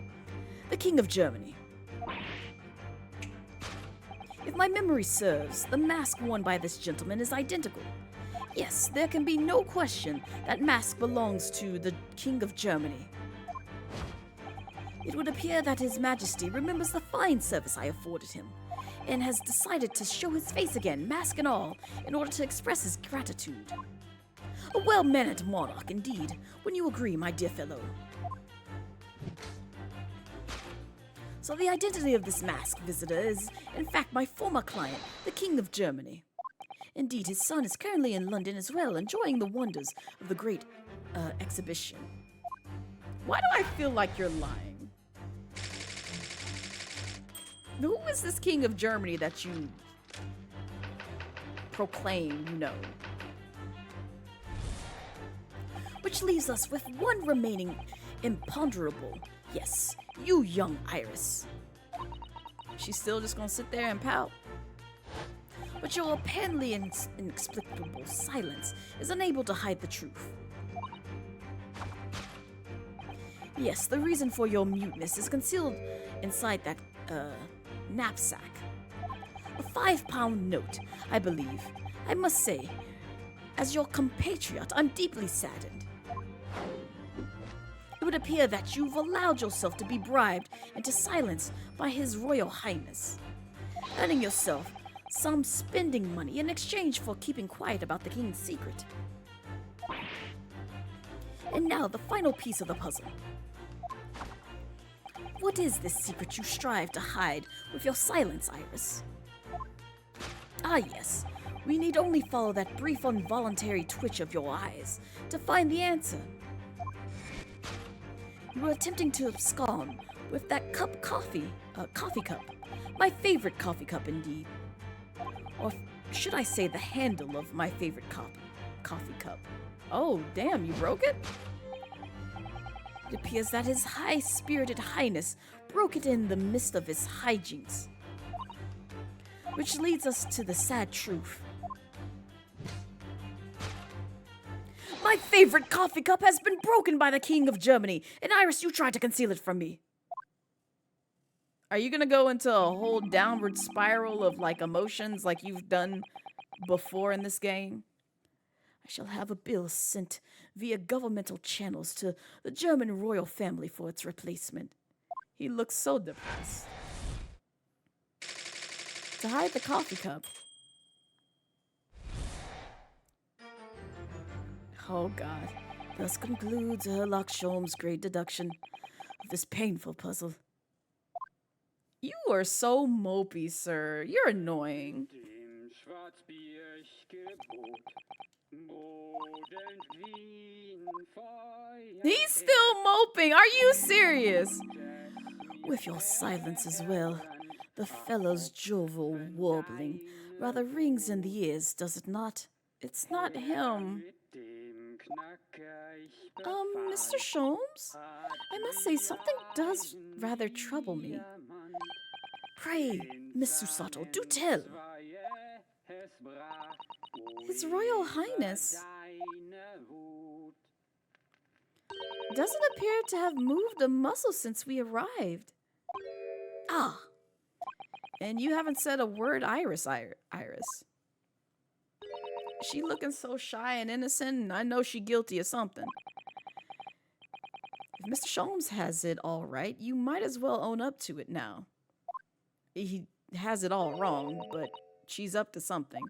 The King of Germany. If my memory serves, the mask worn by this gentleman is identical. Yes, there can be no question that mask belongs to the King of Germany. It would appear that His Majesty remembers the fine service I afforded him, and has decided to show his face again, mask and all, in order to express his gratitude. A well-mannered monarch indeed, when you agree, my dear fellow. So the identity of this masked visitor is, in fact, my former client, the King of Germany. Indeed, his son is currently in London as well, enjoying the wonders of the great exhibition. Why do I feel like you're lying? Who is this King of Germany that you proclaim you know? Which leaves us with one remaining imponderable. Yes, you young Iris. She's still just gonna sit there and pout? But your apparently inexplicable silence is unable to hide the truth. Yes, the reason for your muteness is concealed inside that, knapsack. A £5 note, I believe. I must say, as your compatriot, I'm deeply saddened. It would appear that you've allowed yourself to be bribed into silence by His Royal Highness, earning yourself some spending money in exchange for keeping quiet about the king's secret. And now the final piece of the puzzle. What is this secret you strive to hide with your silence, Iris? Ah yes, we need only follow that brief involuntary twitch of your eyes to find the answer. You were attempting to abscond with that coffee cup. My favorite coffee cup indeed. Or should I say the handle of my favorite coffee cup. Oh, damn, you broke it? It appears that His high-spirited highness broke it in the midst of his hijinks. Which leads us to the sad truth. My favorite coffee cup has been broken by the King of Germany, and Iris, you tried to conceal it from me. Are you gonna go into a whole downward spiral of like emotions like you've done before in this game? I shall have a bill sent via governmental channels to the German royal family for its replacement. He looks so depressed. To hide the coffee cup. Oh god. Thus concludes Herlock Sholm's great deduction of this painful puzzle. You are so mopey, sir. You're annoying. He's still moping. Are you serious? With your silence as well. The fellow's jovial warbling rather rings in the ears, does it not? It's not him. Mr. Sholmes? I must say, something does rather trouble me. Pray, Miss Susato, do tell. His Royal Highness doesn't appear to have moved a muscle since we arrived. Ah. And you haven't said a word, Iris. She looking so shy and innocent, and I know she guilty of something. If Mr. Sholmes has it all right, you might as well own up to it now. has it all wrong, but she's up to something.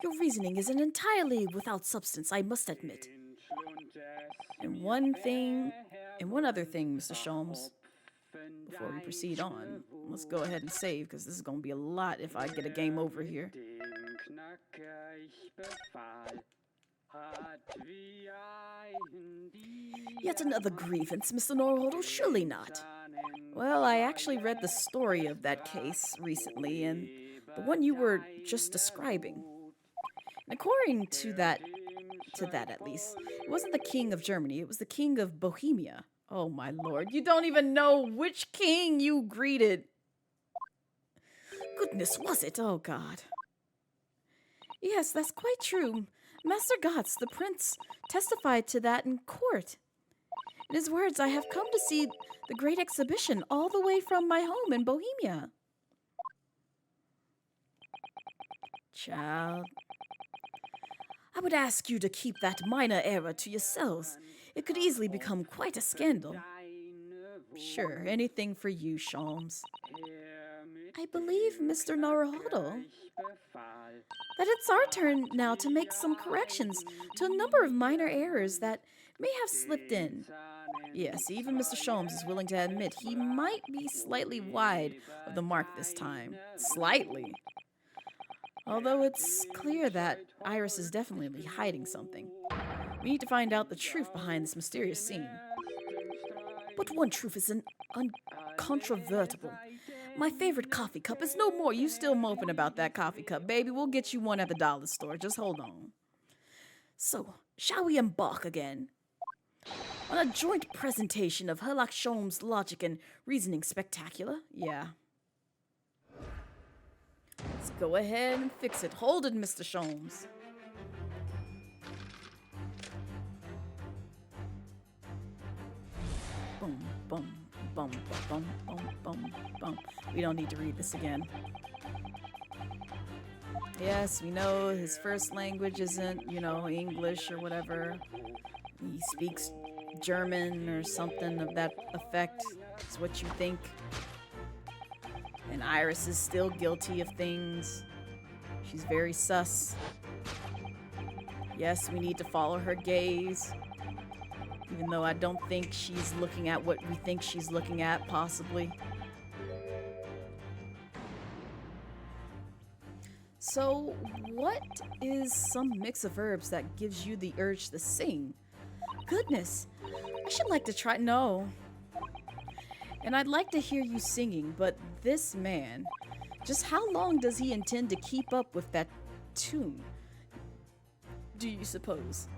Your reasoning isn't entirely without substance, I must admit. And one other thing, Mr. Sholmes. Before we proceed on, let's go ahead and save, because this is going to be a lot if I get a game over here. Yet another grievance, Mr. Naruhodo? Surely not. Well, I actually read the story of that case recently, and the one you were just describing. And according to that at least, it wasn't the king of Germany, it was the king of Bohemia. Oh my lord, you don't even know which king you greeted. Goodness, was it? Oh god. Yes, that's quite true. Master Gotz, the prince, testified to that in court. In his words, I have come to see the great exhibition all the way from my home in Bohemia. Child, I would ask you to keep that minor error to yourselves. It could easily become quite a scandal. Sure, anything for you, Sholmes. I believe, Mr. Naruhodo, that it's our turn now to make some corrections to a number of minor errors that may have slipped in. Yes, even Mr. Sholmes is willing to admit he might be slightly wide of the mark this time. Slightly. Although it's clear that Iris is definitely hiding something. We need to find out the truth behind this mysterious scene. But one truth is uncontrovertible. My favorite coffee cup is no more. You still moping about that coffee cup, baby. We'll get you one at the dollar store. Just hold on. So, shall we embark again? On a joint presentation of Herlock Sholmes' logic and reasoning spectacular? Yeah. Let's go ahead and fix it. Hold it, Mr. Sholmes. Boom, boom, boom, boom, boom, boom, boom. We don't need to read this again. Yes, we know his first language isn't, English or whatever. He speaks German or something of that effect. It's what you think. And Iris is still guilty of things. She's very sus. Yes, we need to follow her gaze. Even though I don't think she's looking at what we think she's looking at, possibly. So, what is some mix of herbs that gives you the urge to sing? Goodness, I should like to try. No. And I'd like to hear you singing, but this man, just how long does he intend to keep up with that tune? Do you suppose?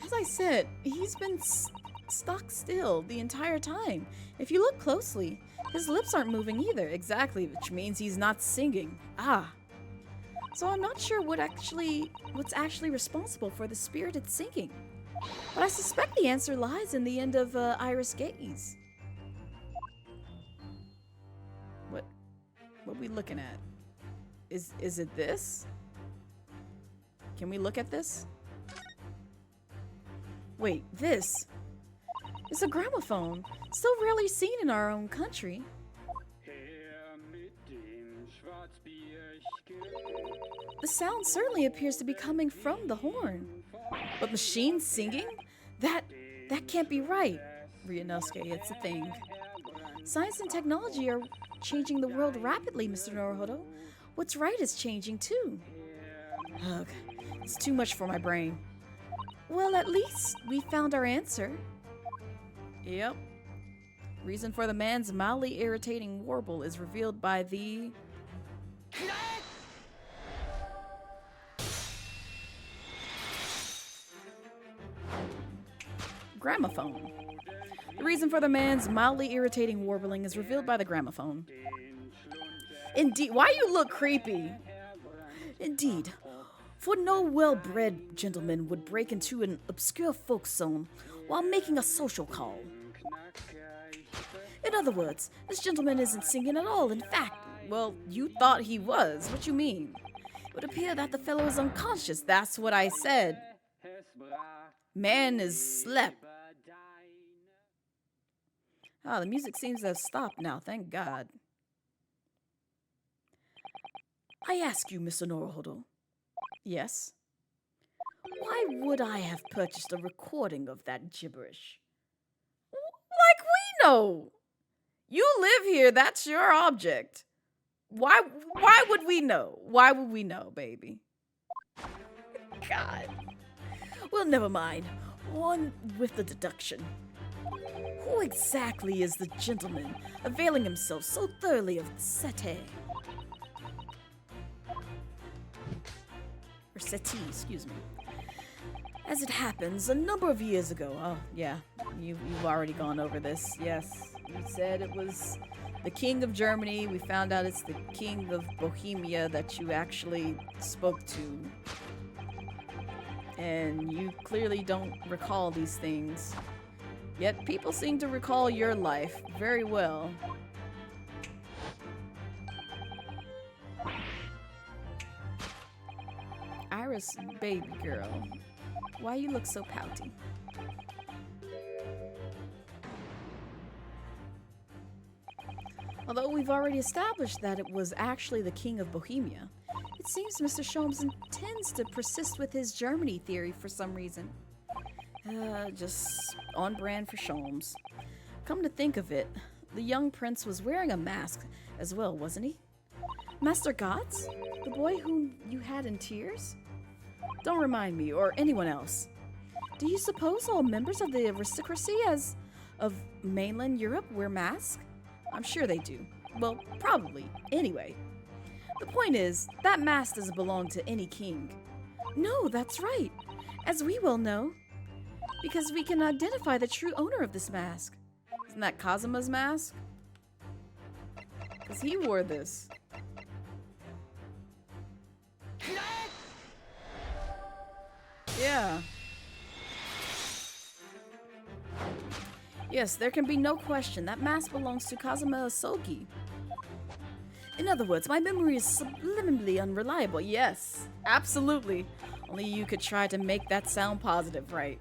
As I said, he's been stock still the entire time. If you look closely, his lips aren't moving either. Exactly, which means he's not singing. Ah. So I'm not sure what's actually responsible for the spirited singing. But I suspect the answer lies in the end of Iris' gaze. What are we looking at? Is it this? Can we look at this? Wait, this is a gramophone, still rarely seen in our own country. The sound certainly appears to be coming from the horn. But machines singing? That can't be right. Ryunosuke, it's a thing. Science and technology are changing the world rapidly, Mr. Naruhodo. What's right is changing too. Ugh, it's too much for my brain. Well, at least we found our answer. Yep. Reason for the man's mildly irritating warble is revealed by the... gramophone. The reason for the man's mildly irritating warbling is revealed by the gramophone. Indeed, why you look creepy? Indeed, for no well-bred gentleman would break into an obscure folk song while making a social call. In other words, this gentleman isn't singing at all. In fact, well, you thought he was. What you mean? It would appear that the fellow is unconscious. That's what I said. Man is slept. Ah, the music seems to have stopped now, thank God. I ask you, Mr. Norohodo, Yes? why would I have purchased a recording of that gibberish? Like we know! You live here, that's your object. Why would we know? Why would we know, baby? God. Well, never mind. On with the deduction. Who exactly is the gentleman availing himself so thoroughly of the settee? Or settee, excuse me. As it happens, a number of years ago, Oh, yeah. You've already gone over this. Yes. You said it was the king of Germany. We found out it's the king of Bohemia that you actually spoke to. And you clearly don't recall these things. Yet people seem to recall your life very well. Iris, baby girl, why you look so pouty? Although we've already established that it was actually the king of Bohemia, it seems Mr. Sholmes intends to persist with his Germany theory for some reason. Just on brand for Sholmes. Come to think of it, the young prince was wearing a mask as well, wasn't he? Master Gotts? The boy whom you had in tears? Don't remind me, or anyone else. Do you suppose all members of the aristocracy of mainland Europe wear masks? I'm sure they do. Well, probably. Anyway. The point is, that mask doesn't belong to any king. No, that's right. As we well know. Because we can identify the true owner of this mask. Isn't that Kazuma's mask? Because he wore this. Yeah. Yes, there can be no question. That mask belongs to Kazuma Asogi. In other words, my memory is subliminally unreliable. Yes, absolutely. Only you could try to make that sound positive, right?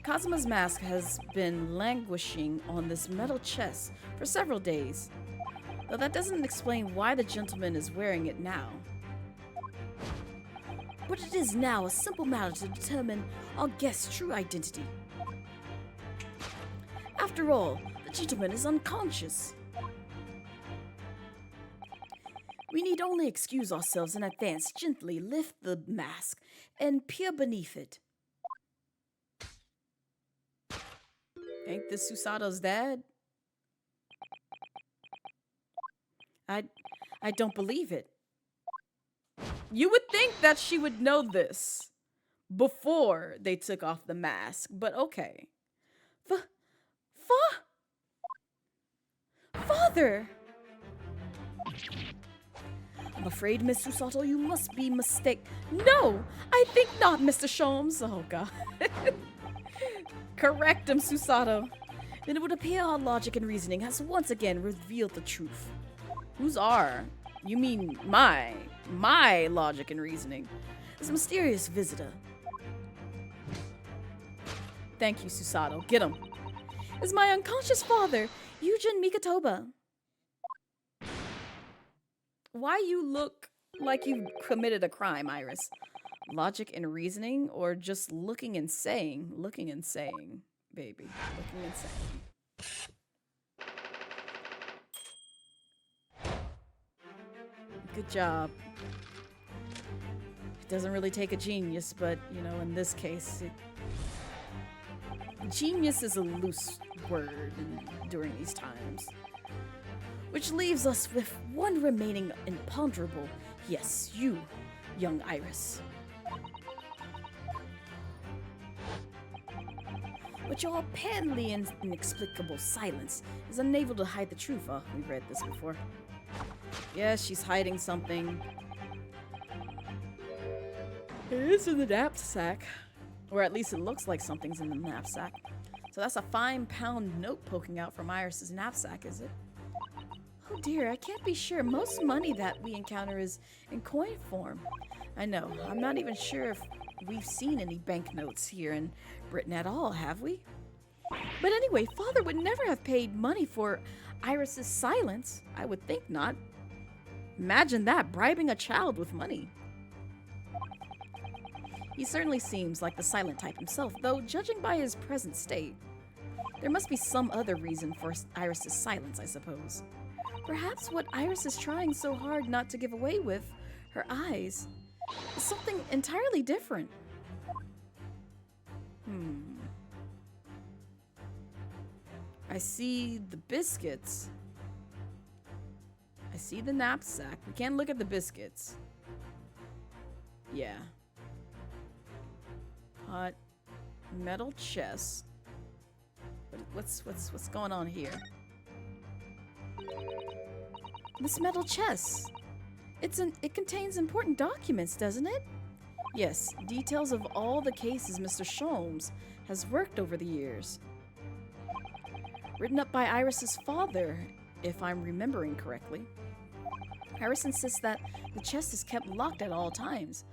Kazuma's mask has been languishing on this metal chest for several days, though that doesn't explain why the gentleman is wearing it now. But it is now a simple matter to determine our guest's true identity. After all, the gentleman is unconscious. We need only excuse ourselves in advance, gently lift the mask, and peer beneath it. Ain't this Susato's dad? I don't believe it. You would think that she would know this before they took off the mask, but okay. Father! I'm afraid, Miss Susato, you must be mistaken. No, I think not, Mr. Sholmes. Oh, God. Correct him, Susato. Then it would appear our logic and reasoning has once again revealed the truth. Who's our? You mean my logic and reasoning. This mysterious visitor Thank you, Susato. Get him. is my unconscious father, Eugen Mikatoba. Why you look like you committed a crime, Iris? Logic and reasoning, or just looking and saying? Looking and saying, baby. Looking and saying. Good job. It doesn't really take a genius, but, you know, in this case, genius is a loose word during these times. Which leaves us with one remaining imponderable. Yes, you, young Iris. But your apparently inexplicable silence is unable to hide the truth. Oh, we read this before. Yeah, she's hiding something. It is in the knapsack. Or at least it looks like something's in the knapsack. So that's a £5 note poking out from Iris's knapsack, is it? Oh dear, I can't be sure. Most money that we encounter is in coin form. I know, I'm not even sure if we've seen any banknotes here in Britain at all, have we? But anyway, Father would never have paid money for Iris's silence. I would think not. Imagine that, bribing a child with money. He certainly seems like the silent type himself, though judging by his present state, there must be some other reason for Iris's silence, I suppose. Perhaps what Iris is trying so hard not to give away with her eyes is something entirely different. I see the biscuits. I see the knapsack. We can't look at the biscuits. Yeah. Pot. Metal chest. What's going on here? This metal chest. It contains important documents, doesn't it? Yes, details of all the cases Mr. Sholmes has worked over the years. Written up by Iris's father, if I'm remembering correctly. Iris insists that the chest is kept locked at all times.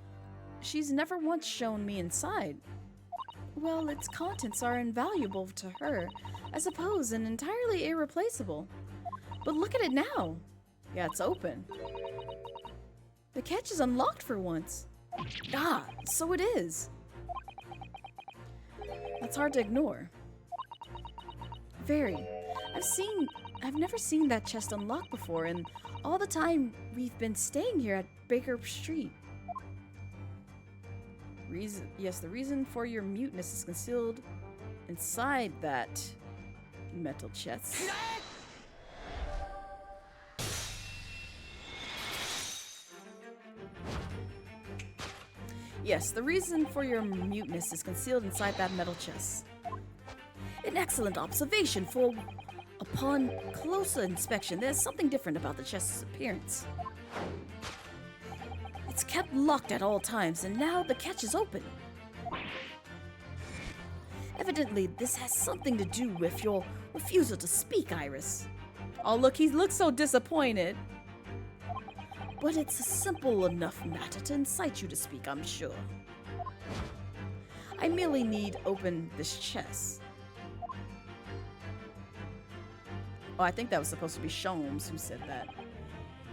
She's never once shown me inside. Well, its contents are invaluable to her, I suppose, and entirely irreplaceable. But look at it now. Yeah, it's open. The catch is unlocked for once. Ah, so it is. That's hard to ignore. Very. I've never seen that chest unlocked before, and all the time we've been staying here at Baker Street. Yes, the reason for your muteness is concealed inside that metal chest. Yes, the reason for your muteness is concealed inside that metal chest. An excellent observation, for upon closer inspection, there's something different about the chest's appearance. It's kept locked at all times, and now the catch is open. Evidently, this has something to do with your refusal to speak, Iris. Oh, look, he looks so disappointed. But it's a simple enough matter to incite you to speak, I'm sure. I merely need open this chest. Oh, I think that was supposed to be Sholmes who said that.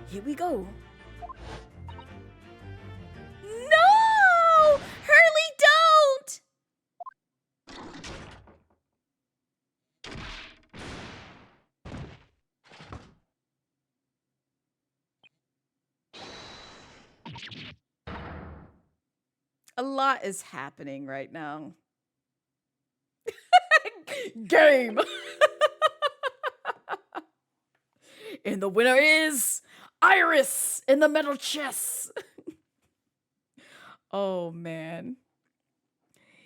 Here we go. No! Hurley, don't! A lot is happening right now. Game! And the winner is Iris in the metal chest. Oh, man.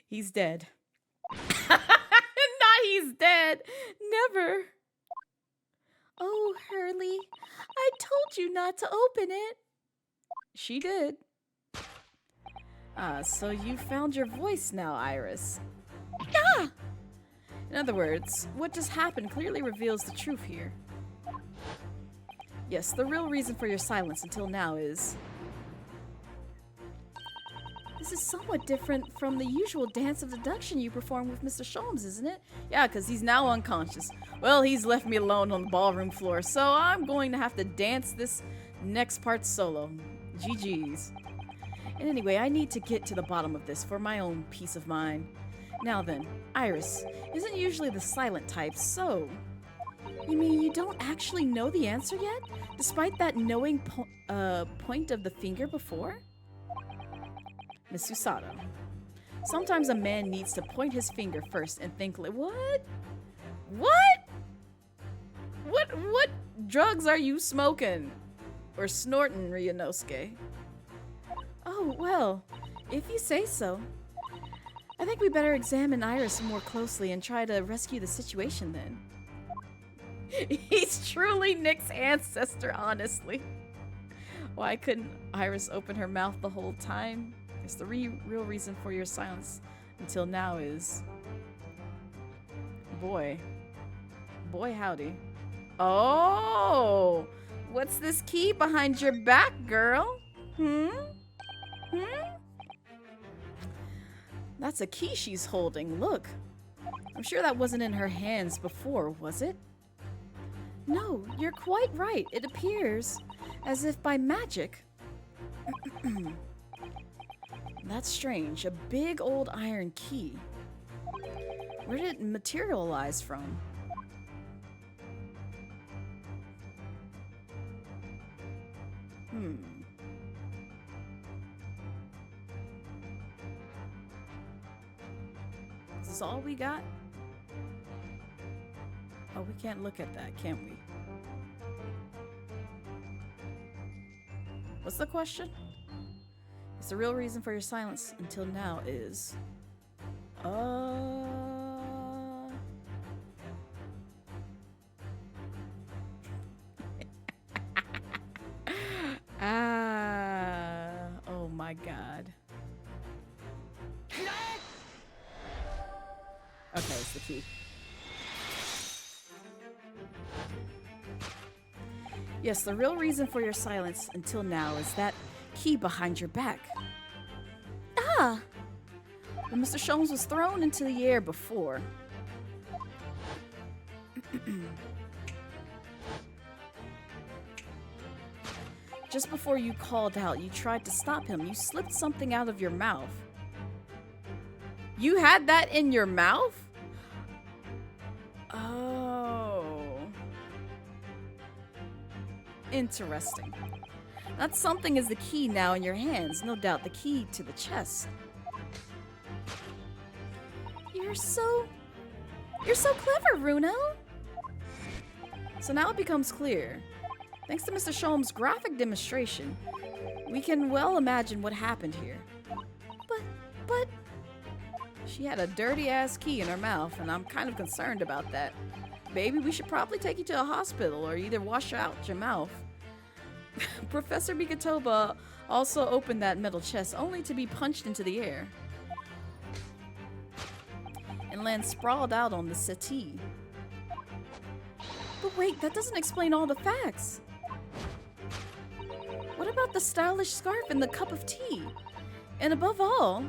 He's dead. Not he's dead. Never. Oh, Hurley, I told you not to open it. She did. So you found your voice now, Iris. Ah! In other words, what just happened clearly reveals the truth here. Yes, the real reason for your silence until now is... This is somewhat different from the usual dance of deduction you perform with Mr. Sholmes, isn't it? Yeah, because he's now unconscious. Well, he's left me alone on the ballroom floor, so I'm going to have to dance this next part solo. GG's. And anyway, I need to get to the bottom of this for my own peace of mind. Now then, Iris isn't usually the silent type, so... You mean you don't actually know the answer yet? Despite that knowing point of the finger before? Miss Susato. Sometimes a man needs to point his finger first and think like, what? What drugs are you smoking? Or snorting, Ryunosuke? Oh, well, if you say so. I think we better examine Iris more closely and try to rescue the situation then. He's truly Nick's ancestor, honestly. Why couldn't Iris open her mouth the whole time? Guess the real reason for your silence until now is... Boy howdy. Oh! What's this key behind your back, girl? That's a key she's holding. Look. I'm sure that wasn't in her hands before, was it? No, you're quite right. It appears as if by magic. That's strange. A big old iron key. Where did it materialize from? Is this all we got? Oh, we can't look at that, can we? What's the question? It's the real reason for your silence until now is... Oh my god. Okay, it's the key. Yes, the real reason for your silence until now is that key behind your back. Ah! When Mr. Sholmes was thrown into the air before. Just before you called out, you tried to stop him. You slipped something out of your mouth. You had that in your mouth? Oh. Interesting. That something is the key now in your hands. No doubt the key to the chest. You're so clever, Runo. So now it becomes clear. Thanks to Mr. Sholmes' graphic demonstration, we can well imagine what happened here. But... She had a dirty-ass key in her mouth, and I'm kind of concerned about that. Baby, we should probably take you to a hospital or either wash out your mouth. Professor Mikitoba also opened that metal chest only to be punched into the air and land sprawled out on the settee. But wait, that doesn't explain all the facts. What about the stylish scarf and the cup of tea? And above all,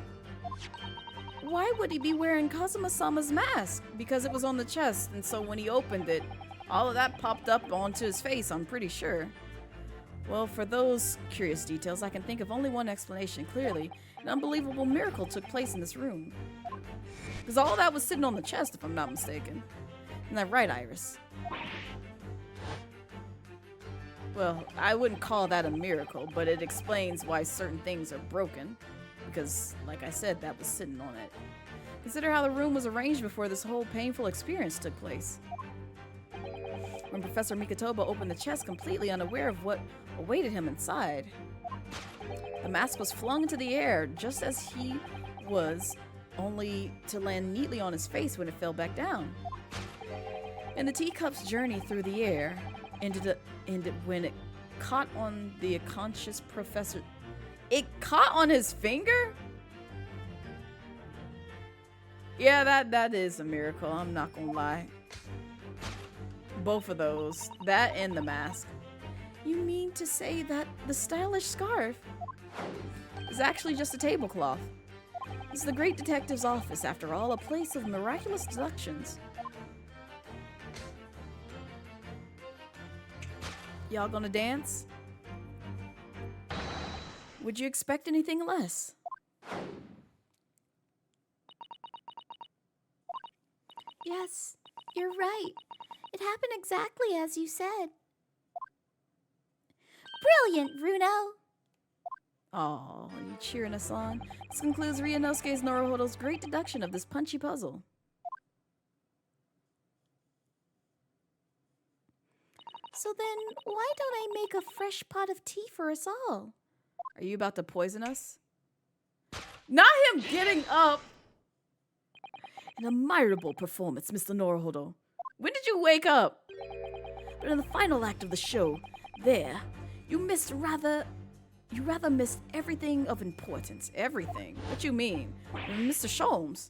why would he be wearing Kazuma-sama's mask? Because it was on the chest, and so when he opened it, all of that popped up onto his face, I'm pretty sure. Well, for those curious details, I can think of only one explanation. Clearly, an unbelievable miracle took place in this room. Because all that was sitting on the chest, if I'm not mistaken. Isn't that right, Iris? Well, I wouldn't call that a miracle, but it explains why certain things are broken. Because, like I said, that was sitting on it. Consider how the room was arranged before this whole painful experience took place. When Professor Mikitoba opened the chest completely unaware of what awaited him inside, the mask was flung into the air just as he was, only to land neatly on his face when it fell back down. And the teacup's journey through the air ended when it caught on the unconscious professor. It caught on his finger? Yeah, that is a miracle, I'm not gonna lie. Both of those, that and the mask. You mean to say that the stylish scarf is actually just a tablecloth? It's the great detective's office, after all, a place of miraculous deductions. Y'all gonna dance? Would you expect anything less? Yes, you're right. It happened exactly as you said. Brilliant, Runo! Oh, are you cheering us on? This concludes Ryunosuke's Norohodo's great deduction of this punchy puzzle. So then, why don't I make a fresh pot of tea for us all? Are you about to poison us? Not him getting up! An admirable performance, Mr. Norohodo. When did you wake up? But in the final act of the show, there, you rather missed everything of importance. Everything? What you mean? Mr. Sholmes?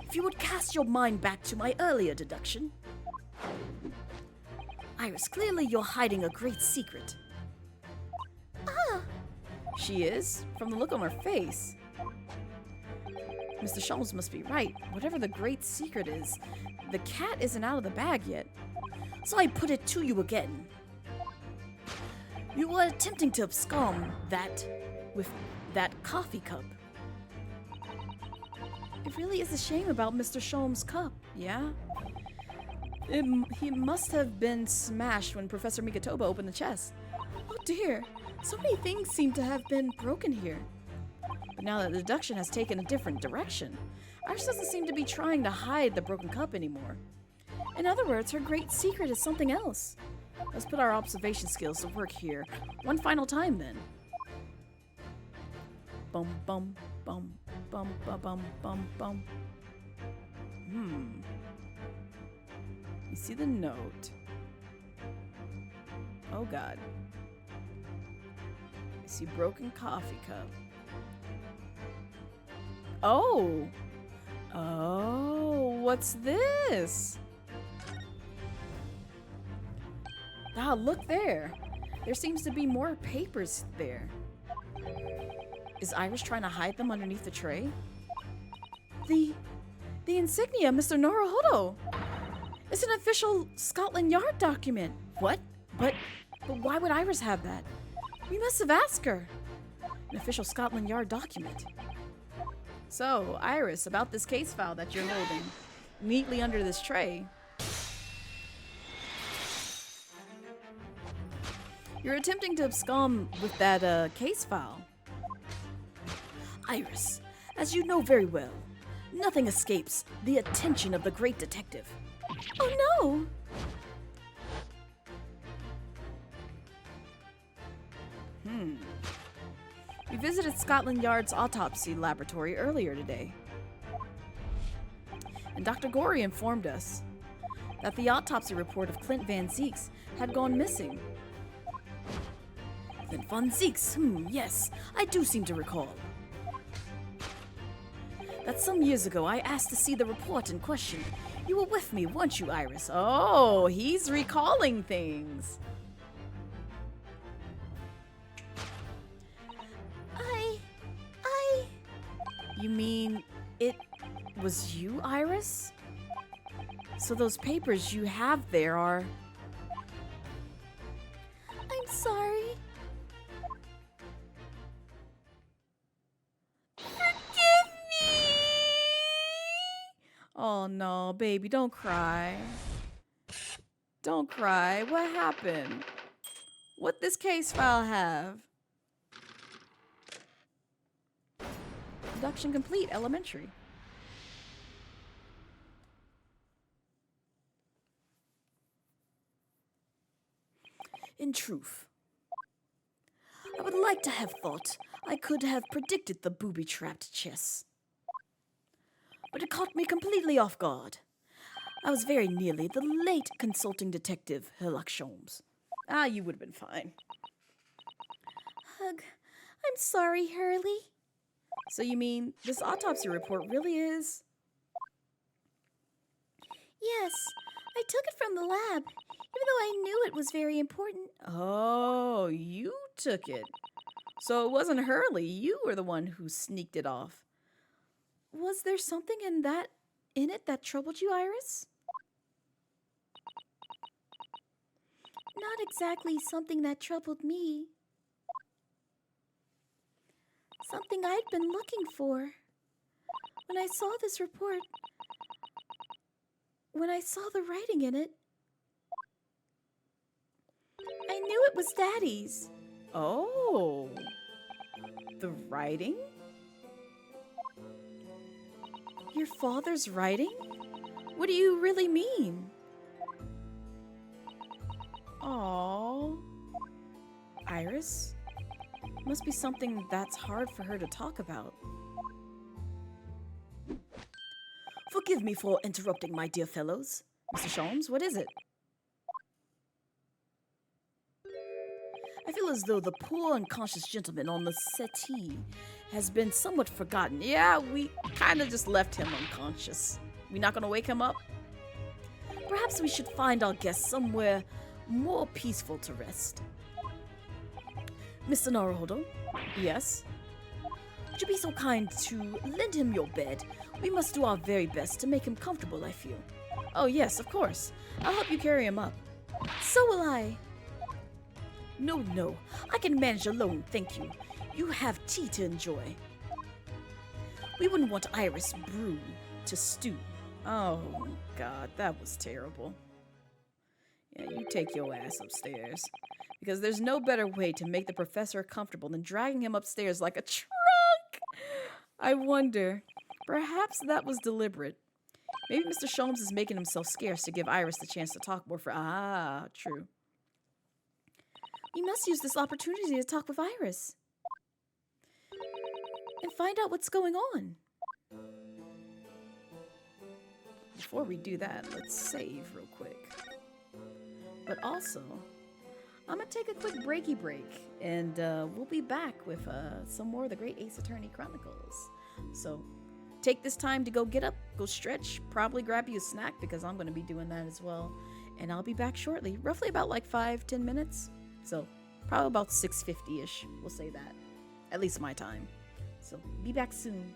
If you would cast your mind back to my earlier deduction. Iris, clearly you're hiding a great secret. Ah! She is, from the look on her face. Mr. Sholmes must be right. Whatever the great secret is, the cat isn't out of the bag yet. So I put it to you again. You were attempting to abscond that with that coffee cup. It really is a shame about Mr. Sholmes' cup, yeah? He must have been smashed when Professor Mikatoba opened the chest. Oh dear, so many things seem to have been broken here. But now that the deduction has taken a different direction, Iris doesn't seem to be trying to hide the broken cup anymore. In other words, her great secret is something else. Let's put our observation skills to work here. One final time then. Bum bum bum bum bum bum bum bum. You see the note. Oh god. You see broken coffee cup. Oh! Oh, what's this? Ah, look there. There seems to be more papers there. Is Iris trying to hide them underneath the tray? The insignia, Mr. Naruhodo! It's an official Scotland Yard document. What? But why would Iris have that? We must have asked her. An official Scotland Yard document. So, Iris, about this case file that you're holding neatly under this tray. You're attempting to abscond with that case file. Iris, as you know very well, nothing escapes the attention of the great detective. Oh no! We visited Scotland Yard's autopsy laboratory earlier today. And Dr. Gorey informed us that the autopsy report of Clint Van Zeeks had gone missing. Clint Van Zeeks, yes, I do seem to recall. That some years ago I asked to see the report in question. You were with me, weren't you, Iris? Oh, he's recalling things. You mean it was you, Iris? So those papers you have there are... I'm sorry. Forgive me! Oh no, baby, don't cry. Don't cry. What happened? What this case file have? Deduction complete, elementary. In truth, I would like to have thought I could have predicted the booby-trapped chess. But it caught me completely off guard. I was very nearly the late consulting detective, Herlock Sholmes. Ah, you would have been fine. Ugh, I'm sorry, Hurley. So you mean this autopsy report really is? Yes, I took it from the lab, even though I knew it was very important. Oh, you took it. So it wasn't Hurley, you were the one who sneaked it off. Was there something in it that troubled you, Iris? Not exactly something that troubled me. Something I'd been looking for. When I saw this report, when I saw the writing in it, I knew it was Daddy's. Oh, the writing? Your father's writing? What do you really mean? Aww. Iris? Must be something that's hard for her to talk about. Forgive me for interrupting, my dear fellows. Mr. Sholmes, what is it? I feel as though the poor unconscious gentleman on the settee has been somewhat forgotten. Yeah, we kind of just left him unconscious. We not gonna wake him up? Perhaps we should find our guest somewhere more peaceful to rest. Mr. Naruhodo? Yes? would you be so kind to lend him your bed? We must do our very best to make him comfortable, I feel. Oh, yes, of course. I'll help you carry him up. So will I. No, I can manage alone, thank you. You have tea to enjoy. We wouldn't want Iris brew to stew. Oh, God, that was terrible. Yeah, you take your ass upstairs. Because there's no better way to make the professor comfortable than dragging him upstairs like a trunk. I wonder, perhaps that was deliberate. Maybe Mr. Sholmes is making himself scarce to give Iris the chance to talk more for... Ah, true. We must use this opportunity to talk with Iris. And find out what's going on. Before we do that, let's save real quick. But also, I'm going to take a quick breaky break, and we'll be back with some more of the Great Ace Attorney Chronicles. So, take this time to go get up, go stretch, probably grab you a snack, because I'm going to be doing that as well. And I'll be back shortly, roughly about like 5-10 minutes. So, probably about 6:50-ish, we'll say that. At least my time. So, be back soon.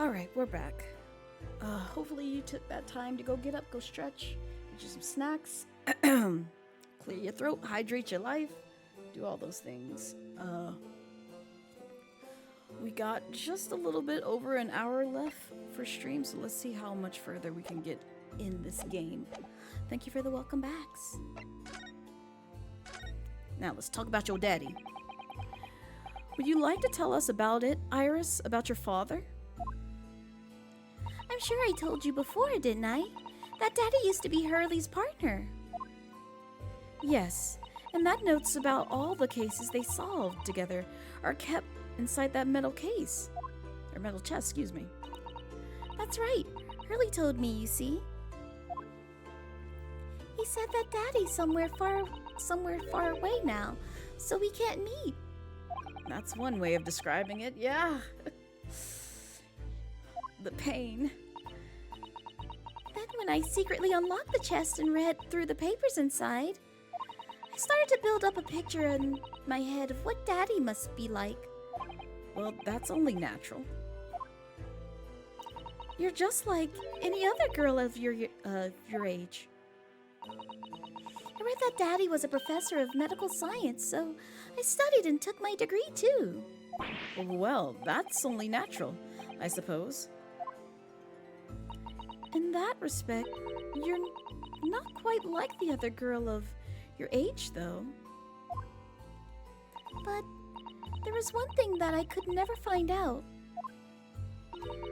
Alright, we're back. Hopefully you took that time to go get up, go stretch, get you some snacks, clear your throat, hydrate your life, do all those things. We got just a little bit over an hour left for stream, so let's see how much further we can get in this game. Thank you for the welcome backs. Now let's talk about your daddy. Would you like to tell us about it, Iris, about your father? I'm sure I told you before, didn't I? That Daddy used to be Hurley's partner. Yes, and that notes about all the cases they solved together are kept inside that metal case. Or metal chest, excuse me. That's right. Hurley told me, you see. He said that Daddy's somewhere far away now, so we can't meet. That's one way of describing it, yeah. The pain. Then when I secretly unlocked the chest and read through the papers inside, I started to build up a picture in my head of what Daddy must be like. Well, that's only natural. You're just like any other girl of your age. I read that Daddy was a professor of medical science, so I studied and took my degree too. Well, that's only natural, I suppose. In that respect, you're not quite like the other girl of your age, though. But there was one thing that I could never find out.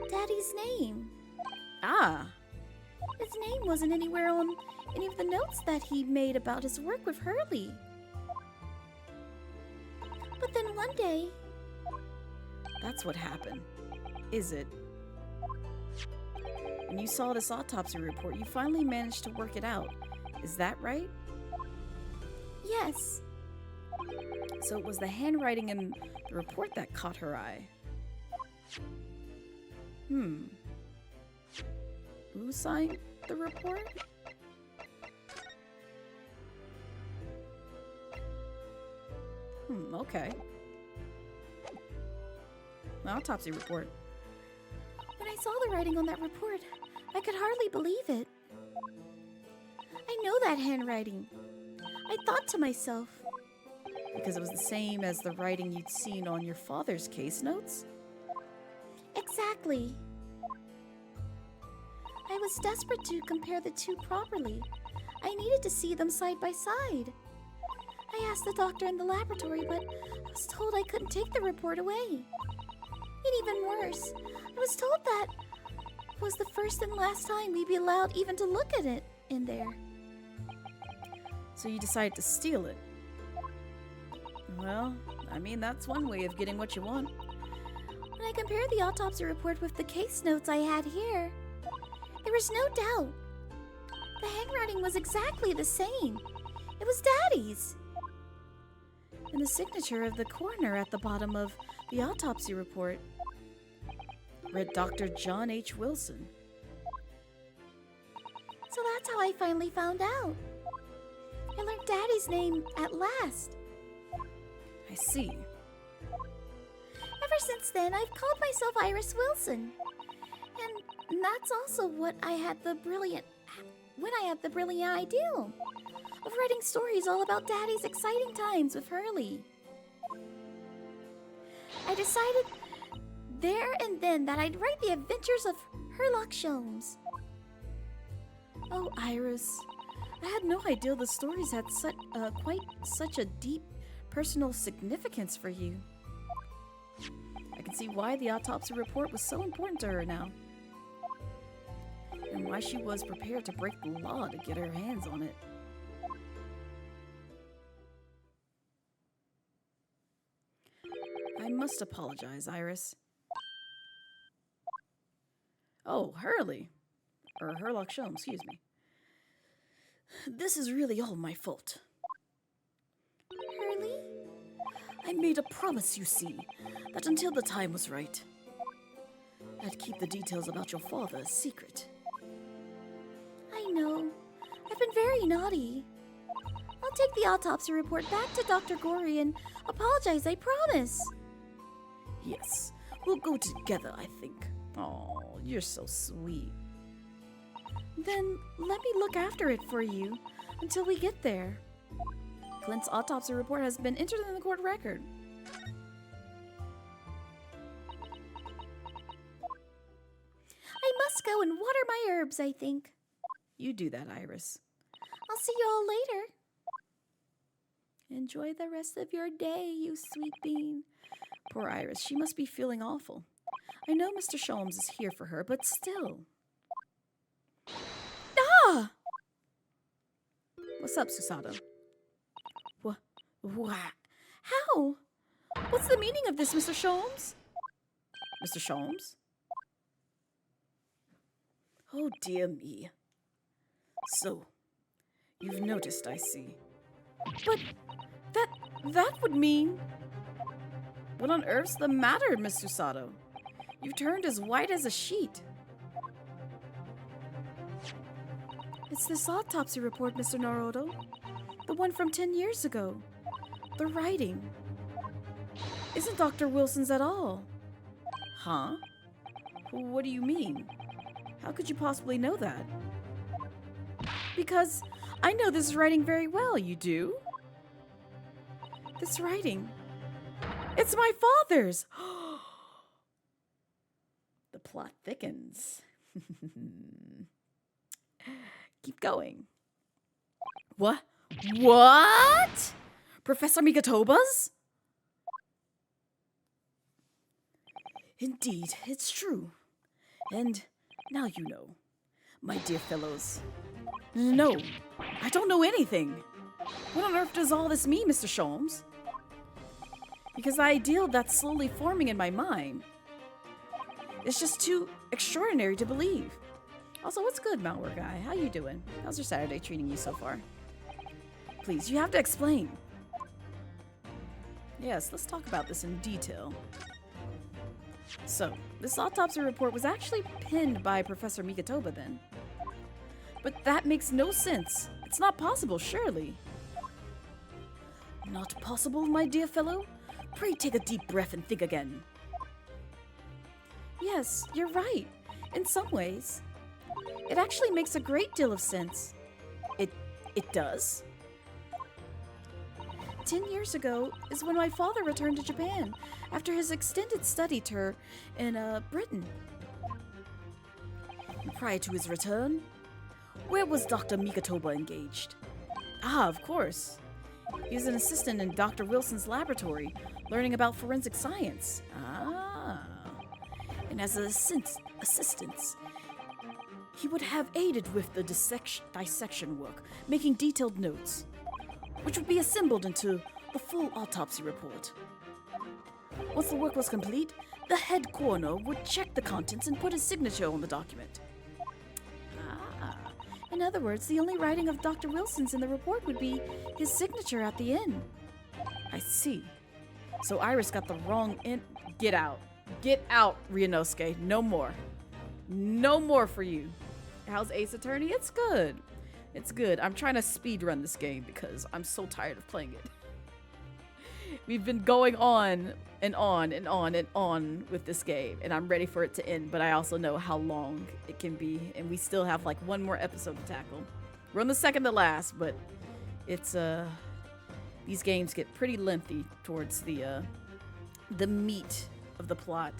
Daddy's name. Ah, His name wasn't anywhere on any of the notes that he made about his work with Hurley. But then one day... that's what happened, is it? When you saw this autopsy report, you finally managed to work it out. Is that right? Yes. So it was the handwriting in the report that caught her eye. Who signed the report? Okay. The autopsy report. When I saw the writing on that report, I could hardly believe it. I know that handwriting. I thought to myself, Because it was the same as the writing you'd seen on your father's case notes? exactly. I was desperate to compare the two properly. I needed to see them side by side. I asked the doctor in the laboratory, but I was told I couldn't take the report away. And even worse, I was told that it was the first and last time we'd be allowed even to look at it in there. So you decided to steal it? Well, I mean, that's one way of getting what you want. When I compared the autopsy report with the case notes I had here, there was no doubt. The handwriting was exactly the same. It was Daddy's. And the signature of the coroner at the bottom of the autopsy report read Dr. John H. Wilson. So that's how I finally found out. I learned Daddy's name at last. I see. Ever since then, I've called myself Iris Wilson. And that's also when I had the brilliant idea of writing stories all about Daddy's exciting times with Hurley. I decided there and then that I'd write the adventures of Herlock Sholmes. Oh, Iris. I had no idea the stories had quite such a deep personal significance for you. I can see why the autopsy report was so important to her now. And why she was prepared to break the law to get her hands on it. I must apologize, Iris. Oh, Hurley. Or Herlock Sholmes, excuse me. This is really all my fault. Hurley? I made a promise, you see, that until the time was right, I'd keep the details about your father a secret. I know. I've been very naughty. I'll take the autopsy report back to Dr. Gory and apologize, I promise. Yes, we'll go together, I think. Oh, you're so sweet. Then let me look after it for you until we get there. Clint's autopsy report has been entered in the court record. I must go and water my herbs, I think. You do that, Iris. I'll see you all later. Enjoy the rest of your day, you sweet bean. Poor Iris, she must be feeling awful. I know Mr. Sholmes is here for her, but still. Ah! What's up, Susato? What? How? What's the meaning of this, Mr. Sholmes? Mr. Sholmes? Oh, dear me. So, you've noticed, I see. But that would mean... What on earth's the matter, Miss Susato? You've turned as white as a sheet. It's this autopsy report, Mr. Naruto. The one from 10 years ago. The writing isn't Dr. Wilson's at all. Huh? What do you mean? How could you possibly know that? Because I know this writing very well, you do? This writing, it's my father's! The plot thickens. Keep going. What? What? Professor Migatoba's? Indeed, it's true. And now you know, my dear fellows. No, I don't know anything. What on earth does all this mean, Mr. Sholmes? Because the ideal that's slowly forming in my mind is just too extraordinary to believe. Also, what's good, Malware Guy? How you doing? How's your Saturday treating you so far? Please, you have to explain. Yes, let's talk about this in detail. So, this autopsy report was actually penned by Professor Migatoba then. But that makes no sense. It's not possible, surely. Not possible, my dear fellow? Pray take a deep breath and think again. Yes, you're right. In some ways. It actually makes a great deal of sense. It does? 10 years ago is when my father returned to Japan after his extended study tour in Britain. And prior to his return, where was Dr. Migatoba engaged? Ah, of course. He was an assistant in Dr. Wilson's laboratory, learning about forensic science. Ah. And as an assistant, he would have aided with the dissection work, making detailed notes, which would be assembled into the full autopsy report. Once the work was complete, the head coroner would check the contents and put his signature on the document. Ah. In other words, the only writing of Dr. Wilson's in the report would be his signature at the end. I see. So Iris got the wrong end. Get out. Get out, Ryunosuke. No more. No more for you. How's Ace Attorney? It's good. It's good. I'm trying to speed run this game because I'm so tired of playing it. We've been going on and on and on and on with this game, and I'm ready for it to end, but I also know how long it can be, and we still have like one more episode to tackle. We're on the second to last, but it's these games get pretty lengthy towards the meat of the plot.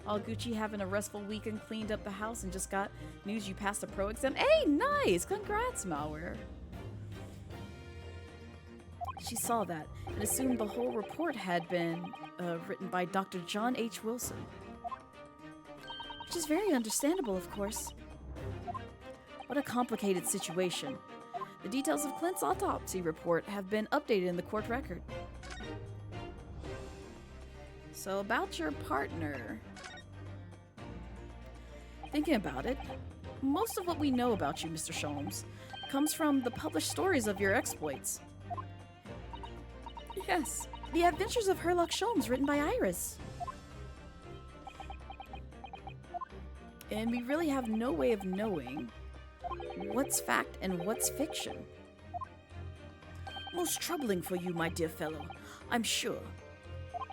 All Gucci having a restful weekend, cleaned up the house, and just got news you passed a pro exam. Hey, nice! Congrats, Malware. She saw that and assumed the whole report had been written by Dr. John H. Wilson. Which is very understandable, of course. What a complicated situation. The details of Clint's autopsy report have been updated in the court record. So about your partner. Thinking about it, most of what we know about you, Mr. Sholmes, comes from the published stories of your exploits. Yes, The Adventures of Herlock Sholmes, written by Iris. And we really have no way of knowing what's fact and what's fiction. Most troubling for you, my dear fellow, I'm sure.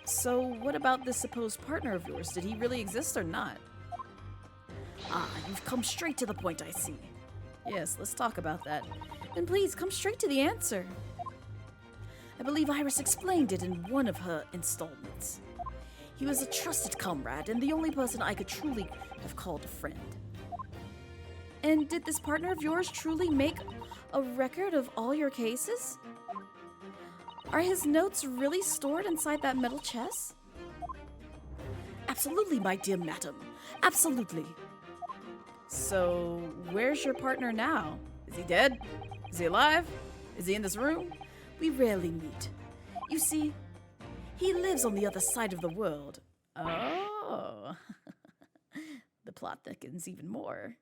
So what about this supposed partner of yours? Did he really exist or not? Ah, you've come straight to the point, I see. Yes, let's talk about that. And please, come straight to the answer. I believe Iris explained it in one of her installments. He was a trusted comrade and the only person I could truly have called a friend. And did this partner of yours truly make a record of all your cases? Are his notes really stored inside that metal chest? Absolutely, my dear madam. Absolutely. So, where's your partner now? Is he dead? Is he alive? Is he in this room? We rarely meet. You see, he lives on the other side of the world. Oh. The plot thickens even more.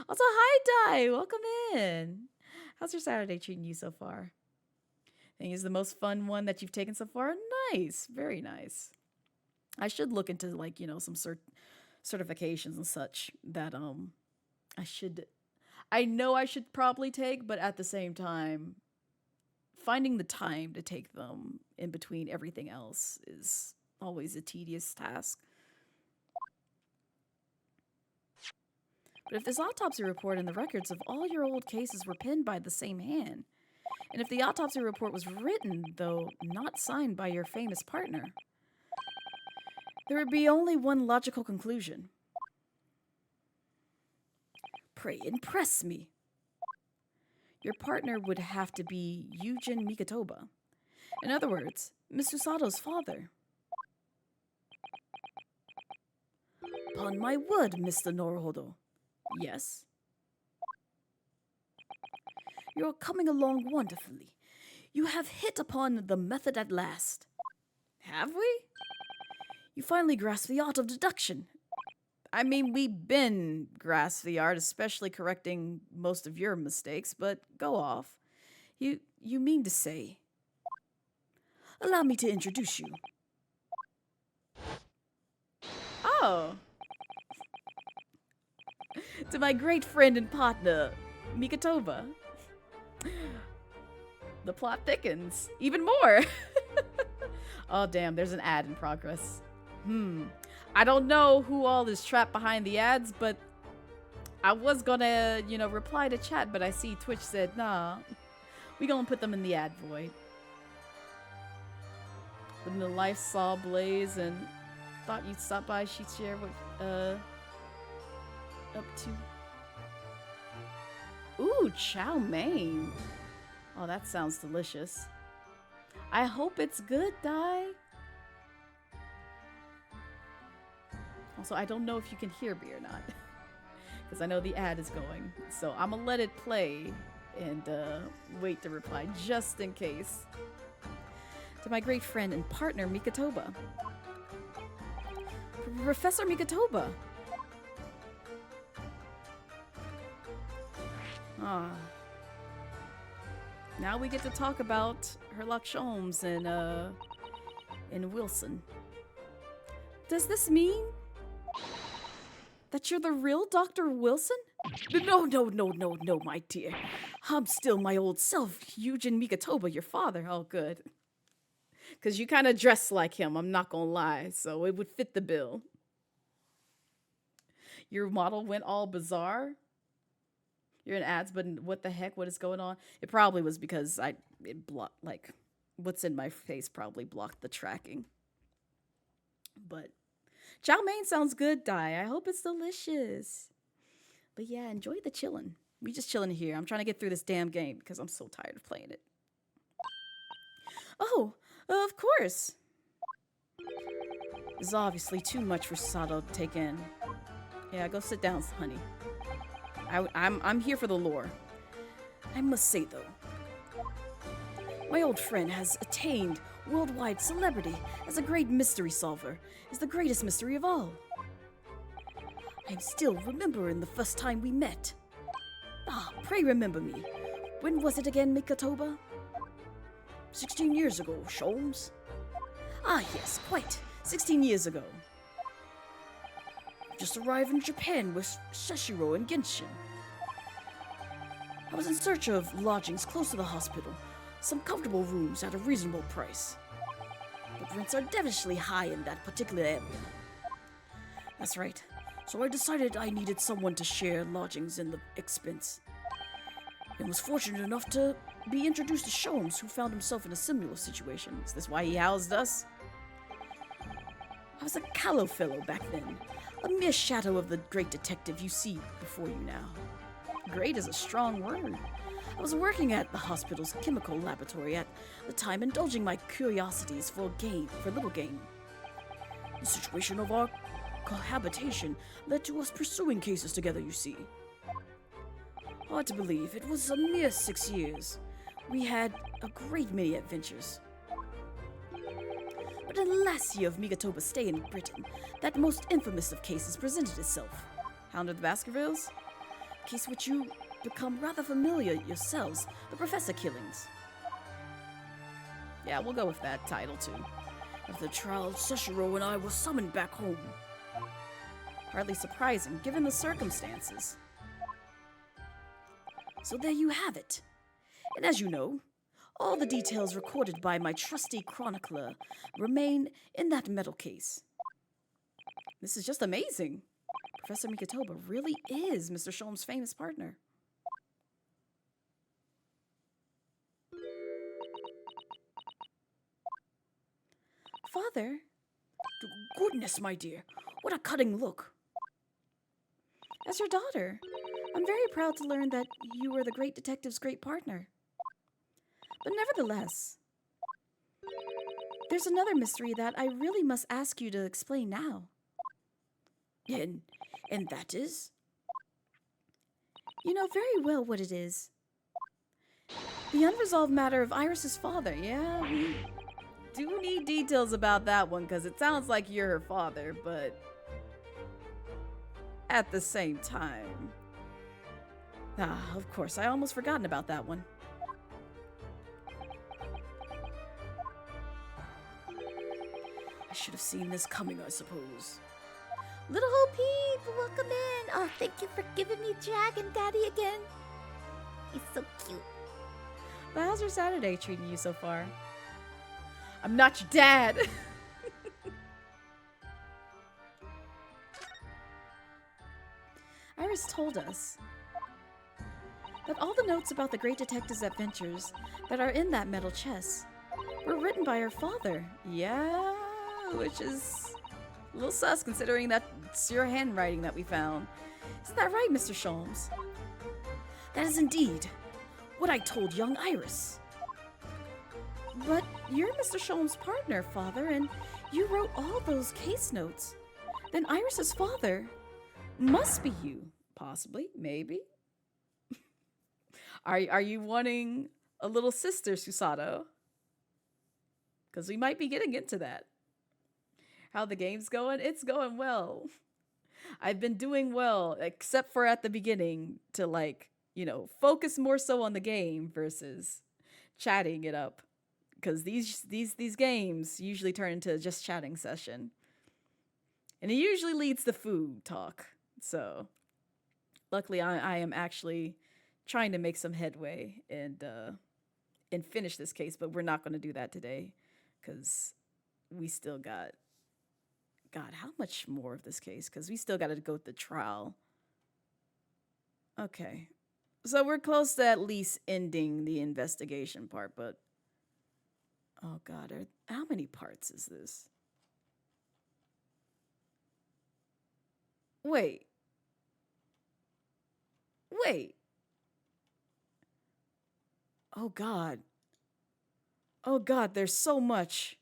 Also, hi, Di. Welcome in. How's your Saturday treating you so far? I think it's the most fun one that you've taken so far. Nice. Very nice. I should look into, like, you know, some certifications and such that, I know I should probably take, but at the same time, finding the time to take them in between everything else is always a tedious task. But if this autopsy report and the records of all your old cases were penned by the same hand, and if the autopsy report was written, though not signed by your famous partner, there would be only one logical conclusion. Pray impress me. Your partner would have to be Yujin Mikatoba. In other words, Miss Usato's father. Upon my word, Mr. Norohodo. Yes. You're coming along wonderfully. You have hit upon the method at last. Have we? You finally grasped the art of deduction. I mean, we've been grasped the art, especially correcting most of your mistakes, but go off. You mean to say... Allow me to introduce you. Oh. To my great friend and partner, Mikatoba. The plot thickens even more. Oh, damn, there's an ad in progress. I don't know who all is trapped behind the ads, but I was gonna, reply to chat, but I see Twitch said, nah, we gonna put them in the ad void. Living the life saw Blaze and thought you'd stop by, she'd share what, up to. Ooh, chow mein. Oh, that sounds delicious. I hope it's good, Dai. Also, I don't know if you can hear me or not, because I know the ad is going. So I'm gonna let it play and wait to reply just in case. To my great friend and partner, Mikatoba. Professor Mikatoba. Ah. Now we get to talk about Herlock Sholmes and Wilson. Does this mean that you're the real Dr. Wilson? No, my dear. I'm still my old self, Yujin Mikatoba, your father. Oh, good. Because you kind of dress like him, I'm not gonna lie, so it would fit the bill. Your model went all bizarre. You're in ads, but what the heck? What is going on? It probably was because it blocked, like, what's in my face probably blocked the tracking. But chow mein sounds good, Dai. I hope it's delicious. But yeah, enjoy the chillin'. We just chillin' here. I'm trying to get through this damn game because I'm so tired of playing it. Oh, of course. This is obviously too much for Sato to take in. Yeah, go sit down, honey. I'm here for the lore. I must say, though, my old friend has attained worldwide celebrity as a great mystery solver, is the greatest mystery of all. I'm still remembering the first time we met. Ah, pray remember me. When was it again, Mikatoba? 16 years ago, Sholmes. Ah, yes, quite. 16 years ago. Just arrived in Japan with Seshiro and Genshin. I was in search of lodgings close to the hospital, some comfortable rooms at a reasonable price. but rents are devilishly high in that particular area. That's right. So I decided I needed someone to share lodgings in the expense. And was fortunate enough to be introduced to Sholmes, who found himself in a similar situation. Is this why he housed us? I was a callow fellow back then, a mere shadow of the great detective you see before you now. Great is a strong word. I was working at the hospital's chemical laboratory at the time, indulging my curiosities for little gain. The situation of our cohabitation led to us pursuing cases together, you see. Hard to believe, it was a mere 6 years. We had a great many adventures. But in the last year of Megatoba's stay in Britain, that most infamous of cases presented itself. Hound of the Baskervilles? A case which you become rather familiar yourselves, the Professor killings. Yeah, we'll go with that title too. After the trial, Sushiro and I were summoned back home. Hardly surprising, given the circumstances. So there you have it. And as you know, all the details recorded by my trusty chronicler remain in that metal case. This is just amazing. Professor Megatoba really is Mr. Sholmes' famous partner. Father? Goodness, my dear, what a cutting look. As your daughter, I'm very proud to learn that you were the great detective's great partner. But nevertheless, there's another mystery that I really must ask you to explain now. And that is? You know very well what it is. The unresolved matter of Iris's father. Yeah, we do need details about that one, because it sounds like you're her father, but at the same time... of course, I almost forgotten about that one. I should have seen this coming, I suppose. Little Ho Peep, welcome in. Oh, thank you for giving me Dragon Daddy again. He's so cute. But how's your Saturday treating you so far? I'm not your dad! Iris told us that all the notes about the great detective's adventures that are in that metal chest were written by her father. Yeah, which is a little sus considering that it's your handwriting that we found. Isn't that right, Mr. Sholmes? That is indeed what I told young Iris. But you're Mr. Sholmes' partner, Father, and you wrote all those case notes. Then Iris's father must be you. Possibly, maybe. Are you wanting a little sister, Susato? Because we might be getting into that. How the game's going? It's going well. I've been doing well, except for at the beginning, to focus more so on the game versus chatting it up. Because these games usually turn into just chatting session. And it usually leads to food talk. So luckily I am actually trying to make some headway and finish this case, but we're not going to do that today because we still got... God, how much more of this case? Because we still got to go to the trial. Okay. So we're close to at least ending the investigation part, but... Oh, God. How many parts is this? Wait. Oh, God. Oh, God, there's so much.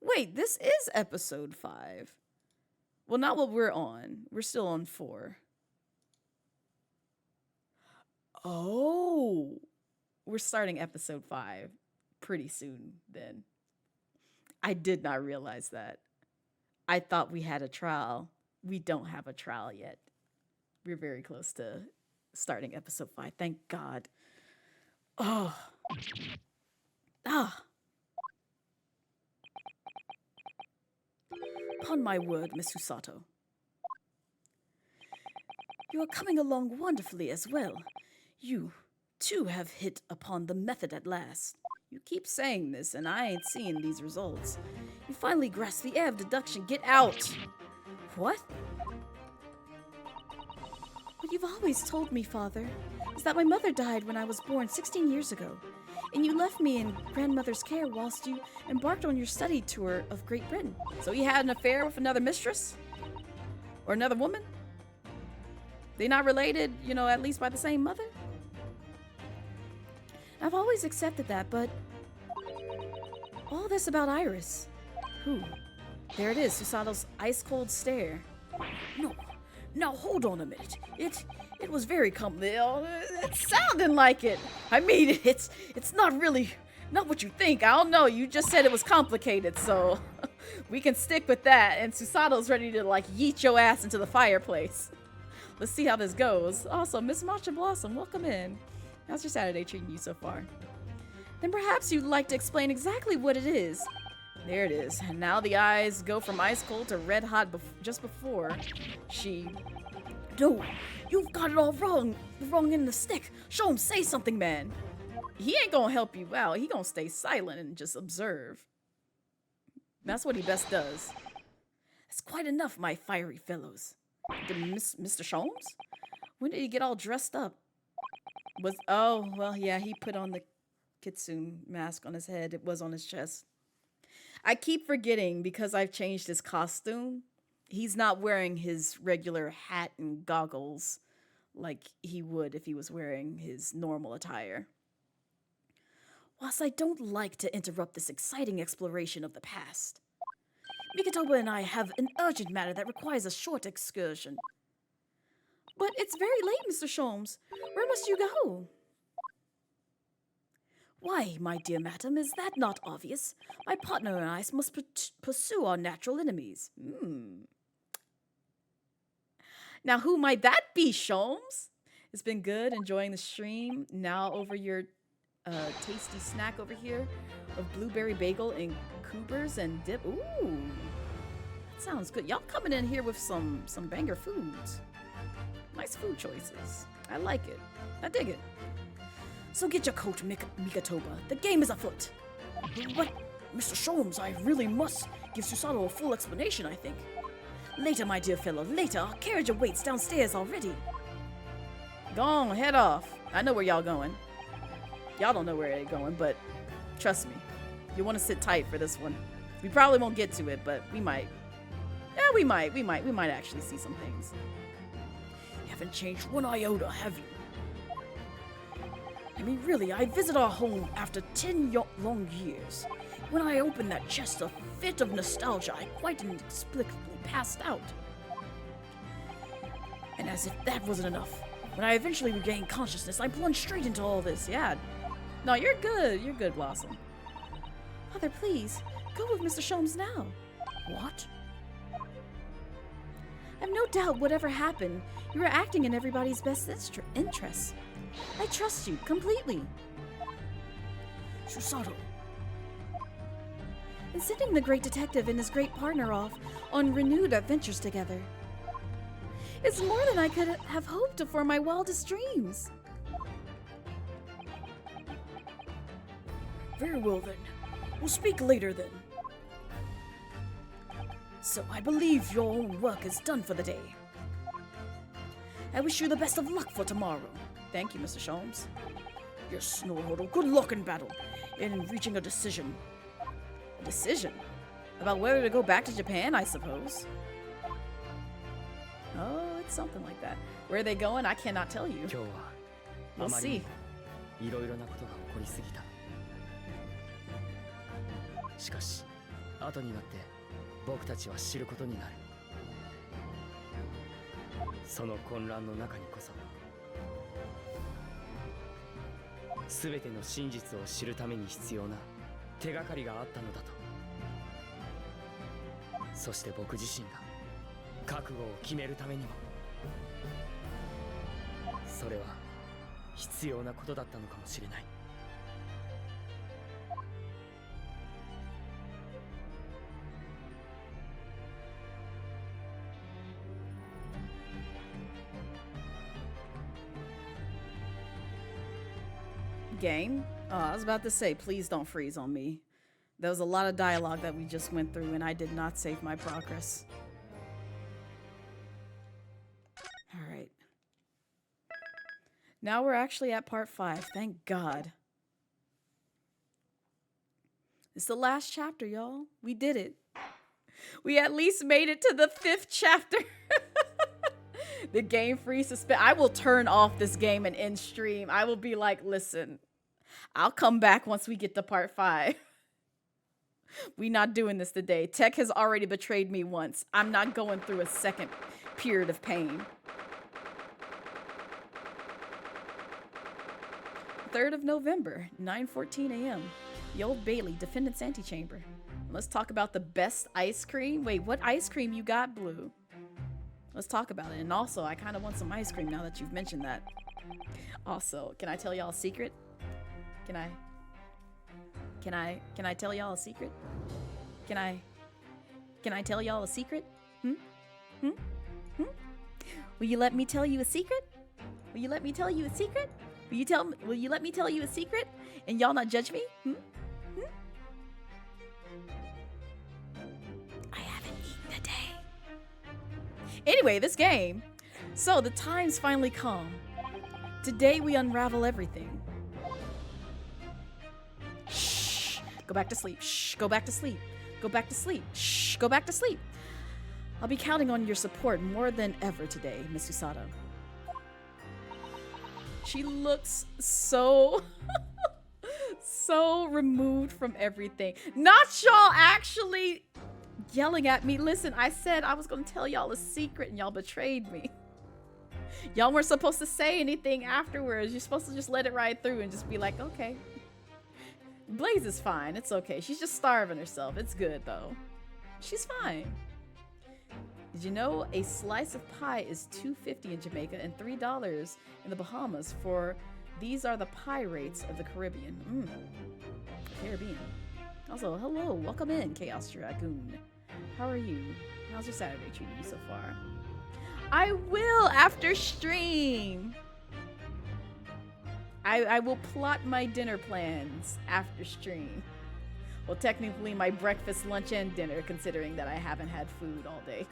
Wait, this is episode 5. Well, not what we're on. We're still on 4. Oh, we're starting episode 5 pretty soon then. I did not realize that. I thought we had a trial. We don't have a trial yet. We're very close to starting episode 5. Thank God. Oh. Upon my word, Miss Susato. You are coming along wonderfully as well. You, too have hit upon the method at last. You keep saying this, and I ain't seeing these results. You finally grasp the air of deduction. Get out! What? What you've always told me, Father, is that my mother died when I was born 16 years ago, and you left me in grandmother's care whilst you embarked on your study tour of Great Britain. So he had an affair with another mistress? Or another woman? They not related, you know, at least by the same mother? I've always accepted that, but all this about Iris. Who? There it is, Susato's ice-cold stare. No, now hold on a minute. It was very It sounded like it. I mean, it's not really, not what you think. I don't know, you just said it was complicated, so we can stick with that. And Susato's ready to, like, yeet your ass into the fireplace. Let's see how this goes. Also, Miss Matcha Blossom, welcome in. How's your Saturday treating you so far? Then perhaps you'd like to explain exactly what it is. There it is. And now the eyes go from ice cold to red hot just before she... No, you've got it all wrong. Wrong in the stick. Show him, say something, man. He ain't gonna help you out. He gonna stay silent and just observe. That's what he best does. That's quite enough, my fiery fellows. Mr. Sholmes? When did he get all dressed up? Oh, well, yeah, he put on the kitsune mask on his head. It was on his chest. I keep forgetting because I've changed his costume. He's not wearing his regular hat and goggles like he would if he was wearing his normal attire. Whilst I don't like to interrupt this exciting exploration of the past, Mikatoba and I have an urgent matter that requires a short excursion. But it's very late, Mr. Sholmes. Where must you go? Why, my dear madam, is that not obvious? My partner and I must pursue our natural enemies. Now, who might that be, Sholmes? It's been good enjoying the stream. Now over your tasty snack over here of blueberry bagel and Coopers and dip. Ooh, that sounds good. Y'all coming in here with some banger foods. Nice food choices. I like it. I dig it. So get your coat, Mikatoba. The game is afoot. But, Mr. Sholmes, I really must give Susato a full explanation, I think. Later, my dear fellow, later. Our carriage awaits downstairs already. Go on, head off. I know where y'all going. Y'all don't know where they're going, but trust me. You want to sit tight for this one. We probably won't get to it, but we might. Yeah, we might actually see some things. You haven't changed one iota, have you? I mean, really, I visit our home after 10 long years. When I opened that chest, a fit of nostalgia, I quite inexplicably passed out. And as if that wasn't enough, when I eventually regained consciousness, I plunged straight into all this. Yeah. No, you're good. You're good, Blossom. Mother, please, go with Mr. Sholmes now. What? I've no doubt whatever happened, you were acting in everybody's best interests. I trust you completely. Susato. And sending the great detective and his great partner off on renewed adventures together. It's more than I could have hoped for my wildest dreams. Very well then. We'll speak later then. So I believe your own work is done for the day. I wish you the best of luck for tomorrow. Thank you, Mr. Sholmes. Yes, Snorhodl, good luck in battle, in reaching a decision. A decision? About whether to go back to Japan, I suppose. Oh, it's something like that. Where are they going? I cannot tell you. We'll see. いろいろなことが起こりすぎた。しかし、後になって僕たちは知ることになる。その混乱の中にこそ、すべての真実を知るために必要な手がかりがあったのだと。そして僕自身が覚悟を決めるためにも、それは必要なことだったのかもしれない。Game? Oh, I was about to say, please don't freeze on me. There was a lot of dialogue that we just went through, and I did not save my progress. Alright. Now we're actually at part 5. Thank God. It's the last chapter, y'all. We did it. We at least made it to the 5th chapter. The game free suspense. I will turn off this game and end stream. I will be like, listen, I'll come back once we get to part 5. We not doing this today. Tech has already betrayed me once. I'm not going through a second period of pain. 3rd of November, 9:14 a.m. The Old Bailey, Defendant's Antechamber. Let's talk about the best ice cream. Wait, what ice cream you got, Blue? Let's talk about it. And also, I kind of want some ice cream now that you've mentioned that. Also, can I tell y'all a secret? Can I tell y'all a secret? Can I tell y'all a secret? Will you let me tell you a secret? Will you let me tell you a secret? Will you let me tell you a secret? And y'all not judge me? I haven't eaten today. Anyway, this game. So the time's finally come. Today we unravel everything. Shh. Go back to sleep. Shh. Go back to sleep. Go back to sleep. Shh. Go back to sleep. I'll be counting on your support more than ever today, Miss Usato. She looks so so removed from everything. Not y'all actually yelling at me. Listen, I said I was gonna tell y'all a secret and y'all betrayed me. Y'all weren't supposed to say anything afterwards. You're supposed to just let it ride through and just be like, okay. Blaze is fine. It's okay. She's just starving herself. It's good though. She's fine. Did you know a slice of pie is $2.50 in Jamaica and $3 in the Bahamas for these are the pie rates of the Caribbean. Caribbean. Also, hello, welcome in, Chaos Dragoon. How are you? How's your Saturday treating you so far? I will after stream. I will plot my dinner plans after stream. Well, technically my breakfast, lunch, and dinner, considering that I haven't had food all day.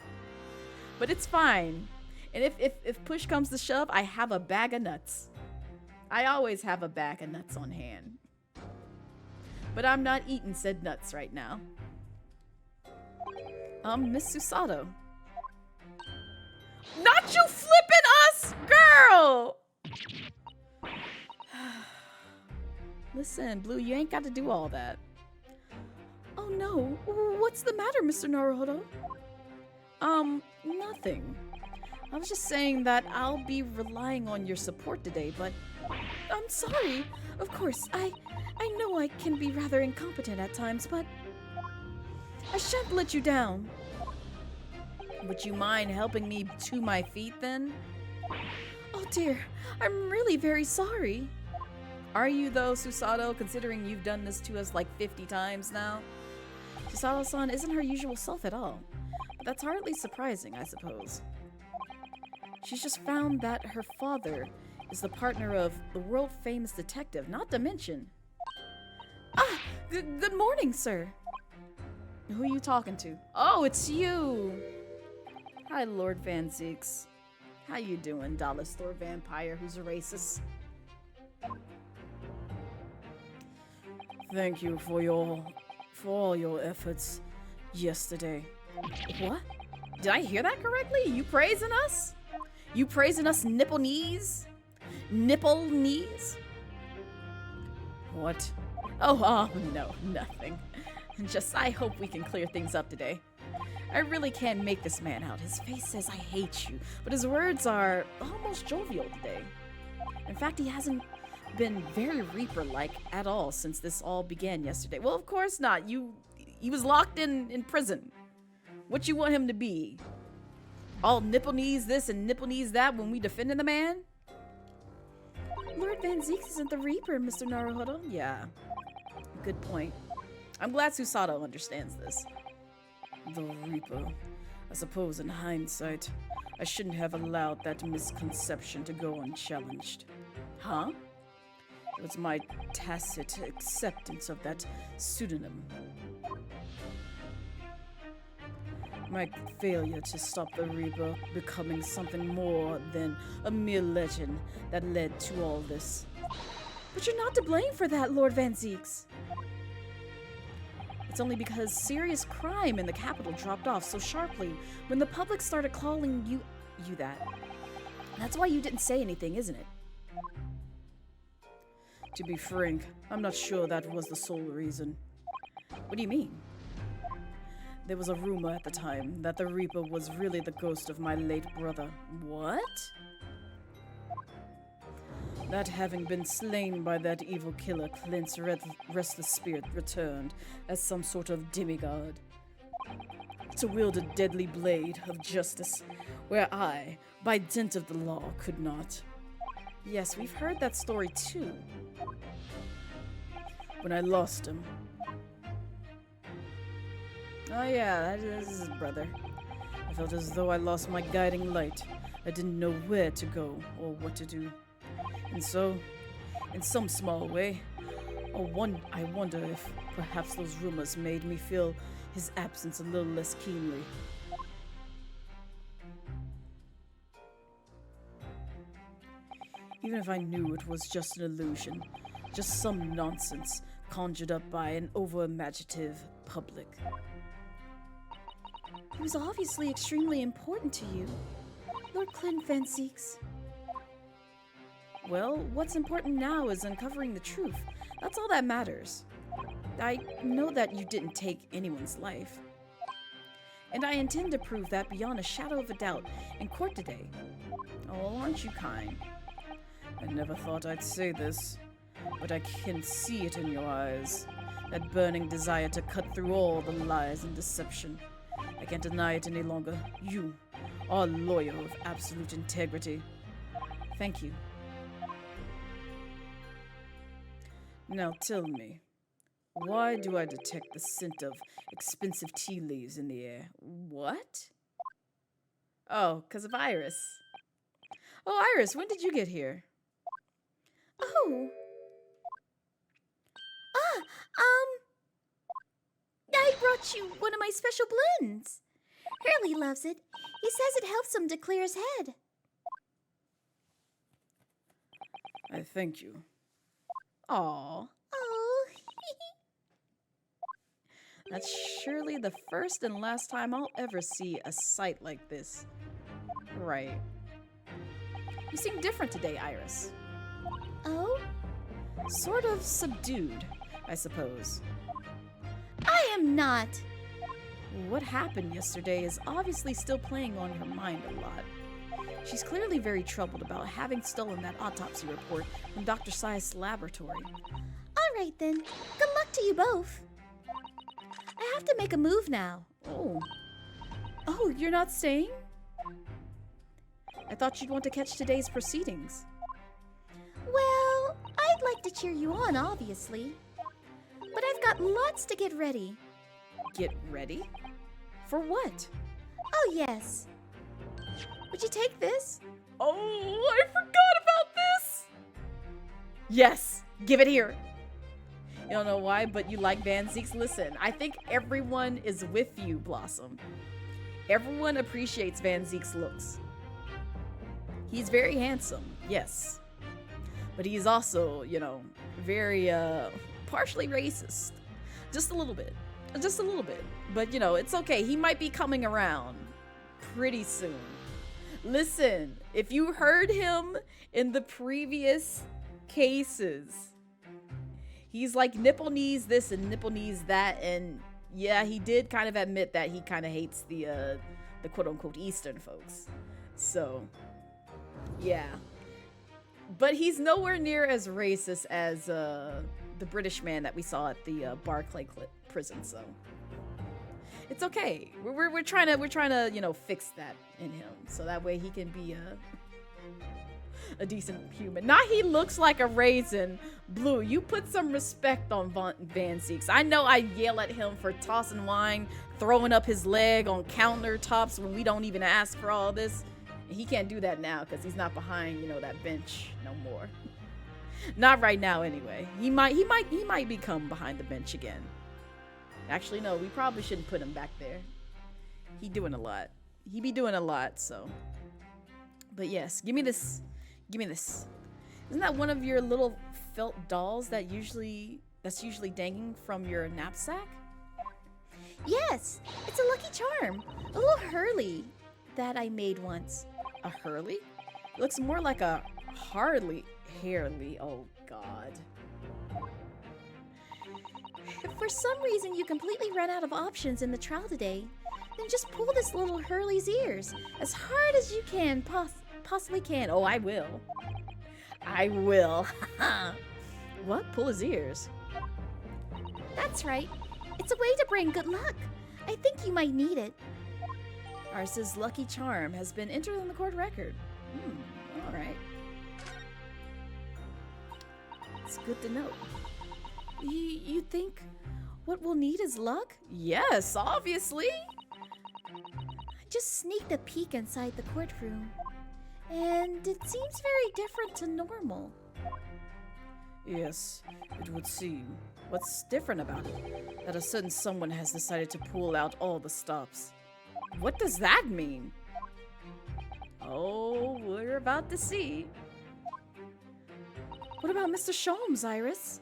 But it's fine. And if push comes to shove, I have a bag of nuts. I always have a bag of nuts on hand. But I'm not eating said nuts right now. Miss Susato. Not you flipping us, girl! Listen, Blue, you ain't got to do all that. Oh no, what's the matter, Mr. Naruhodo? Nothing. I was just saying that I'll be relying on your support today, but I'm sorry. Of course, I know I can be rather incompetent at times, but I shan't let you down. Would you mind helping me to my feet then? Oh dear, I'm really very sorry. Are you though, Susato, considering you've done this to us like 50 times now? Susato-san isn't her usual self at all. But that's hardly surprising, I suppose. She's just found that her father is the partner of the world-famous detective, not to mention... Ah! Good morning, sir. Who are you talking to? Oh, it's you! Hi, Lord Van Zeeks. How you doing, dollar store vampire who's a racist? Thank you for all your efforts yesterday. What? Did I hear that correctly? You praising us? You praising us nipple knees? Nipple knees? What? Oh, no, nothing. Just, I hope we can clear things up today. I really can't make this man out. His face says I hate you, but his words are almost jovial today. In fact, he hasn't been very Reaper-like at all since this all began yesterday. Well, of course not. He was locked in prison. What you want him to be? All nipple knees this and nipple knees that when we defended the man? Lord Van Zeeks isn't the Reaper, Mr. Naruhodo. Yeah, good point. I'm glad Susato understands this. The Reaper. I suppose in hindsight, I shouldn't have allowed that misconception to go unchallenged. Huh? It was my tacit acceptance of that pseudonym. My failure to stop the Reaper becoming something more than a mere legend that led to all this. But you're not to blame for that, Lord Van Zieks. It's only because serious crime in the capital dropped off so sharply when the public started calling you that. That's why you didn't say anything, isn't it? To be frank, I'm not sure that was the sole reason. What do you mean? There was a rumor at the time that the Reaper was really the ghost of my late brother. What? That having been slain by that evil killer, Clint's restless spirit returned as some sort of demigod to wield a deadly blade of justice where I, by dint of the law, could not. Yes, we've heard that story too. When I lost him. Oh yeah, that is his brother. I felt as though I lost my guiding light. I didn't know where to go or what to do. And so, in some small way, I wonder if perhaps those rumors made me feel his absence a little less keenly. Even if I knew it was just an illusion, just some nonsense conjured up by an over-imaginative public. He was obviously extremely important to you, Lord Clint Van Zieks. Well, what's important now is uncovering the truth. That's all that matters. I know that you didn't take anyone's life. And I intend to prove that beyond a shadow of a doubt in court today. Oh, aren't you kind? I never thought I'd say this, but I can see it in your eyes. That burning desire to cut through all the lies and deception. I can't deny it any longer. You are a lawyer of absolute integrity. Thank you. Now tell me, why do I detect the scent of expensive tea leaves in the air? What? Oh, 'cause of Iris. Oh, Iris, when did you get here? Oh. I brought you one of my special blends. Hurley loves it. He says it helps him to clear his head. I thank you. Aw. Oh. That's surely the first and last time I'll ever see a sight like this. Right. You seem different today, Iris. Oh? Sort of subdued, I suppose. I am not. What happened yesterday is obviously still playing on her mind a lot. She's clearly very troubled about having stolen that autopsy report from Dr. Sias' laboratory. All right then. Good luck to you both. I have to make a move now. Oh, you're not staying? I thought you'd want to catch today's proceedings. Well, I'd like to cheer you on, obviously. But I've got lots to get ready. Get ready? For what? Oh, yes. Would you take this? Oh, I forgot about this! Yes, give it here. You don't know why, but you like Van Zieks. Listen, I think everyone is with you, Blossom. Everyone appreciates Van Zieks' looks. He's very handsome, yes. But he's also, very, partially racist. Just a little bit. Just a little bit. But, it's okay. He might be coming around pretty soon. Listen, if you heard him in the previous cases, he's like nipple knees this and nipple knees that. And yeah, he did kind of admit that he kind of hates the quote unquote Eastern folks. So, yeah. But he's nowhere near as racist as the British man that we saw at the Barclay prison. So it's okay. We're trying to fix that in him so that way he can be a decent human. Now he looks like a raisin. Blue, you put some respect on Van Zieks. I know I yell at him for tossing wine, throwing up his leg on countertops when we don't even ask for all this. He can't do that now because he's not behind, that bench no more. Not right now, anyway. He might become behind the bench again. Actually, no, we probably shouldn't put him back there. He doing a lot. He be doing a lot, so. But yes, give me this. Give me this. Isn't that one of your little felt dolls that's usually dangling from your knapsack? Yes, it's a lucky charm. A little Hurley that I made once. A Hurley? It looks more like a Harley. Hairly. Oh, God. If for some reason you completely ran out of options in the trial today, then just pull this little Hurley's ears as hard as you can, possibly can. Oh, I will. I will. What? Pull his ears? That's right. It's a way to bring good luck. I think you might need it. Ars's lucky charm has been entered in the court record. All right. It's good to know. You think what we'll need is luck? Yes, obviously. I just sneaked a peek inside the courtroom, and it seems very different to normal. Yes, it would seem. What's different about it? That a certain someone has decided to pull out all the stops. What does that mean? Oh, we're about to see. What about Mr. Sholmes, Iris?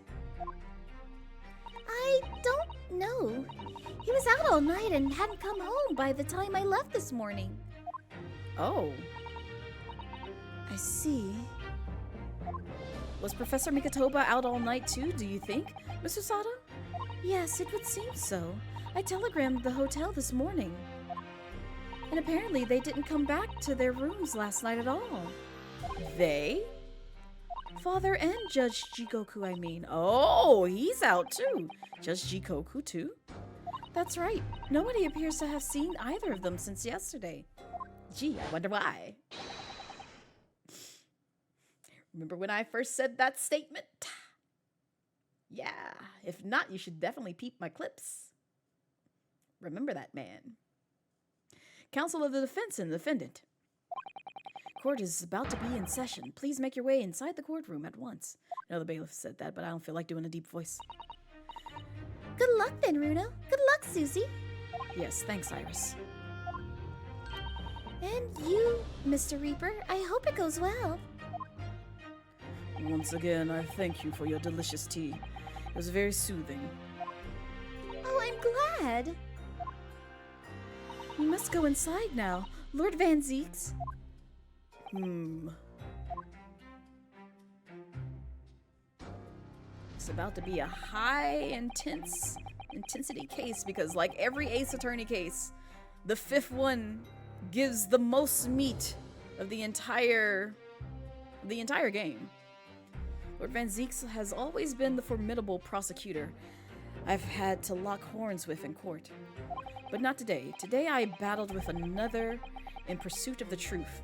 I don't know. He was out all night and hadn't come home by the time I left this morning. Oh. I see. Was Professor Mikotoba out all night too, do you think, Mr. Sato? Yes, it would seem so. I telegrammed the hotel this morning. And apparently they didn't come back to their rooms last night at all. They? Father and Judge Jikoku, I mean. Oh, he's out too. Judge Jikoku too? That's right. Nobody appears to have seen either of them since yesterday. Gee, I wonder why. Remember when I first said that statement? Yeah, if not, you should definitely peep my clips. Remember that man. Counsel of the defense and the defendant. Court is about to be in session. Please make your way inside the courtroom at once. I know the bailiff said that, but I don't feel like doing a deep voice. Good luck then, Runo. Good luck, Susie. Yes, thanks, Iris. And you, Mr. Reaper, I hope it goes well. Once again, I thank you for your delicious tea. It was very soothing. Oh, I'm glad. We must go inside now. Lord Van Zeeks. It's about to be a high intensity case because like every Ace Attorney case, the fifth one gives the most meat of the entire game. Lord Van Zeeks has always been the formidable prosecutor I've had to lock horns with in court. But not today. Today I battled with another in pursuit of the truth.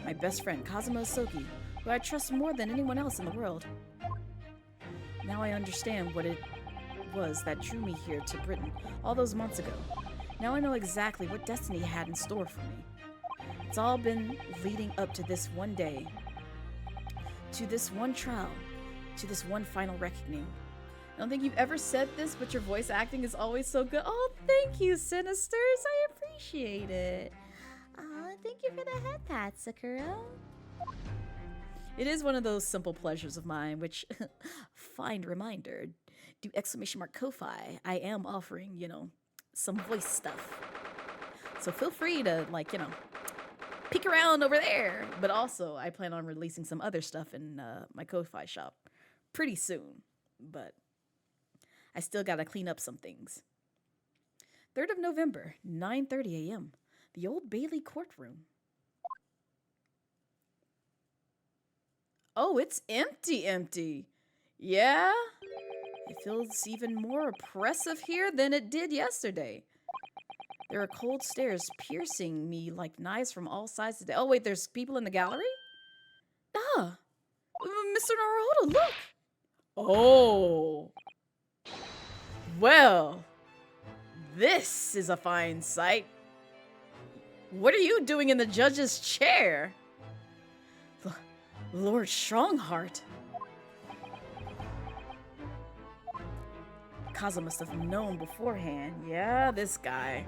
My best friend, Kazuma Asogi, who I trust more than anyone else in the world. Now I understand what it was that drew me here to Britain all those months ago. Now I know exactly what destiny had in store for me. It's all been leading up to this one day, to this one trial, to this one final reckoning. I don't think you've ever said this, but your voice acting is always so good. Oh, thank you, Sinisters. I appreciate it. Thank you for the head pat, Sakura. It is one of those simple pleasures of mine, which, find reminder, do exclamation mark Ko-Fi. I am offering, some voice stuff. So feel free to, peek around over there. But also, I plan on releasing some other stuff in my Ko-Fi shop pretty soon. But I still gotta clean up some things. 3rd of November, 9:30 a.m. The Old Bailey courtroom. Oh, it's empty. Yeah? It feels even more oppressive here than it did yesterday. There are cold stares piercing me like knives from all sides today. Oh, wait, there's people in the gallery? Ah! Mr. Naruhodo, look! Oh! Well, this is a fine sight. What are you doing in the judge's chair? Lord Strongheart. Kaza must have known beforehand. Yeah, this guy.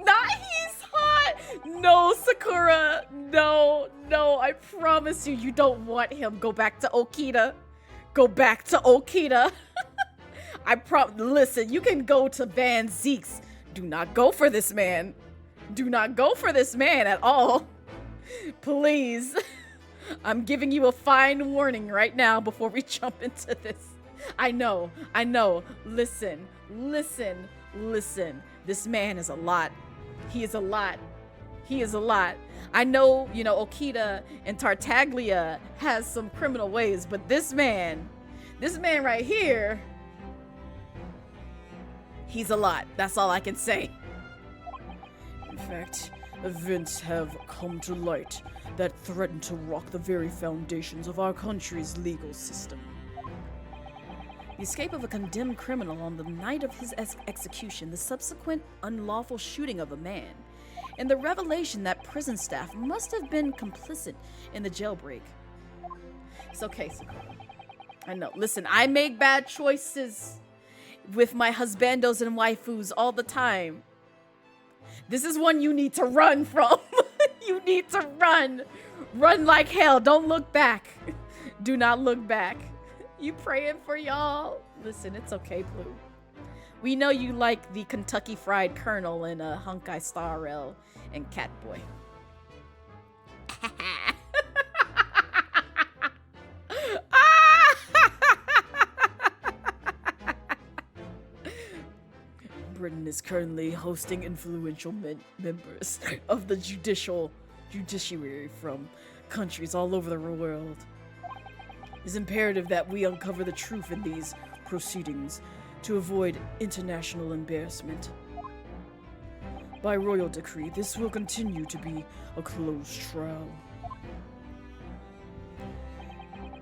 Nah, he's hot! No, Sakura! No, no, I promise you, you don't want him. Go back to Okita. Go back to Okita. Listen, you can go to Van Zeek's. Do not go for this man. Do not go for this man at all. Please. I'm giving you a fine warning right now before we jump into this. I know. Listen. This man is a lot. He is a lot. I know, Okita and Tartaglia has some criminal ways, but this man right here, he's a lot. That's all I can say. In fact, events have come to light that threaten to rock the very foundations of our country's legal system. The escape of a condemned criminal on the night of his execution, the subsequent unlawful shooting of a man, and the revelation that prison staff must have been complicit in the jailbreak. It's okay, Sakura. I know. Listen, I make bad choices with my husbandos and waifus all the time. This is one you need to run from. You need to run. Run like hell. Don't look back. Do not look back. You praying for y'all? Listen, it's okay, Blue. We know you like the Kentucky Fried Colonel and Hunkai Star Rail and Catboy. Britain is currently hosting influential members of the judiciary from countries all over the world. It's imperative that we uncover the truth in these proceedings to avoid international embarrassment. By royal decree, this will continue to be a closed trial.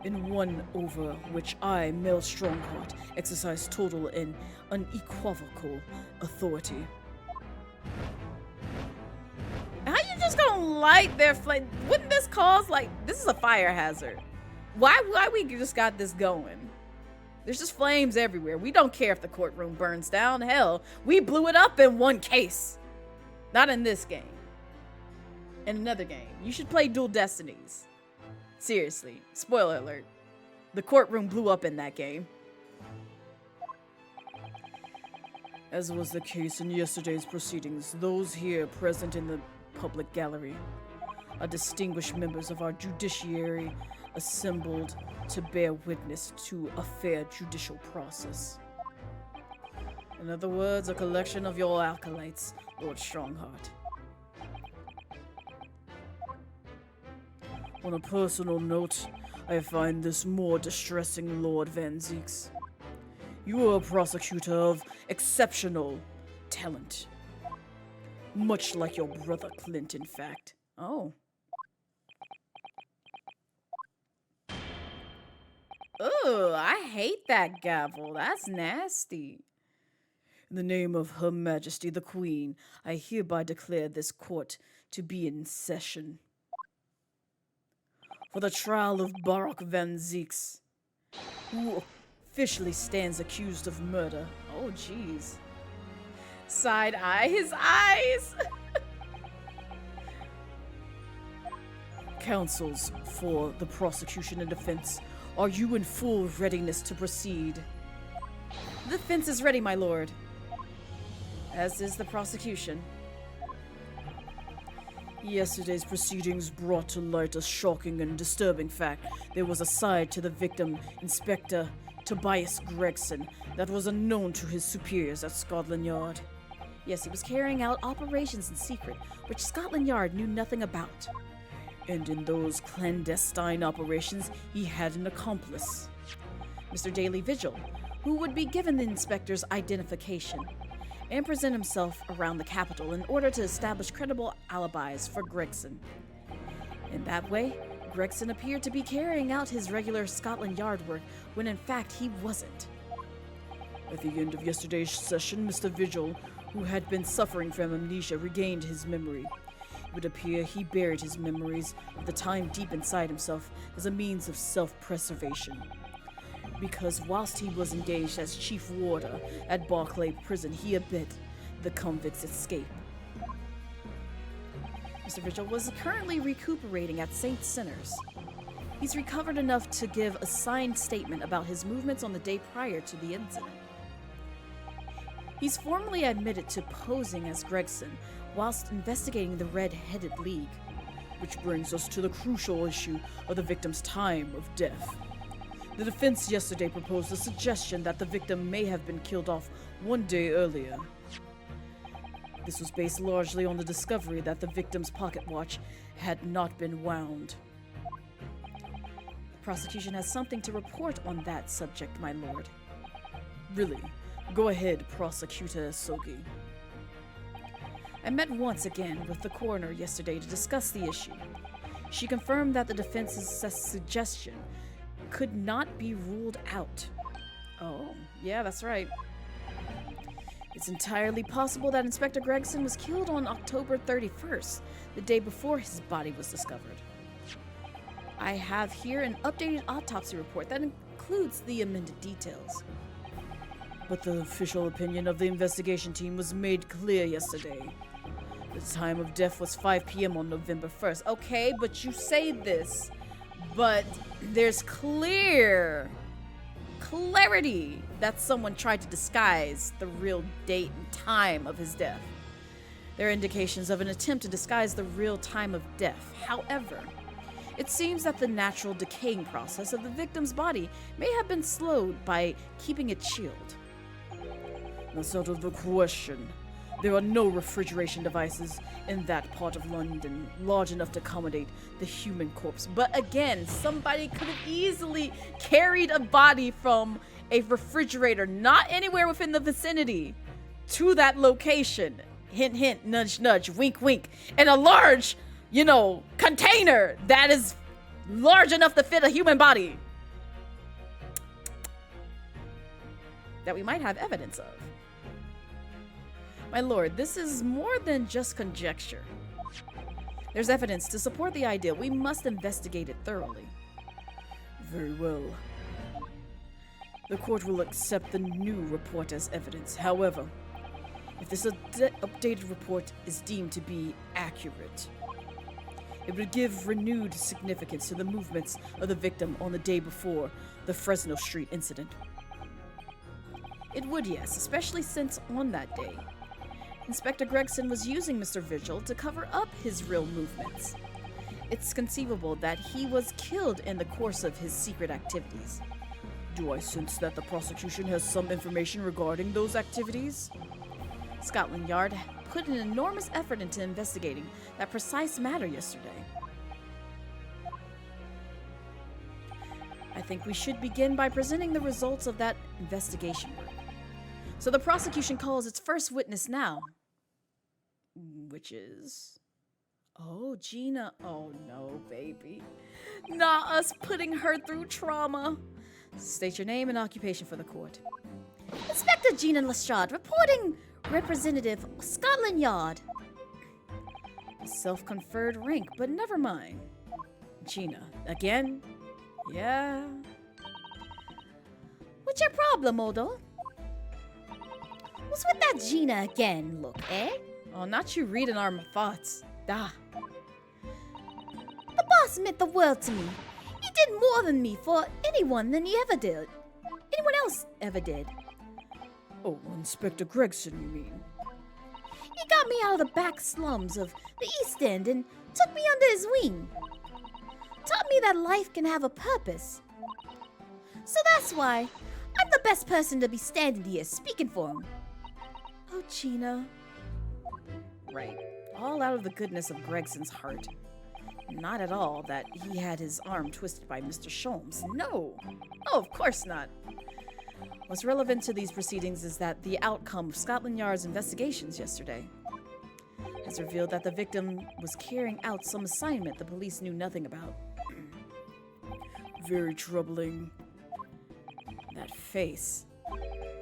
In one over which I, Mel Strongheart, exercise total and unequivocal authority. How you just gonna light their flame? Wouldn't this cause, this is a fire hazard. Why we just got this going? There's just flames everywhere. We don't care if the courtroom burns down. Hell, we blew it up in one case. Not in this game. In another game. You should play Dual Destinies. Seriously. Spoiler alert. The courtroom blew up in that game. As was the case in yesterday's proceedings, those here present in the public gallery are distinguished members of our judiciary assembled to bear witness to a fair judicial process. In other words, a collection of your acolytes, Lord Strongheart. On a personal note, I find this more distressing, Lord Van Zeeks. You are a prosecutor of exceptional talent. Much like your brother Clint, in fact. Oh. Ugh, I hate that gavel. That's nasty. In the name of Her Majesty the Queen, I hereby declare this court to be in session. For the trial of Barak Van Zeeks, who officially stands accused of murder. Oh, jeez. Side eye, his eyes! Counsels for the prosecution and defense, are you in full readiness to proceed? The defense is ready, my lord. As is the prosecution. Yesterday's proceedings brought to light a shocking and disturbing fact. There was a side to the victim, Inspector Tobias Gregson, that was unknown to his superiors at Scotland Yard. Yes, he was carrying out operations in secret, which Scotland Yard knew nothing about. And in those clandestine operations, he had an accomplice, Mr. Daily Vigil, who would be given the inspector's identification and present himself around the capital in order to establish credible alibis for Gregson. In that way, Gregson appeared to be carrying out his regular Scotland Yard work when in fact he wasn't. At the end of yesterday's session, Mr. Vigil, who had been suffering from amnesia, regained his memory. It would appear he buried his memories of the time deep inside himself as a means of self-preservation. because whilst he was engaged as chief warder at Barclay Prison, he abet the convicts' escape. Mr. Vigil was currently recuperating at St. Sinners. He's recovered enough to give a signed statement about his movements on the day prior to the incident. He's formally admitted to posing as Gregson whilst investigating the Red-Headed League, which brings us to the crucial issue of the victim's time of death. The defense yesterday proposed a suggestion that the victim may have been killed off one day earlier. This was based largely on the discovery that the victim's pocket watch had not been wound. The prosecution has something to report on that subject, my lord. Really? Go ahead, Prosecutor Sogi. I met once again with the coroner yesterday to discuss the issue. She confirmed that the defense's suggestion could not be ruled out. Oh, yeah, that's right. It's entirely possible that Inspector Gregson was killed on October 31st, the day before his body was discovered. I have here an updated autopsy report that includes the amended details. But the official opinion of the investigation team was made clear yesterday. The time of death was 5 p.m. on November 1st. Okay, but you say this, but there's clarity that someone tried to disguise the real date and time of his death. There are indications of an attempt to disguise the real time of death. However, it seems that the natural decaying process of the victim's body may have been slowed by keeping it chilled. That's out of the question. There are no refrigeration devices in that part of London large enough to accommodate the human corpse. But again, somebody could have easily carried a body from a refrigerator, not anywhere within the vicinity, to that location. Hint, hint, nudge, nudge, wink, wink. In a large, container that is large enough to fit a human body. That we might have evidence of. My lord, this is more than just conjecture. There's evidence to support the idea. We must investigate it thoroughly. Very well. The court will accept the new report as evidence. However, if this updated report is deemed to be accurate, it would give renewed significance to the movements of the victim on the day before the Fresno Street incident. It would, yes, especially since on that day, Inspector Gregson was using Mr. Vigil to cover up his real movements. It's conceivable that he was killed in the course of his secret activities. Do I sense that the prosecution has some information regarding those activities? Scotland Yard put an enormous effort into investigating that precise matter yesterday. I think we should begin by presenting the results of that investigation work. So the prosecution calls its first witness now. Which is... Oh, Gina. Oh, no, baby. Not us putting her through trauma. State your name and occupation for the court. Inspector Gina Lestrade, reporting Representative Scotland Yard. A self-conferred rank, but never mind. Gina, again? Yeah. What's your problem, Odo? What's with that Gina again, look, eh? Oh, not you reading our thoughts. Da. The boss meant the world to me. He did more than me for anyone than he ever did. Anyone else ever did. Oh, Inspector Gregson, you mean? He got me out of the back slums of the East End and took me under his wing. Taught me that life can have a purpose. So that's why I'm the best person to be standing here speaking for him. Oh, Gina. Right. All out of the goodness of Gregson's heart. Not at all that he had his arm twisted by Mr. Sholmes. No. Oh, of course not. What's relevant to these proceedings is that the outcome of Scotland Yard's investigations yesterday has revealed that the victim was carrying out some assignment the police knew nothing about. Very troubling. That face.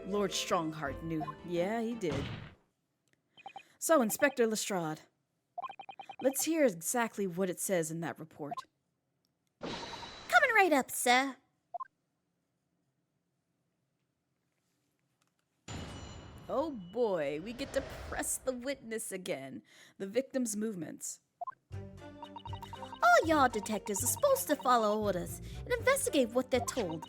Lord Strongheart knew. Yeah, he did. So, Inspector Lestrade, let's hear exactly what it says in that report. Coming right up, sir. Oh boy, we get to press the witness again. The victim's movements. All yard detectives are supposed to follow orders and investigate what they're told.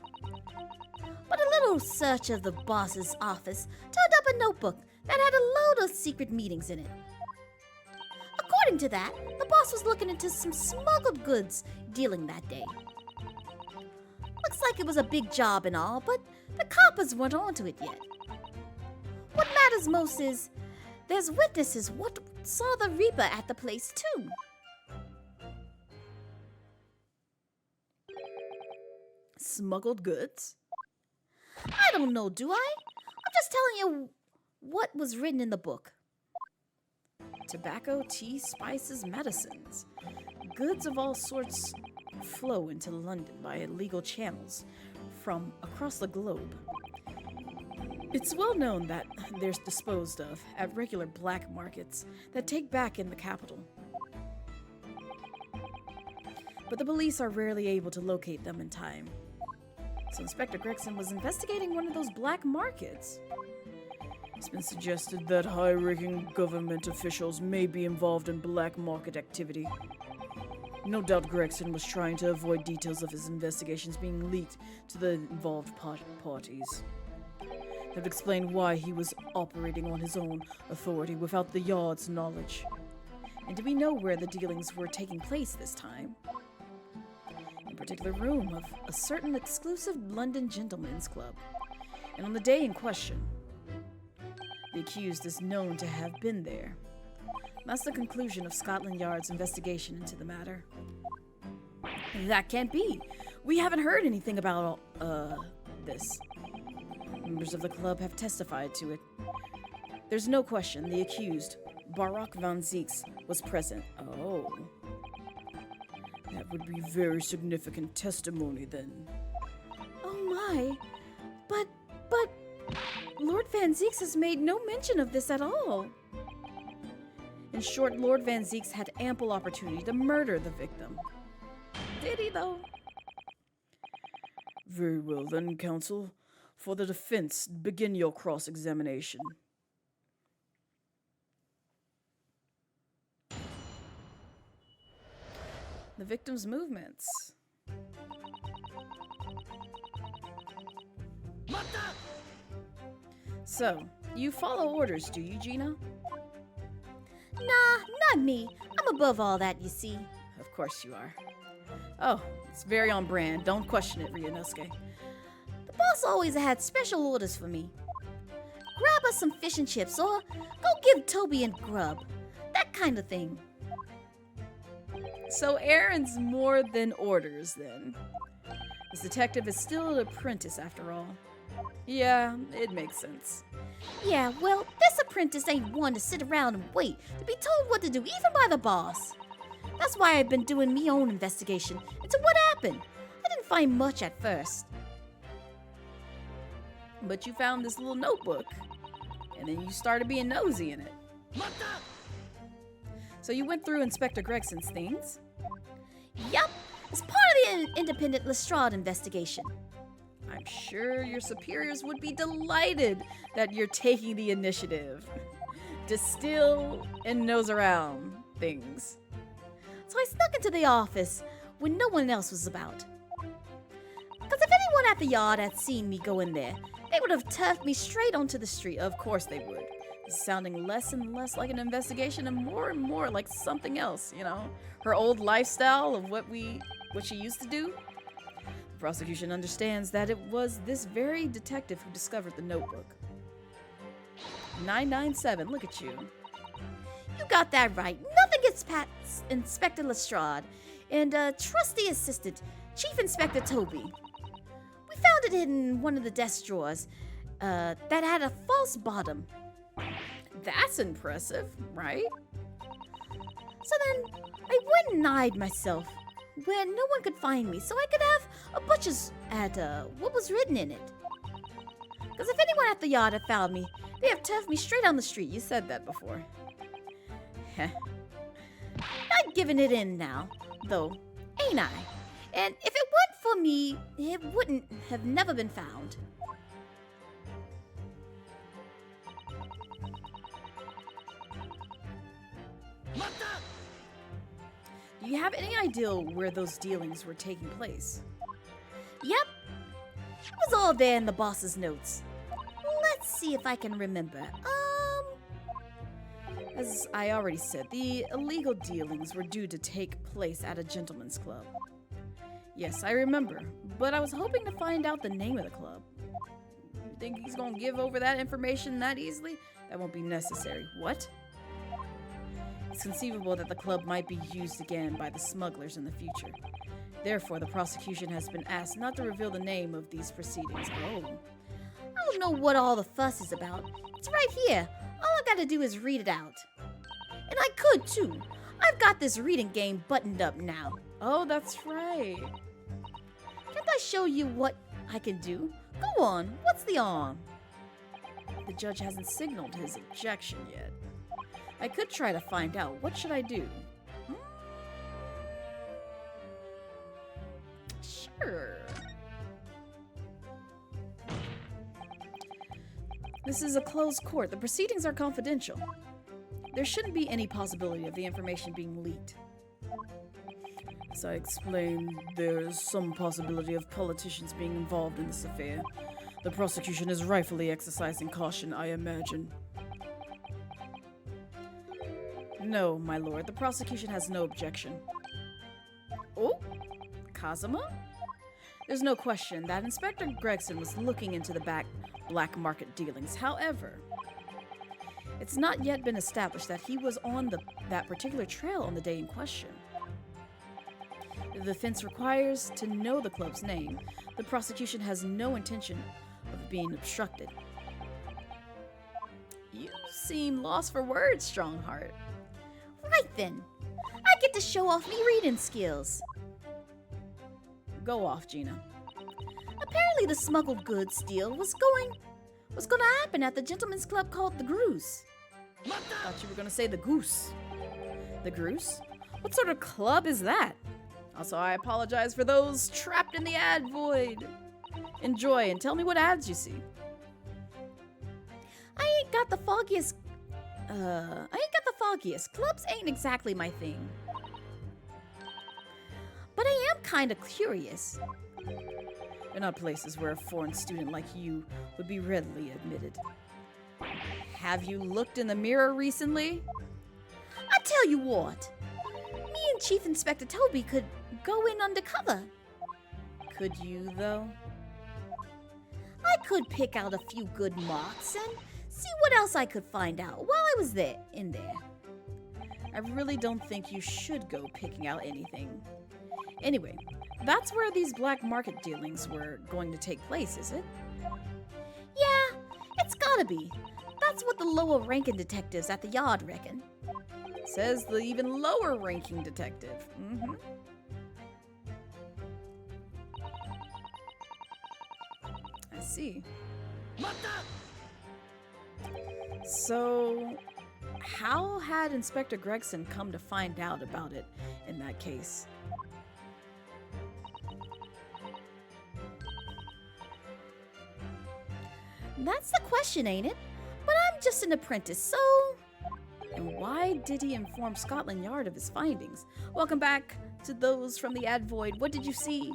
But a little search of the boss's office turned up a notebook that had a load of secret meetings in it. According to that, the boss was looking into some smuggled goods dealing that day. Looks like it was a big job and all, but the coppers weren't onto it yet. What matters most is there's witnesses what saw the Reaper at the place too. Smuggled goods? I don't know, do I? I'm just telling you what was written in the book. Tobacco, tea, spices, medicines. Goods of all sorts flow into London by illegal channels from across the globe. It's well known that they're disposed of at regular black markets that take back in the capital. But the police are rarely able to locate them in time. So Inspector Gregson was investigating one of those black markets. It's been suggested that high-ranking government officials may be involved in black market activity. No doubt Gregson was trying to avoid details of his investigations being leaked to the involved parties. That would explain why he was operating on his own authority without the Yard's knowledge. And do we know where the dealings were taking place this time? In a particular room of a certain exclusive London gentlemen's club. And on the day in question, the accused is known to have been there. That's the conclusion of Scotland Yard's investigation into the matter. That can't be. We haven't heard anything about, this. Members of the club have testified to it. There's no question the accused, Barak van Zieks, was present. Oh. That would be very significant testimony then. Oh my, but Lord Van Zieks has made no mention of this at all. In short, Lord Van Zieks had ample opportunity to murder the victim. Did he, though? Very well then, counsel. For the defense, begin your cross-examination. The victim's movements. So, you follow orders, do you, Gina? Nah, not me. I'm above all that, you see. Of course you are. Oh, it's very on brand. Don't question it, Ryunosuke. The boss always had special orders for me. Grab us some fish and chips or go give Toby and grub. That kind of thing. So errands more than orders, then. This detective is still an apprentice, after all. Yeah, it makes sense. Yeah, well, this apprentice ain't one to sit around and wait to be told what to do, even by the boss. That's why I've been doing me own investigation into what happened. I didn't find much at first. But you found this little notebook, and then you started being nosy in it. So you went through Inspector Gregson's things? Yup, it's part of the independent Lestrade investigation. I'm sure your superiors would be delighted that you're taking the initiative to still and nose around things. So I snuck into the office when no one else was about. Because if anyone at the yard had seen me go in there, they would have turfed me straight onto the street. Of course they would. It's sounding less and less like an investigation and more like something else, you know? Her old lifestyle of what she used to do. The prosecution understands that it was this very detective who discovered the notebook. 997, look at you. You got that right. Nothing gets past Inspector Lestrade and trusty assistant, Chief Inspector Toby. We found it in one of the desk drawers that had a false bottom. That's impressive, right? So then I went and eyed myself where no one could find me so I could have a butcher's at what was written in it. Because if anyone at the yard had found me, they have turfed me straight on the street. You said that before. Heh. Not giving it in now, though, ain't I? And if it weren't for me, it wouldn't have never been found. Do you have any idea where those dealings were taking place? Yep. It was all there in the boss's notes. Let's see if I can remember. As I already said, the illegal dealings were due to take place at a gentleman's club. Yes, I remember, but I was hoping to find out the name of the club. You think he's gonna give over that information that easily? That won't be necessary. What? It's conceivable that the club might be used again by the smugglers in the future. Therefore, the prosecution has been asked not to reveal the name of these proceedings. Oh. I don't know what all the fuss is about. It's right here. All I gotta do is read it out. And I could too. I've got this reading game buttoned up now. Oh, that's right. Can't I show you what I can do? Go on. What's the arm? The judge hasn't signaled his objection yet. I could try to find out. What should I do? Sure. This is a closed court. The proceedings are confidential. There shouldn't be any possibility of the information being leaked. As I explained, there is some possibility of politicians being involved in this affair. The prosecution is rightfully exercising caution, I imagine. No, my lord, the prosecution has no objection. Oh? Kazuma? There's no question that Inspector Gregson was looking into the black market dealings. However, it's not yet been established that he was on that particular trail on the day in question. The defense requires to know the club's name. The prosecution has no intention of being obstructed. You seem lost for words, Strongheart. Right then. I get to show off me reading skills. Go off, Gina. Apparently the smuggled goods deal was gonna happen at the gentleman's club called the Goose. Thought you were gonna say the Goose. The Goose? What sort of club is that? Also, I apologize for those trapped in the ad void. Enjoy and tell me what ads you see. I ain't got the foggiest. Clubs ain't exactly my thing. But I am kinda curious. They're not places where a foreign student like you would be readily admitted. Have you looked in the mirror recently? I tell you what. Me and Chief Inspector Toby could go in undercover. Could you, though? I could pick out a few good marks and see what else I could find out while I was in there. I really don't think you should go picking out anything. Anyway, that's where these black market dealings were going to take place, is it? Yeah, it's gotta be. That's what the lower ranking detectives at the yard reckon. Says the even lower ranking detective. Mm-hmm. I see. So, how had Inspector Gregson come to find out about it in that case? That's the question, ain't it? But I'm just an apprentice, so... And why did he inform Scotland Yard of his findings? Welcome back to those from the ad void. What did you see?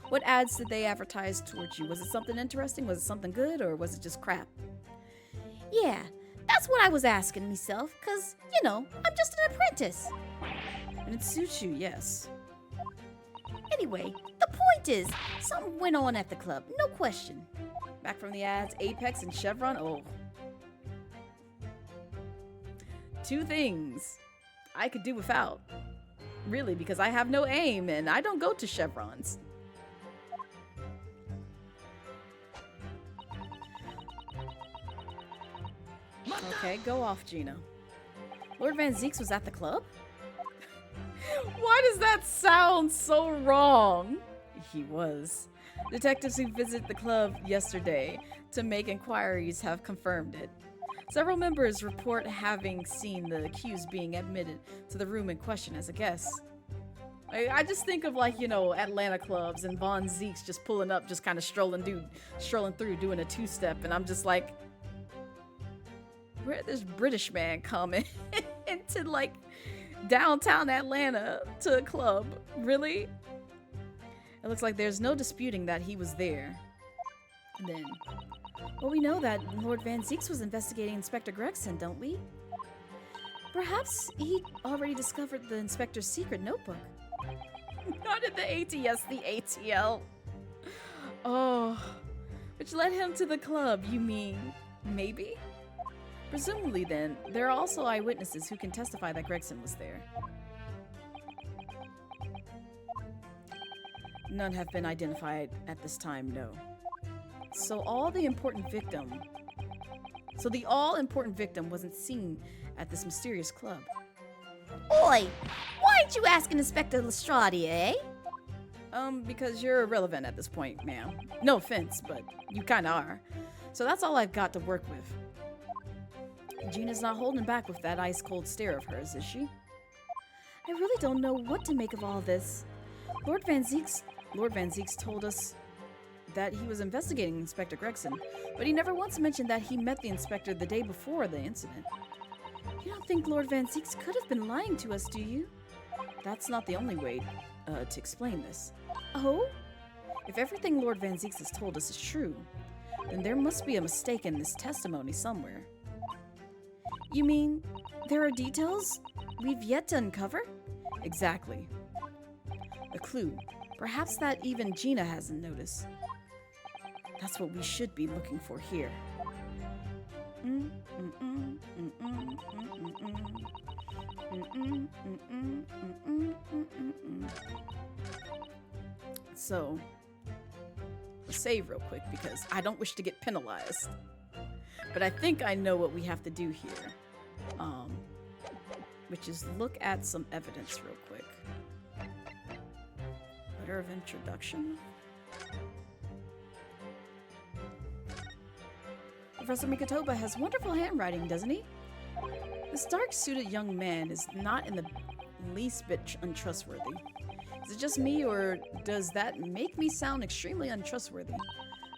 What ads did they advertise towards you? Was it something interesting? Was it something good? Or was it just crap? Yeah, that's what I was asking myself, because, you know, I'm just an apprentice. And it suits you, yes. Anyway, the point is, something went on at the club, no question. Back from the ads, Apex and Chevron, oh. Two things I could do without. Really, because I have no aim and I don't go to Chevrons. Okay, go off, Gina. Lord Van Zeeks was at the club? Why does that sound so wrong? He was. Detectives who visited the club yesterday to make inquiries have confirmed it. Several members report having seen the accused being admitted to the room in question as a guest. I just think of, like, you know, Atlanta clubs and Von Zeeks just pulling up, just kind of strolling through, doing a two-step, and I'm just like, where did this British man come into, like, downtown Atlanta to a club. Really? It looks like there's no disputing that he was there. Then, well, we know that Lord Van Zeeks was investigating Inspector Gregson, don't we? Perhaps he already discovered the inspector's secret notebook. Not in the ATS, the ATL. Oh, which led him to the club, you mean? Maybe? Presumably then, there are also eyewitnesses who can testify that Gregson was there. None have been identified at this time, no. So the all-important victim wasn't seen at this mysterious club. Oi! Why ain't you asking Inspector Lestrade, eh? Because you're irrelevant at this point, ma'am. No offense, but you kinda are. So that's all I've got to work with. Gina's not holding back with that ice-cold stare of hers, is she? I really don't know what to make of all this. Lord Van Zeeks told us that he was investigating Inspector Gregson, but he never once mentioned that he met the inspector the day before the incident. You don't think Lord Van Zeeks could have been lying to us, do you? That's not the only way to explain this. Oh? If everything Lord Van Zeeks has told us is true, then there must be a mistake in this testimony somewhere. You mean there are details we've yet to uncover? Exactly. A clue. Perhaps that even Gina hasn't noticed. That's what we should be looking for here. So, let's save real quick because I don't wish to get penalized. But I think I know what we have to do here. Which is look at some evidence real quick. Letter of introduction. Professor Mikotoba has wonderful handwriting, doesn't he? This dark-suited young man is not in the least bit untrustworthy. Is it just me, or does that make me sound extremely untrustworthy?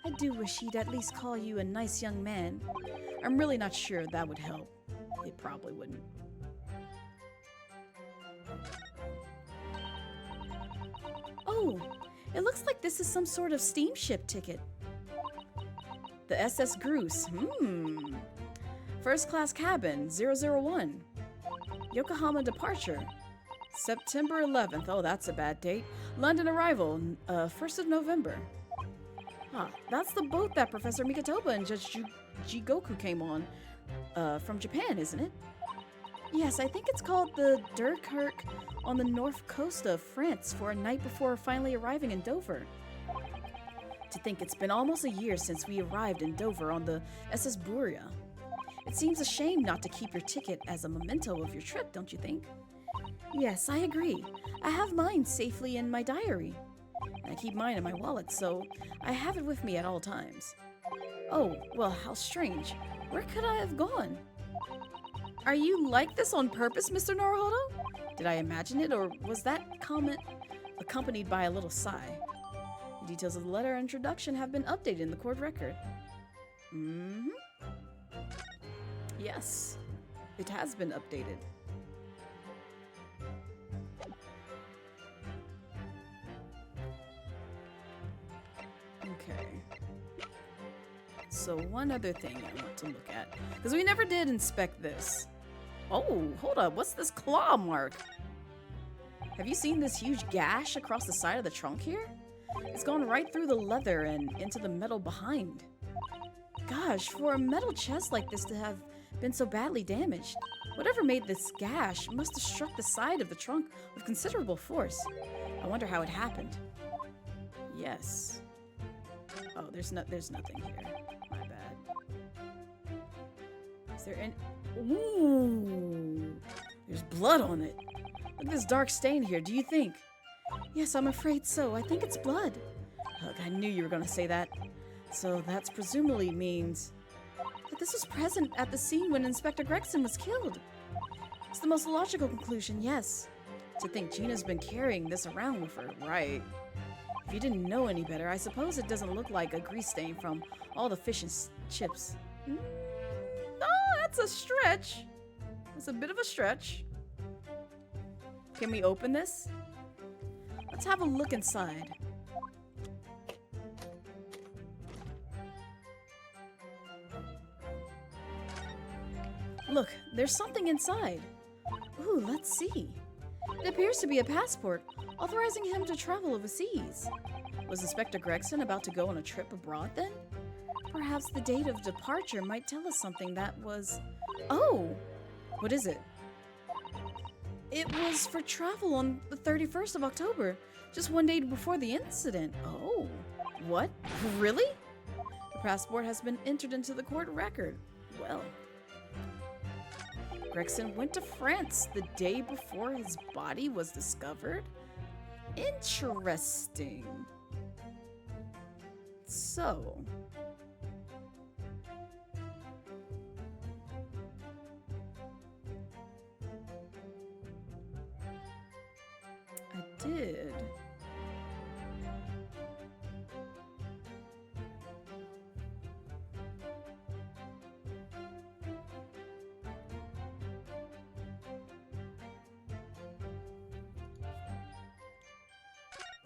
I do wish he'd at least call you a nice young man. I'm really not sure that would help. It probably wouldn't. Oh, it looks like this is some sort of steamship ticket. The SS Groose. First class cabin, 001. Yokohama departure. September 11th. Oh, that's a bad date. London arrival, 1st of November. Ah, that's the boat that Professor Mikotoba and Judge Jigoku came on from Japan, isn't it? Yes, I think it's called the Dunkirk on the north coast of France for a night before finally arriving in Dover. To think it's been almost a year since we arrived in Dover on the SS Buria. It seems a shame not to keep your ticket as a memento of your trip, don't you think? Yes, I agree. I have mine safely in my diary. I keep mine in my wallet, so I have it with me at all times. Oh, well, how strange. Where could I have gone? Are you like this on purpose, Mr. Naruhodo? Did I imagine it, or was that comment accompanied by a little sigh? The details of the letter introduction have been updated in the court record. Yes, it has been updated. Okay. So one other thing I want to look at, because we never did inspect this. Oh, hold up, what's this claw mark? Have you seen this huge gash across the side of the trunk here? It's gone right through the leather and into the metal behind. Gosh, for a metal chest like this to have been so badly damaged, whatever made this gash must have struck the side of the trunk with considerable force. I wonder how it happened. Yes. Oh, there's nothing here. My bad. Is there any? Ooh, there's blood on it. Look at this dark stain here. Do you think? Yes, I'm afraid so. I think it's blood. Ugh, I knew you were going to say that. So that presumably means that this was present at the scene when Inspector Gregson was killed. It's the most logical conclusion, yes. To think Gina's been carrying this around with her, right? If you didn't know any better, I suppose it doesn't look like a grease stain from all the fish and chips. Oh, that's a stretch. That's a bit of a stretch. Can we open this? Let's have a look inside. Look, there's something inside. Ooh, let's see. It appears to be a passport authorizing him to travel overseas. Was Inspector Gregson about to go on a trip abroad then? Perhaps the date of departure might tell us something that was... Oh! What is it? It was for travel on the 31st of October, just one day before the incident. Oh, what? Really? The passport has been entered into the court record. Well, Gregson went to France the day before his body was discovered? Interesting. So... I did.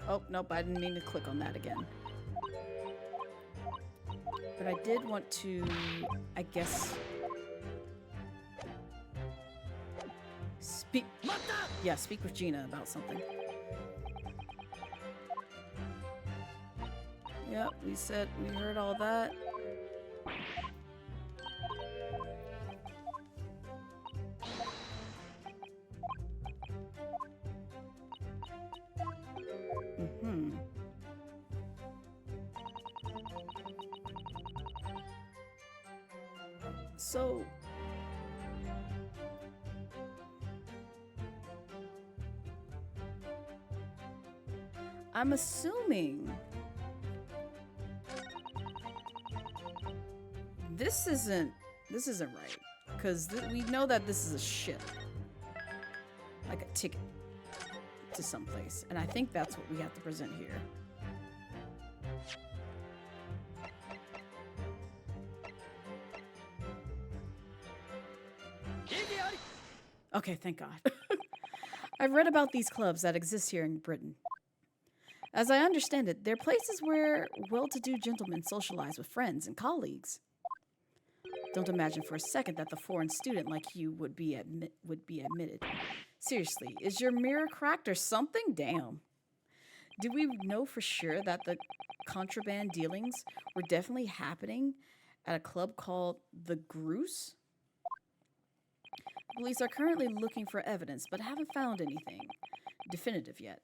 Oh, nope, I didn't mean to click on that again. But I did want to, I guess... Speak... Yeah, speak with Gina about something. Yep, we heard all that. So... I'm assuming this isn't right, because we know that this is a ship, like a ticket to someplace, and I think that's what we have to present here. Okay, thank God. I've read about these clubs that exist here in Britain. As I understand it, they're places where well-to-do gentlemen socialize with friends and colleagues. Don't imagine for a second that the foreign student like you would be admitted. Seriously, is your mirror cracked or something? Damn. Do we know for sure that the contraband dealings were definitely happening at a club called the Groose? Police are currently looking for evidence, but haven't found anything definitive yet.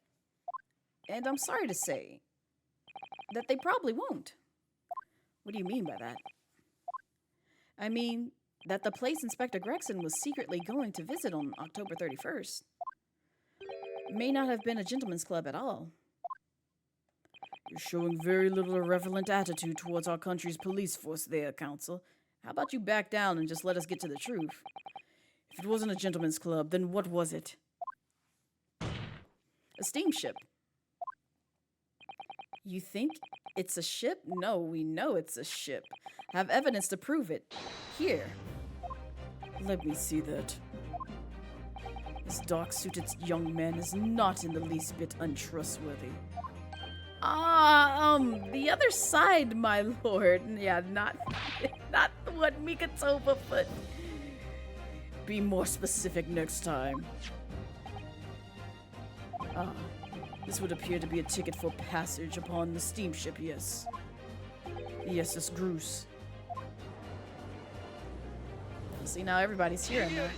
And I'm sorry to say that they probably won't. What do you mean by that? I mean that the place Inspector Gregson was secretly going to visit on October 31st may not have been a gentleman's club at all. You're showing very little irreverent attitude towards our country's police force there, Counsel. How about you back down and just let us get to the truth? If it wasn't a gentleman's club, then what was it? A steamship. You think it's a ship? No, we know it's a ship. Have evidence to prove it. Here. Let me see that. This dark-suited young man is not in the least bit untrustworthy. The other side, my lord. Yeah, not what Mikatova put. Be more specific next time. This would appear to be a ticket for passage upon the steamship, yes. Yes, this Groose. See, now everybody's hearing that.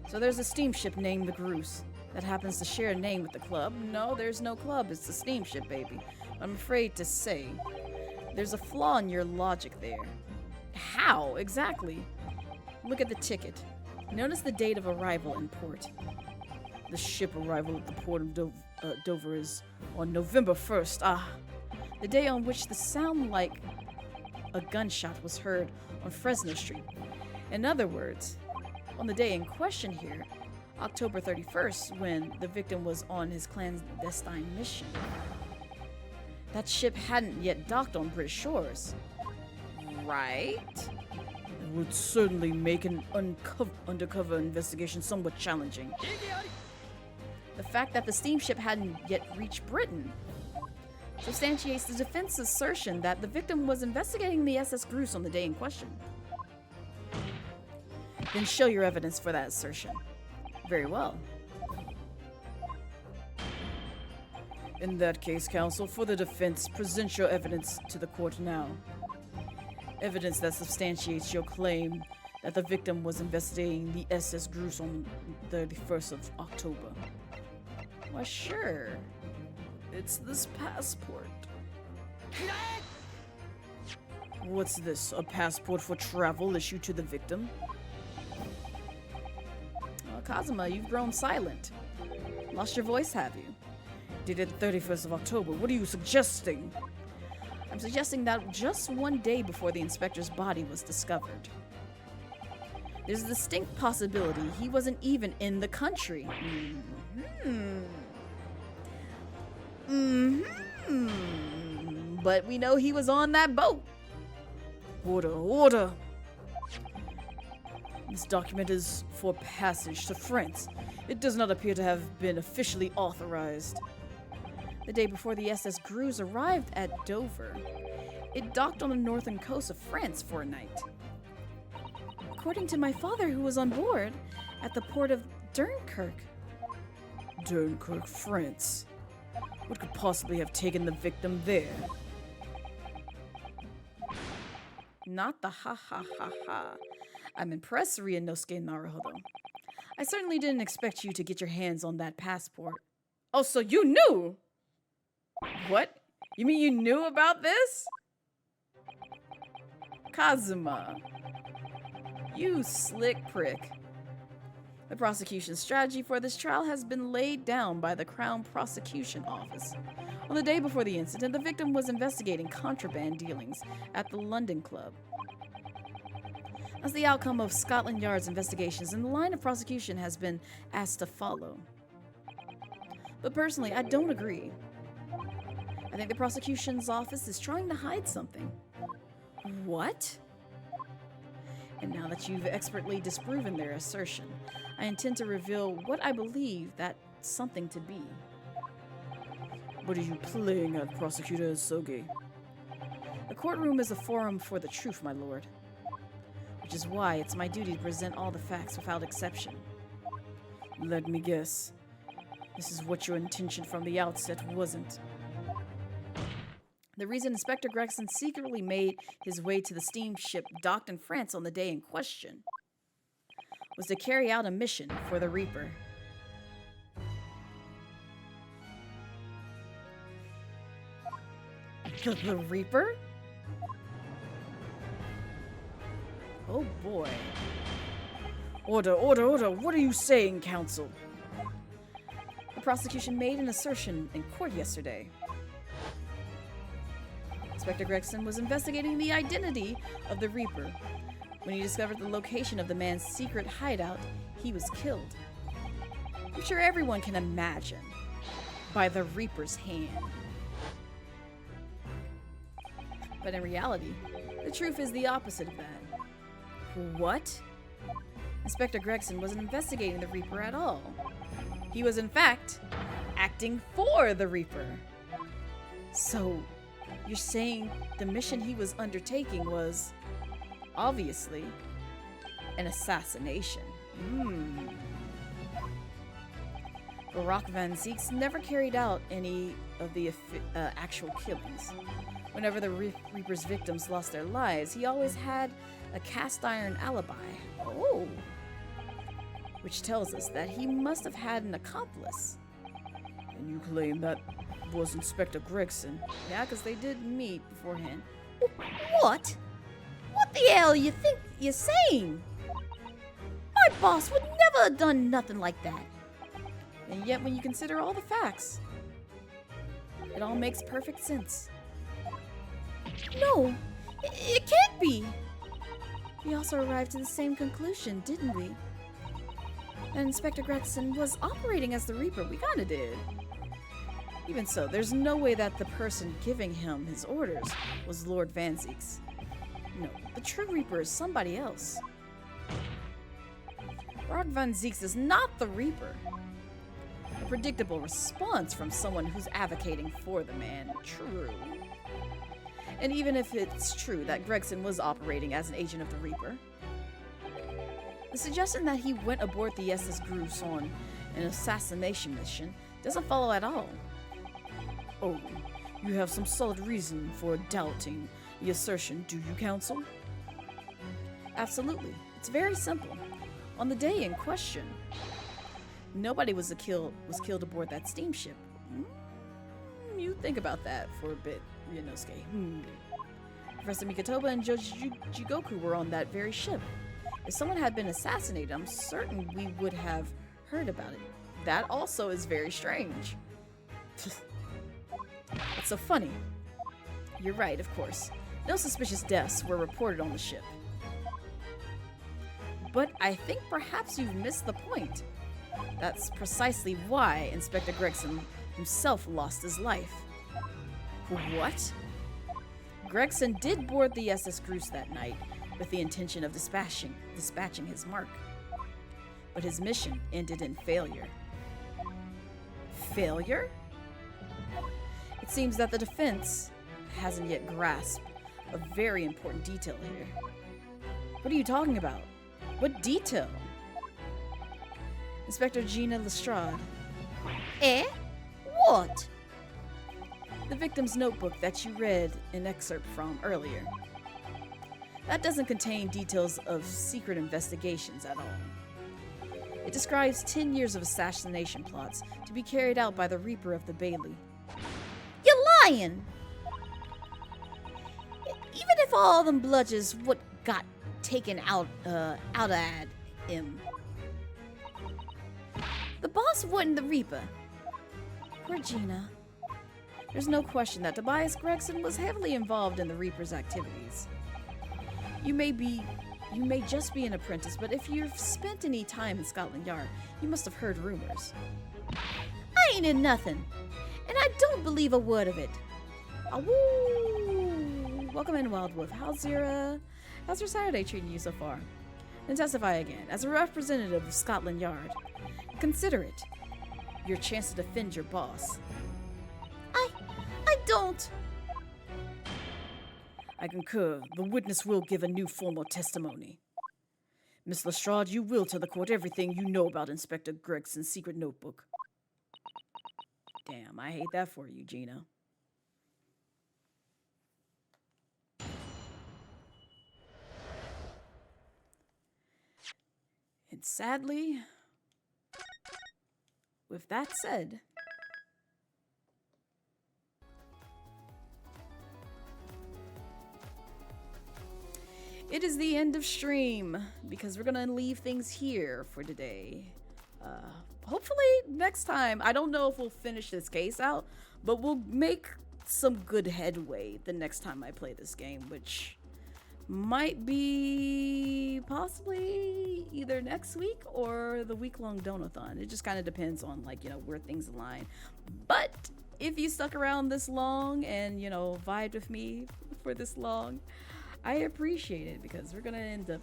So there's a steamship named the Groose that happens to share a name with the club. No, there's no club, it's the steamship, baby. I'm afraid to say, there's a flaw in your logic there. How, exactly? Look at the ticket. Notice the date of arrival in port. The ship arrival at the port of Dover is on November 1st. The day on which the sound like a gunshot was heard on Fresno Street. In other words, on the day in question here, October 31st, when the victim was on his clandestine mission. That ship hadn't yet docked on British shores. Right? It would certainly make an undercover investigation somewhat challenging. The fact that the steamship hadn't yet reached Britain substantiates the defense's assertion that the victim was investigating the SS Grus on the day in question. Then show your evidence for that assertion. Very well. In that case, counsel, for the defense, present your evidence to the court now. Evidence that substantiates your claim that the victim was investigating the SS Grus on the 31st of October. Why, sure. It's this passport. What's this? A passport for travel issued to the victim? Kazuma, you've grown silent. Lost your voice, have you? Dated 31st of October. What are you suggesting? I'm suggesting that just one day before the inspector's body was discovered. There's a distinct possibility he wasn't even in the country. But we know he was on that boat. Order, order. This document is for passage to France. It does not appear to have been officially authorized. The day before the SS Grus arrived at Dover, it docked on the northern coast of France for a night. According to my father, who was on board at the port of Dunkirk. Dunkirk, France. What could possibly have taken the victim there? Not the ha ha ha ha. I'm impressed, Ryunosuke Naruhodo. I certainly didn't expect you to get your hands on that passport. Oh, so you knew? What? You mean you knew about this? Kazuma. You slick prick. The prosecution's strategy for this trial has been laid down by the Crown Prosecution Office. On the day before the incident, the victim was investigating contraband dealings at the London Club. As the outcome of Scotland Yard's investigations, and the line of prosecution has been asked to follow. But personally, I don't agree. I think the prosecution's office is trying to hide something. What? And now that you've expertly disproven their assertion, I intend to reveal what I believe that something to be. What are you playing at, Prosecutor Soge? The courtroom is a forum for the truth, my lord. Which is why it's my duty to present all the facts without exception. Let me guess. This is what your intention from the outset wasn't. The reason Inspector Gregson secretly made his way to the steamship docked in France on the day in question was to carry out a mission for the Reaper. The Reaper? Oh boy. Order, order, order. What are you saying, counsel? The prosecution made an assertion in court yesterday. Inspector Gregson was investigating the identity of the Reaper. When he discovered the location of the man's secret hideout, he was killed. I'm sure everyone can imagine. By the Reaper's hand. But in reality, the truth is the opposite of that. What? Inspector Gregson wasn't investigating the Reaper at all. He was, in fact, acting for the Reaper. So, you're saying the mission he was undertaking was, obviously, an assassination. Barak Van Zieks never carried out any of the actual killings. Whenever the Reaper's victims lost their lives, he always had a cast iron alibi. Oh. Which tells us that he must have had an accomplice. And you claim that was Inspector Gregson. Yeah, because they did meet beforehand. What? What the hell you think you're saying? My boss would never have done nothing like that. And yet when you consider all the facts, it all makes perfect sense. No, it can't be. We also arrived to the same conclusion, didn't we? And Inspector Gregson was operating as the Reaper. We kinda did. Even so, there's no way that the person giving him his orders was Lord Van Zieks. No, the true Reaper is somebody else. Barak Van Zieks is not the Reaper. The predictable response from someone who's advocating for the man. True. And even if it's true that Gregson was operating as an agent of the Reaper, the suggestion that he went aboard the SS Groose on an assassination mission doesn't follow at all. Oh, you have some solid reason for doubting the assertion, do you, Counsel? Absolutely. It's very simple. On the day in question, nobody was killed aboard that steamship. You think about that for a bit, Ryunosuke. Professor Mikotoba and Joji Jigoku were on that very ship. If someone had been assassinated, I'm certain we would have heard about it. That also is very strange. It's so funny. You're right, of course. No suspicious deaths were reported on the ship. But I think perhaps you've missed the point. That's precisely why Inspector Gregson himself lost his life. What? Gregson did board the SS Groose that night with the intention of dispatching his mark. But his mission ended in failure. Failure? It seems that the defense hasn't yet grasped a very important detail here. What are you talking about? What detail? Inspector Gina Lestrade. Eh? What? The victim's notebook that you read an excerpt from earlier. That doesn't contain details of secret investigations at all. It describes 10 years of assassination plots to be carried out by the Reaper of the Bailey. You're lying! Even if all them bludgers what got taken out of him. The boss wasn't the Reaper. Poor Gina. There's no question that Tobias Gregson was heavily involved in the Reaper's activities. You may just be an apprentice, but if you've spent any time in Scotland Yard, you must have heard rumors. I ain't in nothing, and I don't believe a word of it. Awoo! Welcome in, Wild Wolf. How's your Saturday treating you so far? And testify again. As a representative of Scotland Yard, consider it your chance to defend your boss. I don't. I concur. The witness will give a new formal testimony. Miss Lestrade, you will tell the court everything you know about Inspector Gregson's secret notebook. Damn, I hate that for you, Gina. And sadly, with that said, it is the end of stream because we're gonna leave things here for today. Hopefully next time, I don't know if we'll finish this case out, but we'll make some good headway the next time I play this game, which might be possibly either next week or the week-long donathon. It just kind of depends on where things align. But if you stuck around this long and vibed with me for this long, I appreciate it because we're gonna end up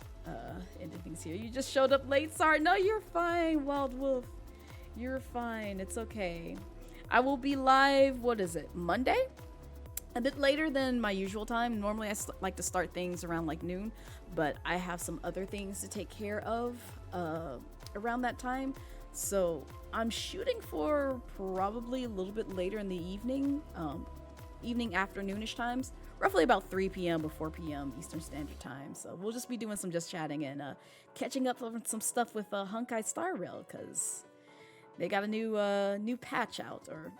ending things here. You just showed up late. Sorry. No, you're fine, Wild Wolf. You're fine. It's okay. I will be live, what is it, Monday? A bit later than my usual time. Normally I like to start things around noon, but I have some other things to take care of around that time. So I'm shooting for probably a little bit later in the evening, afternoonish times. Roughly about 3 p.m. or 4 p.m. Eastern Standard Time. So we'll just be doing some just chatting and catching up on some stuff with Honkai Star Rail because they got a new patch out or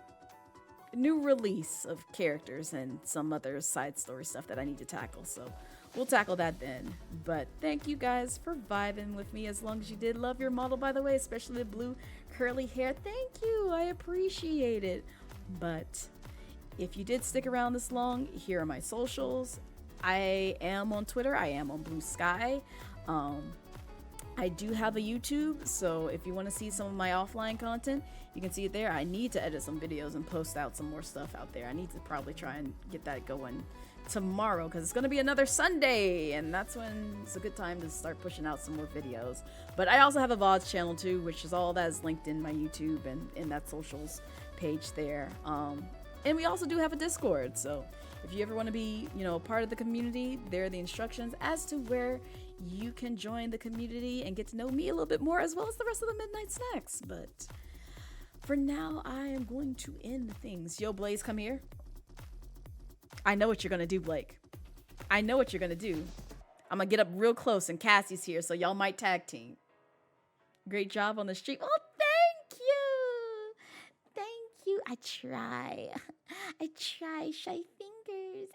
new release of characters and some other side story stuff that I need to tackle. So we'll tackle that then. But thank you guys for vibing with me as long as you did. Love your model, by the way, especially the blue curly hair. Thank you. I appreciate it. But if you did stick around this long, here are my socials. I am on Twitter. I am on Blue Sky. I do have a YouTube, so if you want to see some of my offline content, you can see it there. I need to edit some videos and post out some more stuff out there. I need to probably try and get that going tomorrow because it's going to be another Sunday, and that's when it's a good time to start pushing out some more videos. But I also have a VODs channel too, which is all that is linked in my YouTube and in that socials page there. And we also do have a Discord, so if you ever want to be, you know, part of the community, there are the instructions as to where you can join the community and get to know me a little bit more, as well as the rest of the Midnight Snacks. But for now, I am going to end things. Yo, Blaze, come here. I know what you're gonna do, Blake. I know what you're gonna do. I'm gonna get up real close, and Cassie's here, so y'all might tag team. Great job on the stream. Oh, thank you. Thank you. I try. I try. Shy fingers.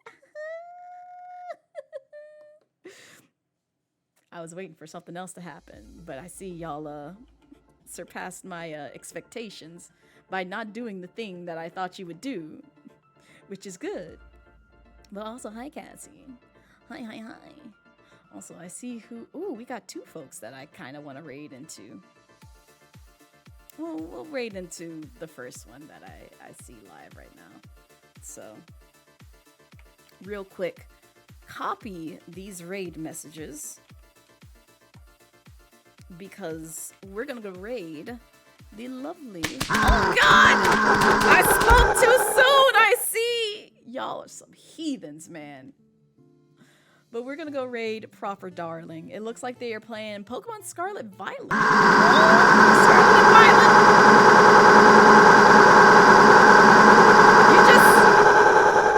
I was waiting for something else to happen, but I see y'all surpassed my expectations by not doing the thing that I thought you would do, which is good. But also, hi, Cassie. Hi. Also, I see who... Ooh, we got two folks that I kind of want to raid into. Well, we'll raid into the first one that I see live right now. So, real quick, copy these raid messages because we're gonna go raid the lovely... Oh, God! I spoke too soon! I see! Y'all are some heathens, man. But we're gonna go raid Proper Darling. It looks like they are playing Pokemon Scarlet Violet. Scarlet Violet!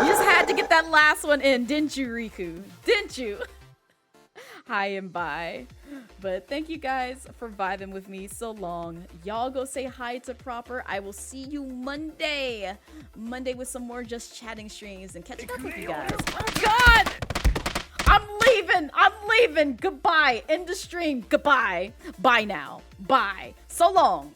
You just had to get that last one in, didn't you, Riku? Didn't you? Hi and bye. But thank you guys for vibing with me so long. Y'all go say hi to Proper. I will see you Monday. Monday with some more Just Chatting streams and catching up with you guys. Oh, God! I'm leaving. Goodbye. End the stream. Goodbye. Bye now. Bye. So long.